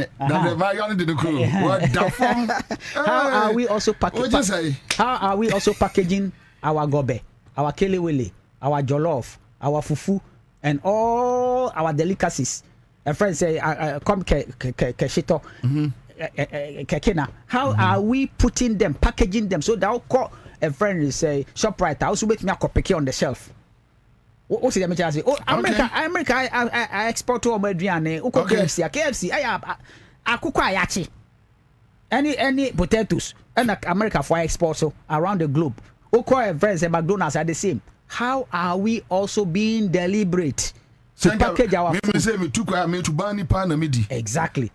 are we also packaging? How are we also packaging our gobe, our kelewele, our jollof, our fufu, and all our delicacies. A friend say, "Come keshito, kekena." How are we putting them, packaging them so that I'll call a friend and say, "Shoprite, I also wait me a copy on the shelf." What's the message? Oh, America, I export to America. KFC, I cook ayachi. Any potatoes, and America for export so around the globe. Oko friends and McDonald's are the same. How are we also being deliberate to package our food? Exactly.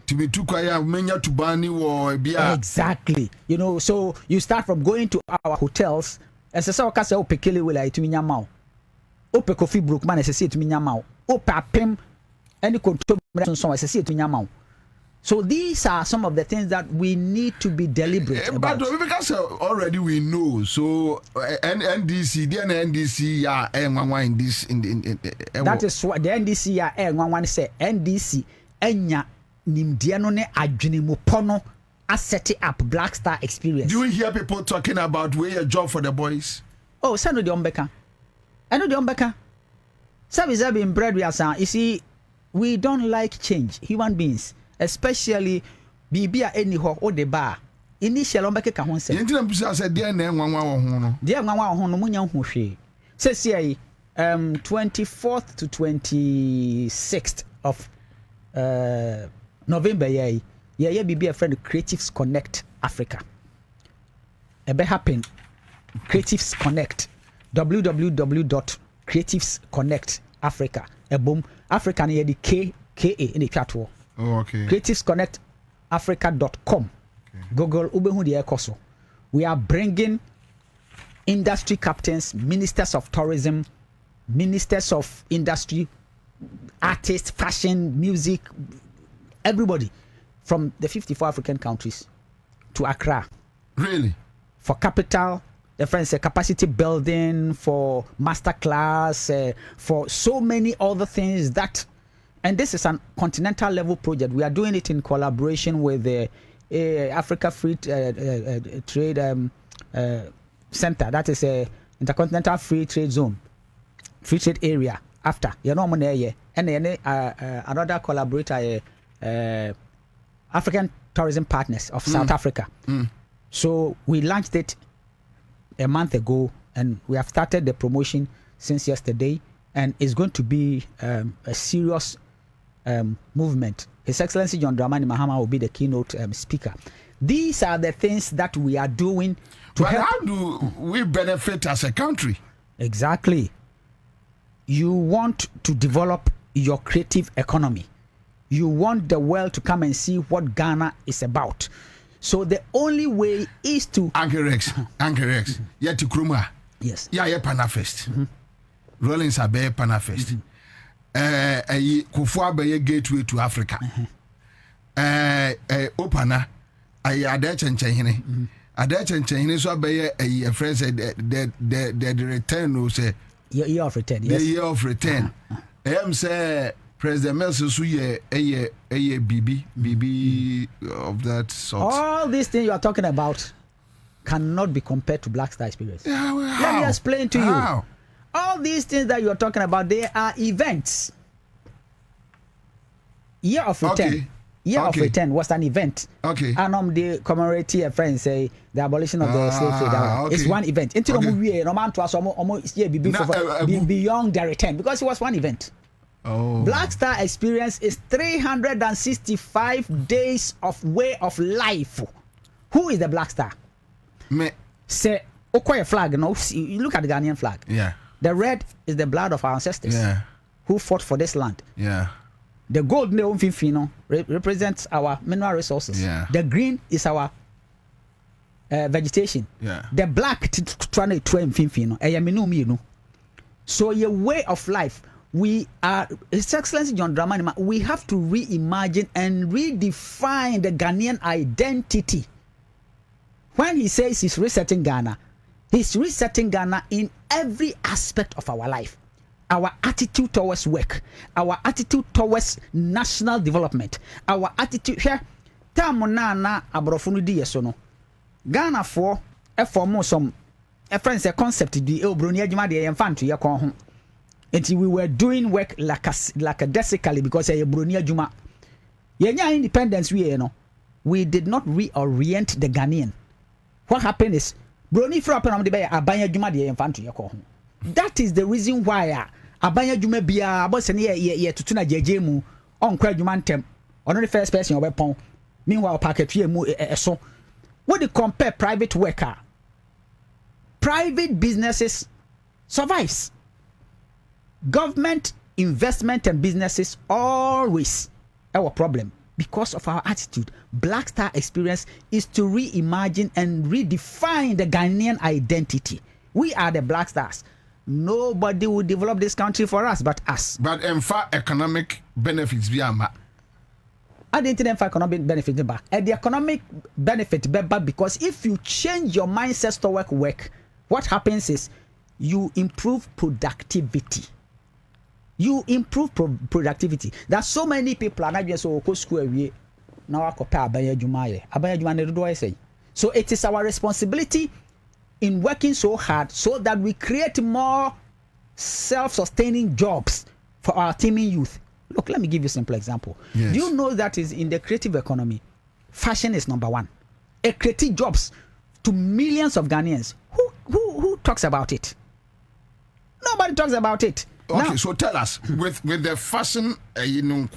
Exactly. You know, so you start from going to our hotels. As a sort of pekele will I to minya mau. Ope coffee brook man as a to minya mau. Ope pem any control so as a to minya mau. So these are some of the things that we need to be deliberate about. But because already we know, so NDC, the NDC, in this that is what the NDC one say. NDC, enya nimdiano ne adwene pono set up Black Star experience. Do you hear people talking about where a job for the boys? Oh, sano the ombeka. I know the ombeka. Sabi in bread we are. You see, we don't like change, human beings. Especially bibia anyhow or the bar initial on beke ka ho nsem yentina bisa say dia na enwanwa wo ho no dia enwanwa wo ho no munya ho hwe say 24th to 26th of November ye bibia friend Creatives Connect Africa ebe happen Creatives Connect www.creativesconnectafrica ebom Africa na ye di KA in the chatwo. Oh, okay. creativesconnectafrica.com. Okay. Google ubehu the ekoso. We are bringing industry captains, ministers of tourism, ministers of industry, artists, fashion, music, everybody from the 54 African countries to Accra. Really? For capital, the friends say capacity building, for masterclass, for so many other things that. And this is a continental level project. We are doing it in collaboration with the Africa Free Trade Center. That is a intercontinental free trade zone, free trade area. After you know money and another collaborator, African Tourism Partners of South Africa. So we launched it a month ago, and we have started the promotion since yesterday, and it's going to be a serious movement. His Excellency John Dramani Mahama will be the keynote speaker. These are the things that we are doing to help. How do we benefit as a country? Exactly. You want to develop your creative economy. You want the world to come and see what Ghana is about. So the only way is to Anchor X. Yeah, to Kruma. Yes. Yeah, Panafest. Rollins Abe Panafest. Kufwa be gateway to Africa. Opana ade chenchenhene. Ade chenchenhene so be a friend said the return no say year of return. Yes. The year of return. Say President Melson so ye BB of that sort. All these things you are talking about cannot be compared to Black Star experience. Yeah, well, let me explain to how? You. All these things that you are talking about, they are events. Year of return. Okay. Year of return was an event. Okay. And the commemorative friends say the abolition of the slave trade. Okay. It's one event. Into the movie, Roman to us almost beyond the return because it was one event. Oh. Black Star experience is 365 days of way of life. Who is the Black Star? Me. Say, Okoye flag. No, you look at the Ghanaian flag. Yeah. The red is the blood of our ancestors. Yeah. Who fought for this land. Yeah. The gold represents our mineral resources. Yeah. The green is our vegetation. Yeah. The black so your way of life. We are His Excellency John Dramani. We have to reimagine and redefine the Ghanaian identity. When he says he's resetting Ghana, he's resetting Ghana in every aspect of our life. Our attitude towards work, our attitude towards national development, our attitude here. Tamonana abrofunu di yeso no. Ghana for form some a friend say concept the Brony Juma the infant to your home. Until we were doing work lackadaisically because a Brony Juma. Yenya independence we did not reorient the Ghanaian. What happened is Brony from the bay Abanya Juma the infant to your home. That is the reason why Abanya Juma bia boss and ye to tuna jejemu on credit jumantem on the first person your weapon. Meanwhile, packetry mu so. What do you compare private worker? Private businesses survives. Government investment and businesses always our problem because of our attitude. Black Star experience is to reimagine and redefine the Ghanaian identity. We are the Black Stars. Nobody will develop this country for us but us. But for economic benefits I didn't think for economic benefit back. And the economic benefit back because if you change your mindset to work, what happens is you improve productivity. You improve productivity. There's so many people are not just go school away. Now I compare Abaya Juma say. So it is our responsibility in working so hard so that we create more self-sustaining jobs for our teeming youth. Look, let me give you a simple example. Yes. Do you know that is in the creative economy, fashion is number one. It creates jobs to millions of Ghanaians. Who talks about it? Nobody talks about it. Okay, now, so tell us with the fashion, through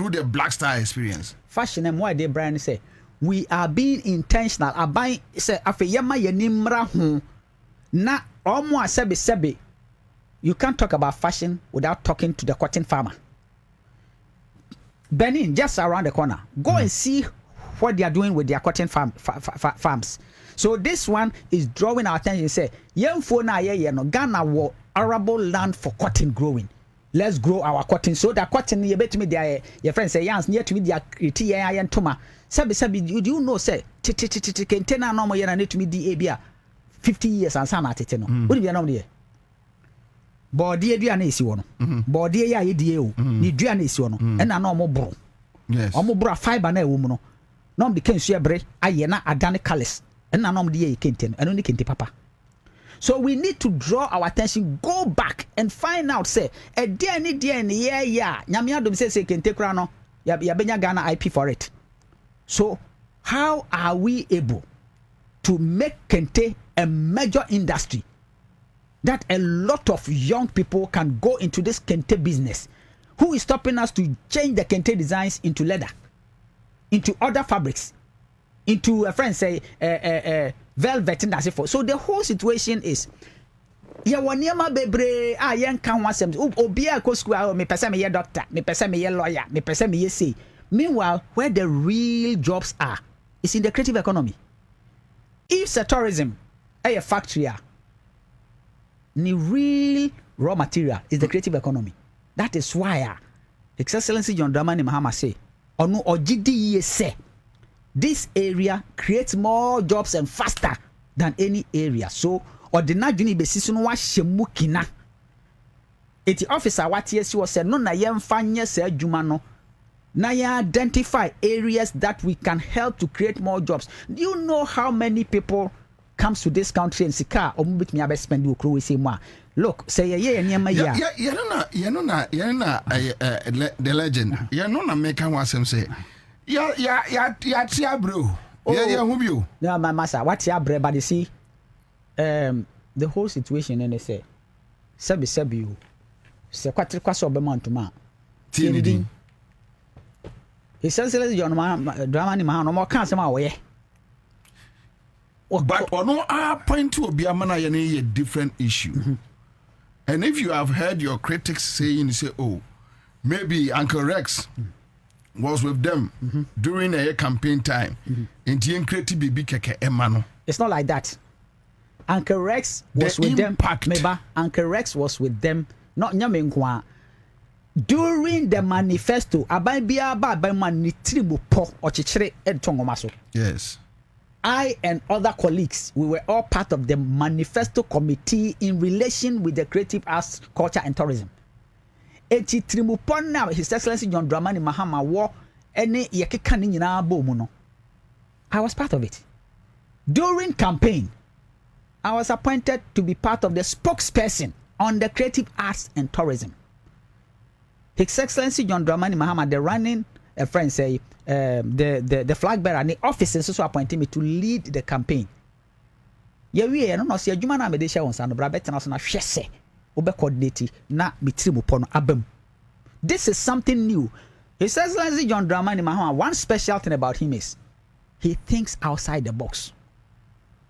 the Black Star experience. Fashion and why they Brian say we are being intentional. Abai say afeyama yenimra hu na omo sebe. You can't talk about fashion without talking to the cotton farmer. Benin, just around the corner. Go and see what they are doing with their cotton farms. So this one is drawing our attention. Say, Ghana war arable land for cotton growing. Let's grow our cotton so that cotton you bet me your friends say yans near to me their tea and toma. Sabi, do you know say tena no more need to me the abia 50 years and sana teteno. What do you know there? Body aduane esi wo no body ya yedie o ni aduane esi wo no e na no mo bro yes omo bro fiber na e wo mu no no de kan su ebre aye na adane colors e na no mo de ye kente eno ni kente papa. So we need to draw our attention, go back and find out say e dia ni ya nyame adom say kente kura no ya benya Ghana IP for it. So how are we able to make kente a major industry that a lot of young people can go into this kente business? Who is stopping us to change the kente designs into leather, into other fabrics, into a friend say velvet and that's it for. So the whole situation is waniama bebre yen kan wasem obia ko school me pese me ye doctor, me pese me ye lawyer, me pese me ye say. Meanwhile, where the real jobs are is in the creative economy. If tourism a factory the real raw material is the creative economy. That is why His Excellency John Dramani Mahama say, "Onu OGDE say this area creates more jobs and faster than any area." So, ordinary juni basis no wa shemukina. Eti officer what yes was said no na yemfanye se adwuma no. Na ya identify areas that we can help to create more jobs. Do you know how many people comes to this country and sika or bit me abe spend you crew say more? Look, say yeah the legend. You know na make one say. Yeah bro. Yeah who you? No my master, what ya bre but you see the whole situation and they say sebi you. Se kwatri kwaso be man to man. TND. His Excellency John Dramani Mahama no more can say ma we. But ono point to be a different issue. And if you have heard your critics saying, you say, oh, maybe Uncle Rex was with them during a campaign time. It's not like that. Uncle Rex was with them. Maybe Uncle Rex was with them. Not Nyamenkwa. During the manifesto, yes. I and other colleagues, we were all part of the manifesto committee in relation with the creative arts, culture and tourism. His Excellency John Dramani Mahama war any yakekani nyina bomu no. I was part of it. During campaign, I was appointed to be part of the spokesperson on the creative arts and tourism. His Excellency John Dramani Mahama, the running a friend say the flag bearer and the officers also appointed me to lead the campaign. Yeah, we no see adwuma na me de share on sano bra better na hwese obe coordinate na mitiri pono abam. This is something new. His Excellency John Dramani Mahama, one special thing about him is he thinks outside the box.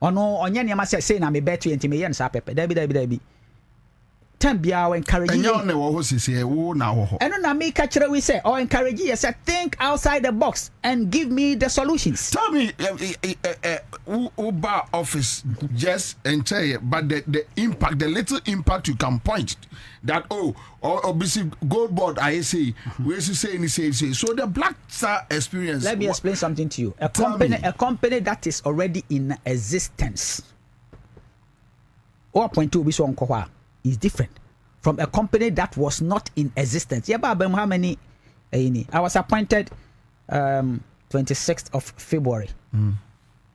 Ono onye niam say na me beto enti me yen sa pepe. Dabi. Tambia encourage you. Enyo ne wo ho sisi wo na ho ho. Eno na me ka kire we say or encourage you say think outside the box and give me the solutions. Tell me Uber office yes and say but the impact, the little impact you can point that or busy gold board I say we say so the Black Star experience. Let me explain something to you. A company that is already in existence or point to be so on is different from a company that was not in existence. Yeah, but how many? I was appointed 26th of February.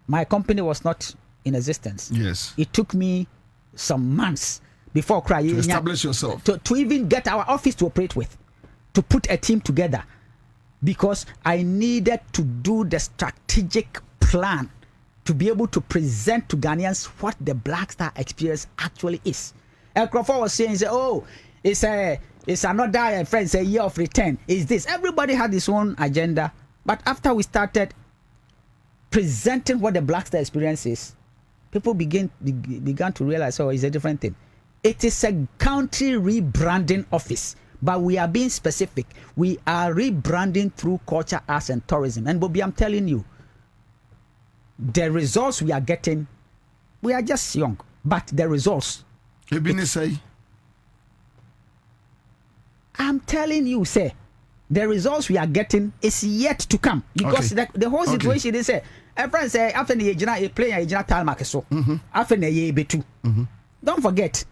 My company was not in existence. Yes. It took me some months before to establish yourself. To even get our office to operate with, to put a team together, because I needed to do the strategic plan to be able to present to Ghanaians what the Black Star experience actually is. Crawford was saying, it's another friend say year of return. Is this? Everybody had his own agenda, but after we started presenting what the Black Star experience is, people began to realize, it's a different thing. It is a country rebranding office, but we are being specific. We are rebranding through culture, arts, and tourism. And Bobie, I'm telling you, the results we are getting, we are just young, but the results. I'm telling you, sir, the results we are getting is yet to come because the whole situation is everyone say after the a player time so after the betu. Don't forget,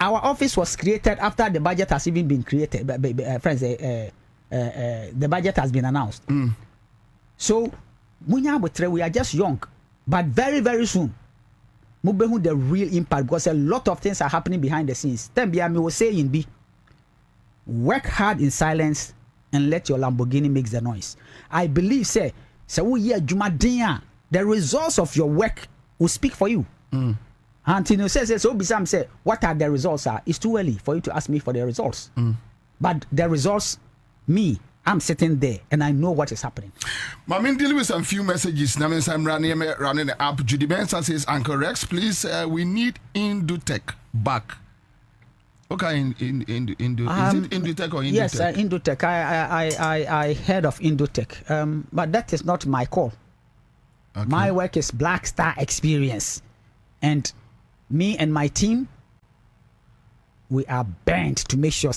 our office was created after the budget has even been created. Friends, the budget has been announced. So we are just young, but very very soon. The real impact because a lot of things are happening behind the scenes. Then me will say in B, work hard in silence and let your Lamborghini make the noise. I believe the results of your work will speak for you. Until you say what are the results it's too early for you to ask me for the results. But the results, I'm sitting there and I know what is happening. I'm dealing with some few messages. Now, I'm running the app. Judy Benson says, Uncle Rex, please, we need Indutech back. Okay, is it Indutech or Indutech? Yes, Indutech. I heard of Indutech, but that is not my call. Okay. My work is Black Star Experience, and me and my team, we are bent to make sure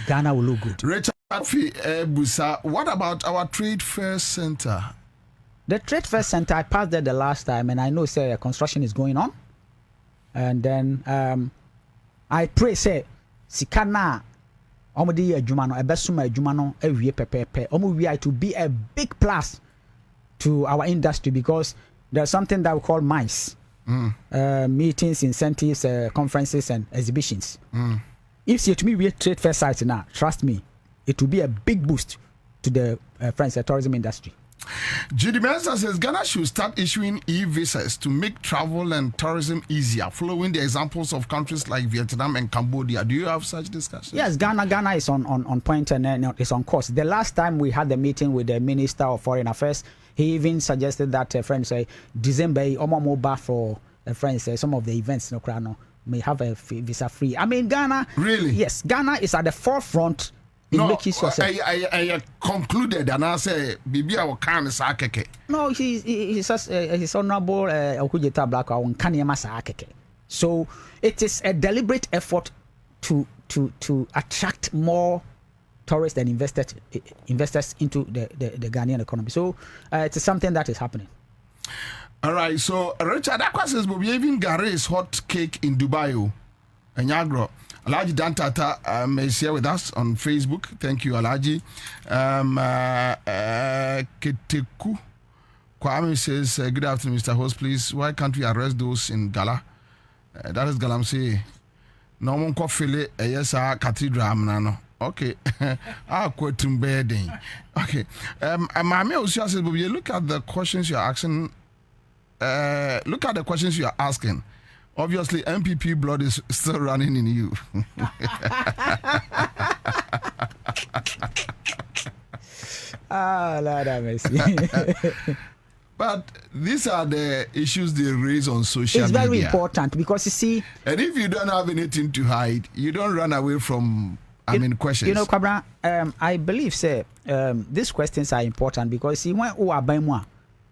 Ghana will look good. Richard Busa, what about our Trade Fair Center? The Trade Fair Center, I passed there the last time, and I know construction is going on, and then I pray sikana omodi adwuma no ebesuma adwuma no awie pepepe omo to be a big plus to our industry because there's something that we call MICE, meetings, incentives, conferences and exhibitions. If you to me we Trade Fair site now, trust me, it will be a big boost to the tourism industry. Judy Mensa says Ghana should start issuing e-visas to make travel and tourism easier, following the examples of countries like Vietnam and Cambodia. Do you have such discussions? Yes, Ghana is on point and is on course. The last time we had the meeting with the Minister of Foreign Affairs, he even suggested that December mobile for some of the events may have a visa free. I mean, Ghana. Really? Yes, Ghana is at the forefront. I concluded and I say, "Bibi, our can is akeke." No, he's honorable Okujeta Black on Kanyama Sakeke. So it is a deliberate effort to attract more tourists and investors into the Ghanaian economy. So it is something that is happening. All right. So Richard Aqua says, "But we even Gary's hot cake in Dubai, and Yagro." Alaji Dantata is here with us on Facebook. Thank you, Alaji. Keteku Kwame says, good afternoon, Mr. Host. Please, why can't we arrest those in Gala? That is Galamsey. No one can feel it. Yes, our cathedral. No. Okay. I'll quote to bedding. Okay. Mami also says, but you look at the questions you're asking. Look at the questions you're asking. Obviously, NPP blood is still running in you. Lord have mercy. But these are the issues they raise on social media. It's very important because you see. And if you don't have anything to hide, you don't run away from, questions. You know, Kwabra, I believe, say, these questions are important because see, when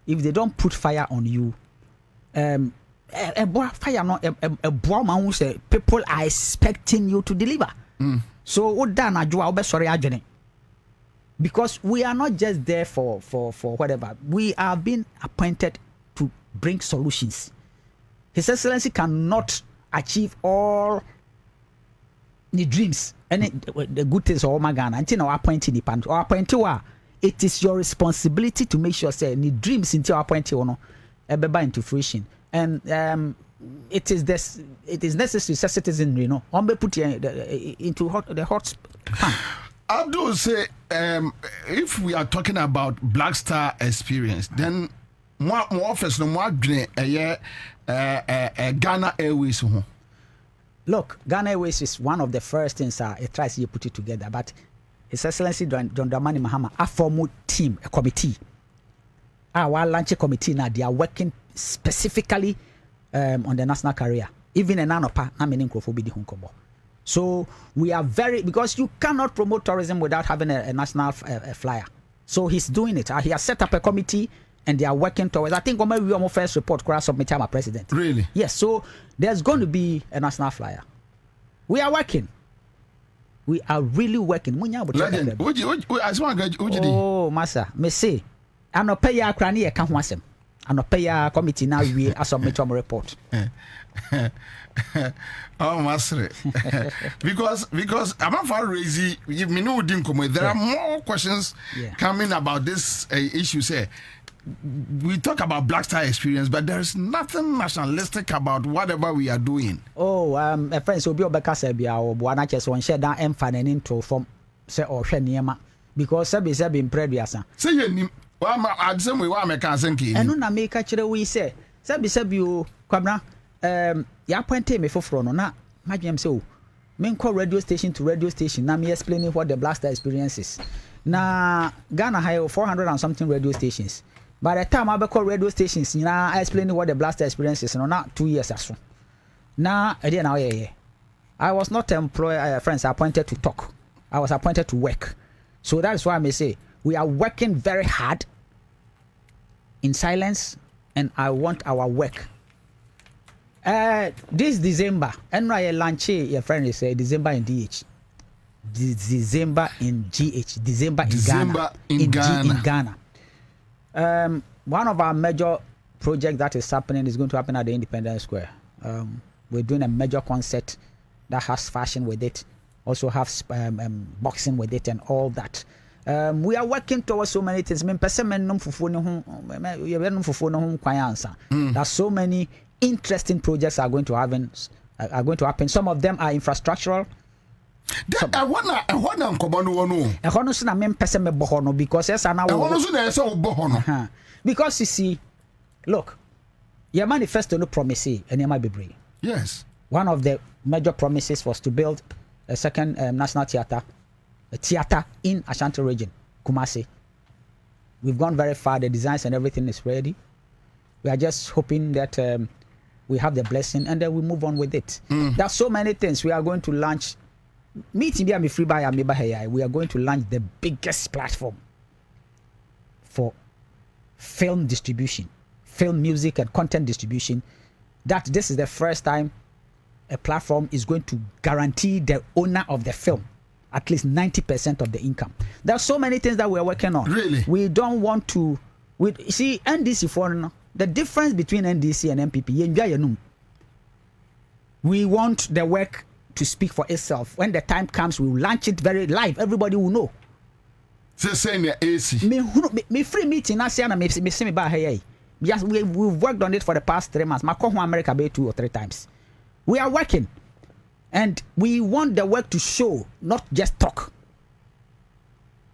if they don't put fire on you, fire not a bomb who say people are expecting you to deliver. So what done? I be sorry, because we are not just there for whatever. We are being appointed to bring solutions. His Excellency cannot achieve all the dreams and the good things of Ghana until now appointing the pan or appointing. It is your responsibility to make sure say the dreams until appointing no into fruition. And it is necessary as citizenry, you know, put into the hot pan. Abdul say, if we are talking about Black Star experience, then more office no more Ghana Airways. Look, Ghana Airways is one of the first things it tries to put it together. But His Excellency John Dramani Mahama, a formal team, a committee. Our launch committee now they are working specifically on the national career. Even in Anopa, I'm in Nkrofobidi Hunkobo. So we are because you cannot promote tourism without having a national flyer. So he's doing it. He has set up a committee and they are working towards. I think we will first report submit to our president. Really? Yes. So there's going to be a national flyer. We are working. We are really working. Legend. Oh, Master, me say, I no pay ya krani e kan ho asem. I no pay ya committee now we submit to our report. Oh, Master. because I'm not far crazy. Me know there are more questions coming about this issue. Say we talk about Black Star experience, but there is nothing nationalistic about whatever we are doing. Oh, a friend so be obeka say bia oboana chese won share that emfa into from say or hwe niema because say be imprediasa. Say you I'd say we want to say eno na make kire we say be o kwabra ya appoint me for no na madwem say o me call radio station to radio station na me explaining what the Black Star experience is. Na Ghana have 400 and something radio stations. By the time I call radio stations, I explain what the Black Star experience is. Not 2 years or so. Now, I was not employed, friends. I appointed to talk. I was appointed to work. So that's why I may say we are working very hard in silence, and I want our work. This December, and I launch your friend is December in DH. December in GH. December in Ghana. One of our major projects that is happening is going to happen at the Independence Square. We're doing a major concert that has fashion with it, also has boxing with it and all that. We are working towards so many things. There's so many interesting projects are going to happen. Some of them are infrastructural. I want because you see, look, your manifesto no promise and you might be brave. Yes. One of the major promises was to build a second national theater, a theater in Ashanti region, Kumasi. We've gone very far. The designs and everything is ready. We are just hoping that we have the blessing and then we move on with it. There are so many things we are going to launch. Meeting be free by we are going to launch the biggest platform for film distribution, film music and content distribution. That this is the first time a platform is going to guarantee the owner of the film at least 90% of the income. There are so many things that we are working on. Really? We don't want to see NDC for the difference between NDC and NPP. We want the work to speak for itself. When the time comes, we will launch it very live. Everybody will know. Say near AC. Me free meeting I say na me see me ba here. Yes, we've worked on it for the past 3 months. Mako America be 2 or 3 times. We are working. And we want the work to show, not just talk.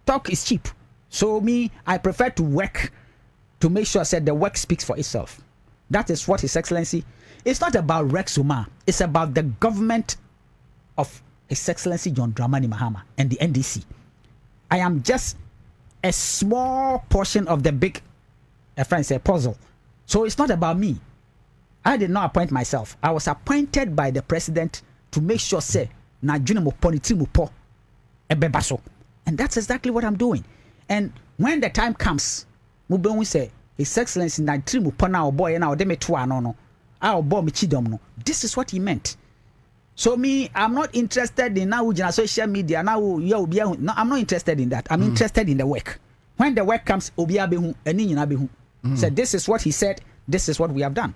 Talk is cheap. So I prefer to work to make sure that the work speaks for itself. That is what His Excellency. It's not about Rex Umar. It's about the government of His Excellency John Dramani Mahama and the NDC. I am just a small portion of the big, puzzle. So it's not about me. I did not appoint myself. I was appointed by the president to make sure say na dwene mo poniti mo po ebebaso. And that's exactly what I'm doing. And when the time comes, we say His Excellency na tri mo po na oboy na ode me to ano no. A obo me chidom no. This is what he meant. So I'm not interested in now social media now no, I'm not interested in that. I'm interested in the work. When the work comes, obia be hu eni nyina be hu. So this is what he said, this is what we have done.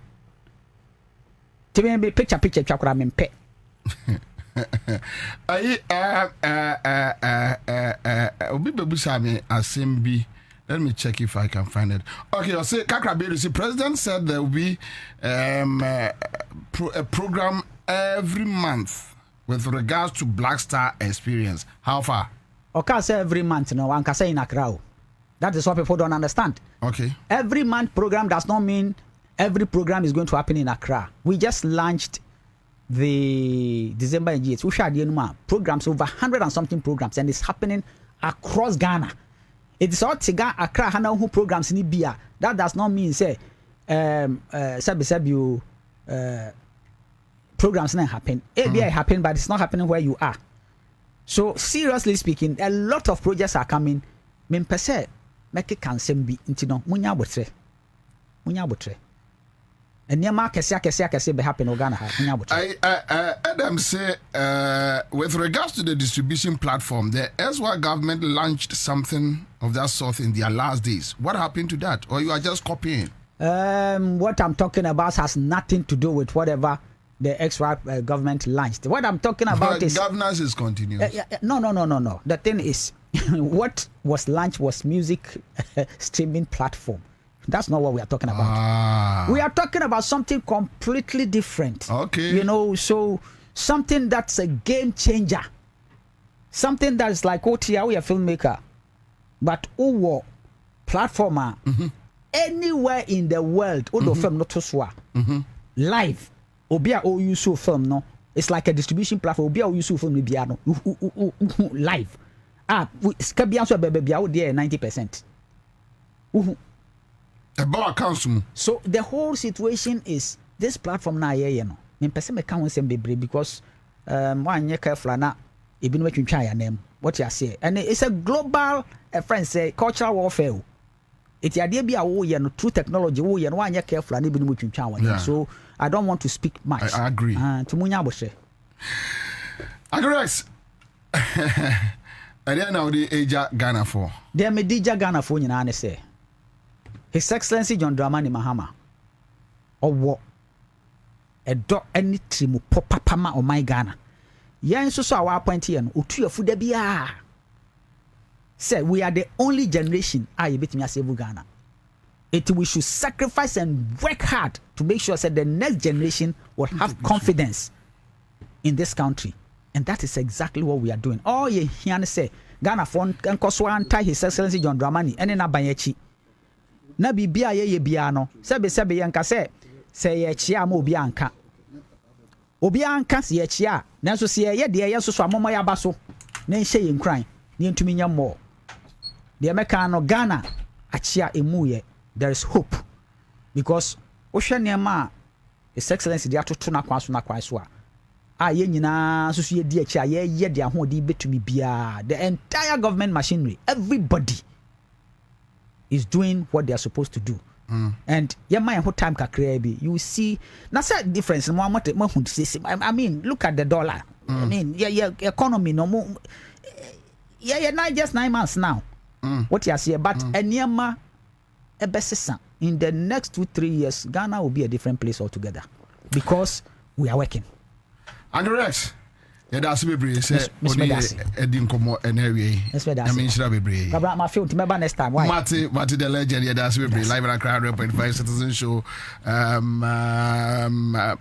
To me picture chakra mempe. Obi bebusa me asembi. Let me check if I can find it. Okay, I'll say Kakra Beatrice. President said there will be a program every month with regards to Black Star experience. How far? Okay, say every month, no, one can say in Accra. That is what people don't understand. Okay. Every month program does not mean every program is going to happen in Accra. We just launched the December GH. We shared programs, over 100 and something programs, and it's happening across Ghana. It's all Tiga Accra Hana who programs in Ibia. That does not mean say programs not happen. ABI happen, but it's not happening where you are. So seriously speaking, a lot of projects are coming. Men per se make it can be intino munya botre. And Yama Kessia be happen Ghana. Adam say with regards to the distribution platform, the SY government launched something of that sort in their last days. What happened to that? Or you are just copying? What I'm talking about has nothing to do with whatever the XY government launched. What I'm talking about is governance is continuous. No. The thing is, what was launched was music streaming platform. That's not what we are talking about. We are talking about something completely different. Okay. You know, so something that's a game changer. Something that's like OTA, we are filmmaker, but Uwo platformer anywhere in the world, film not to live. Obia o use film no. It's like a distribution platform. Obia o use film biano live. Skabia so baby out there 90%. So the whole situation is this platform na ye no. Me pese me kan won bebre because one year careful na e bi no twintwa ya nem. What you say? And it's a global friend say cultural warfare. It's the idea be a wo ye no through technology wo ye no one year careful na e bi no twintwa wa. So I don't want to speak much. I agree. To munya boshe. Agree. And then now the Aja Ghana for. There me Dija Ghana for nyina ne say. His Excellency John Dramani Mahama. Or what? A dog any trimu popapama or my Ghana. Yan so our point here no otu afu da bia. Say we are the only generation I bit me save Ghana. We should sacrifice and work hard to make sure that the next generation will have confidence in this country. And that is exactly what we are doing. All you hear say Ghana phone and Koswanta His Excellency John Dramani and in Abayechi. Na bibia ye bia no sebe yanka se ye chia ma obi anka se ye chia nanso se ye de ye so amoma ya baso na nhye ye nkran ne ntumi nya mo de meka no Ghana achia emuye. There is hope because ohwe nema His Excellency de atoto na kwaso a ye nyina so ye di achia ye de ahodi betumi bia. The entire government machinery, everybody is doing what they are supposed to do. And my whole time kakrebi, you see na set difference. I mean, look at the dollar. I mean, economy no more. Not just 9 months now. What you see, but enyama ebesesa in the next 2-3 years, Ghana will be a different place altogether because we are working. And Rex, Yeah, that's bebree. Say only Eddie Nkomo and Harry. I mean, should be bebree. Kabra my film to remember next time. Why? Mati the legend. Yeah, that's bebree. Live and crowd 1.5 citizen show.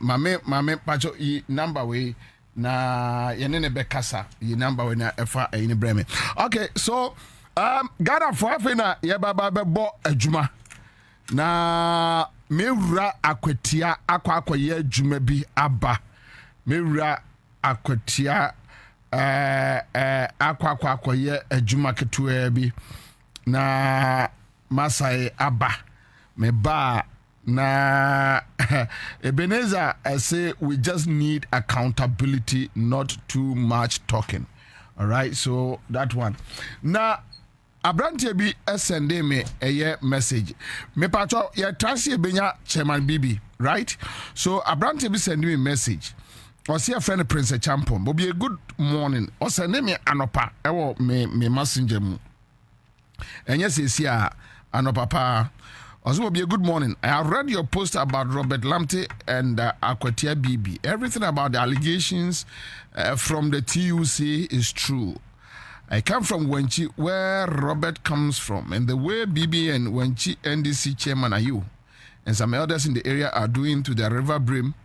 Mame pacho I number way na yenene bekasa. I number way na efa ini breme. Okay, so Ghana for afena ye baba bebo adwuma na mewura akwatia akwa ye adwuma bi aba mewura akwatia akwa ye adwuma ketewa bi na masai aba me ba na Ebenezer say we just need accountability, not too much talking. All right, so that one now Abrante bi sende me a message. Me pacho ya trasi benya chairman Bibi, right? So Abrante bi send me a message. Or see a friend Prince Champon. But be a good morning. Or send me anopa. Ewo me messenger mu. And yes, it's here anopa pa. Also be a good morning. I have read your post about Robert Lamte and Akwatia Bibi. Everything about the allegations from the TUC is true. I come from Wenchi, where Robert comes from, and the way Bibi and Wenchi NDC chairman are you, and some elders in the area are doing to the river brim,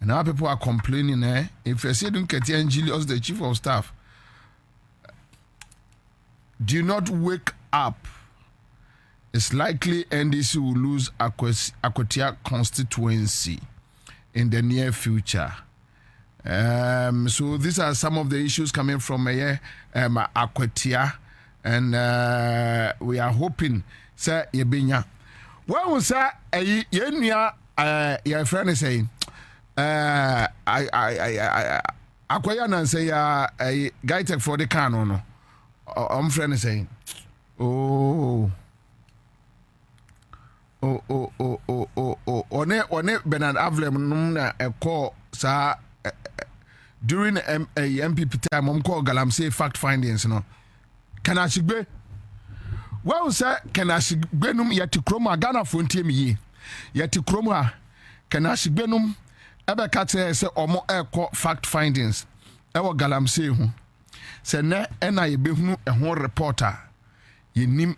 and now people are complaining. If you say don't get Julius, the chief of staff, do not wake up. It's likely NDC will lose Akwatia constituency in the near future. So these are some of the issues coming from Akwatia, and we are hoping say yebinya. Well, we say yenya your friend is saying Akwaya nan say guy take for the can no. Friend is saying one Bernard Avlem na a call sa during a NPP time call galamsey fact findings no can I shigbe well sir can I shigbe num yeti kroma Ghana fontie mi yi yeti kroma can I shigbe num ebe ka tell say omo call fact findings ewo galamsey hu se na na ye behunu ho reporter yenim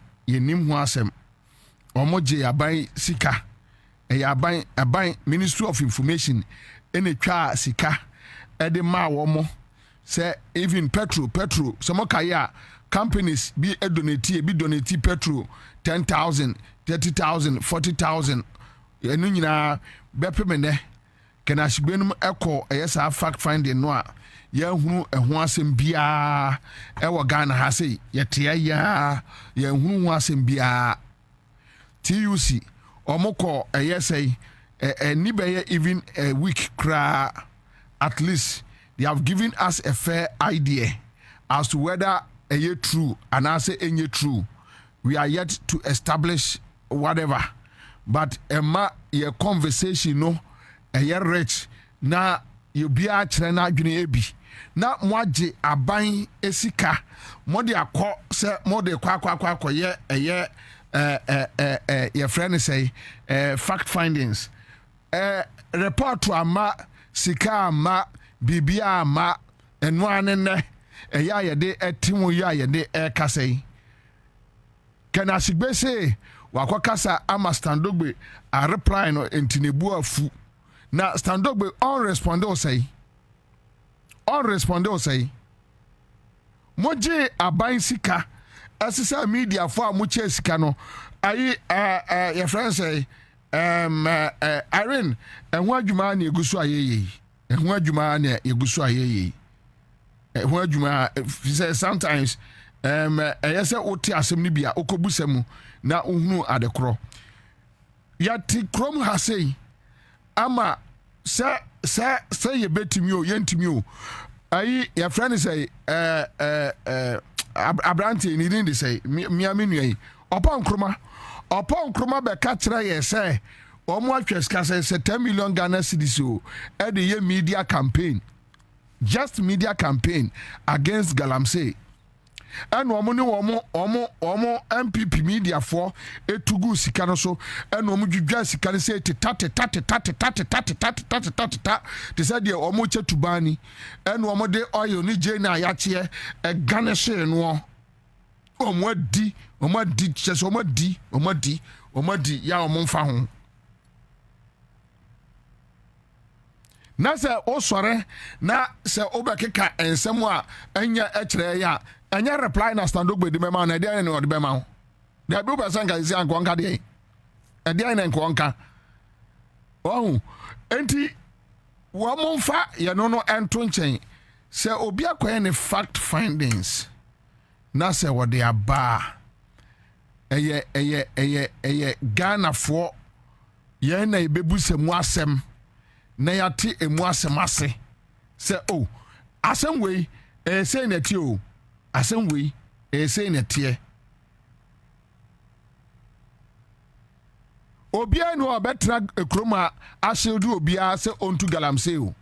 ho asem omo je aban sika aban Ministry of Information ene twa sika ede ma womo say even petrol some kaya companies be donate petrol 10,000 30,000 40,000 enu nyina bepemene kana shigbenum eko eyesa fact finding no a ya hunu eho asem bia ewo Ghana ha sei yetia ya hunu ho asem bia TUC omoko eyesei anybody even a week cra at least they have given us a fair idea as to whether a true and I say any true. We are yet to establish whatever, but your conversation no a rich na you be a china ebi na mwaje aban esika mode akọ se mode kwa ye your friend say fact findings report to ama sika ama bibia ama eno anene ya yede etimu ya yede kasei kana sigbe say wakokasa ama standogbe a reply no entinebu afu na standogbe on respond moje aban sika asisa media for amuche sika no ayi your friend say Irene ehun adwuma na egusu ayeye ehun adwuma na egusu ayeye ehun adwuma say sometimes eyese oti asem ni bia okobusemu na ohunu adekro yati krom ha sei ama say ye betimi o yentimi o ayi your friend say Abrante ni din say miaminu yi opon kroma be ka kire ye say omo atweska say 10 million Ghana cedis o e de ye media campaign, just media campaign against galamsey. and omo NPP media for etugu sika no so and omo dwudwa sika say tate they said the omo chetubani and omo de oil ni je na yache e garnish no omo di chese omo di ya omo mfa ho na se osore na se obekeka ensem a enya ekire ya enya reply na stand ogbe di mema na dia ne odi bema ho da bi person ka isi anko nka de e dia ne nko nka oh enti wo monfa ye no ento nchen se obi akoye ne fact findings na se wo de aba eye Ghana for ye na ibebu se mu asem na yate emu asem ase se oh asem we say na ti o asem we say na tie obia no obetra ekroma ashedu obia se ontu galamsey o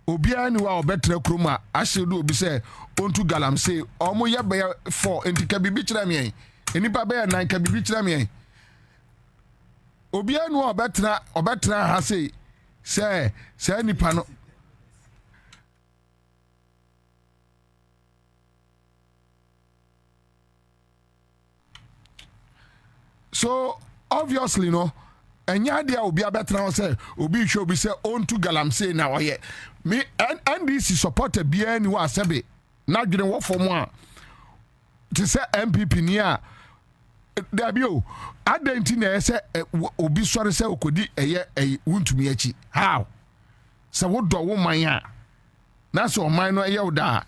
obia ni wa obetra ekroma ashedu obi se ontu galamsey omo ye be for entika bibi kira me enipa be na nka bibi kira me obia no obetra ha say nipa no so obviously no enya dia obi abetra say obi hwe obi say onto galamsey na oye me NDC supporter bia ni wa sebe na dwene wo fom a ti say NPP ni a dabio adenti na say obi sori say okodi eye wuntumi achi how say wo do wo man a na so man no eye wo da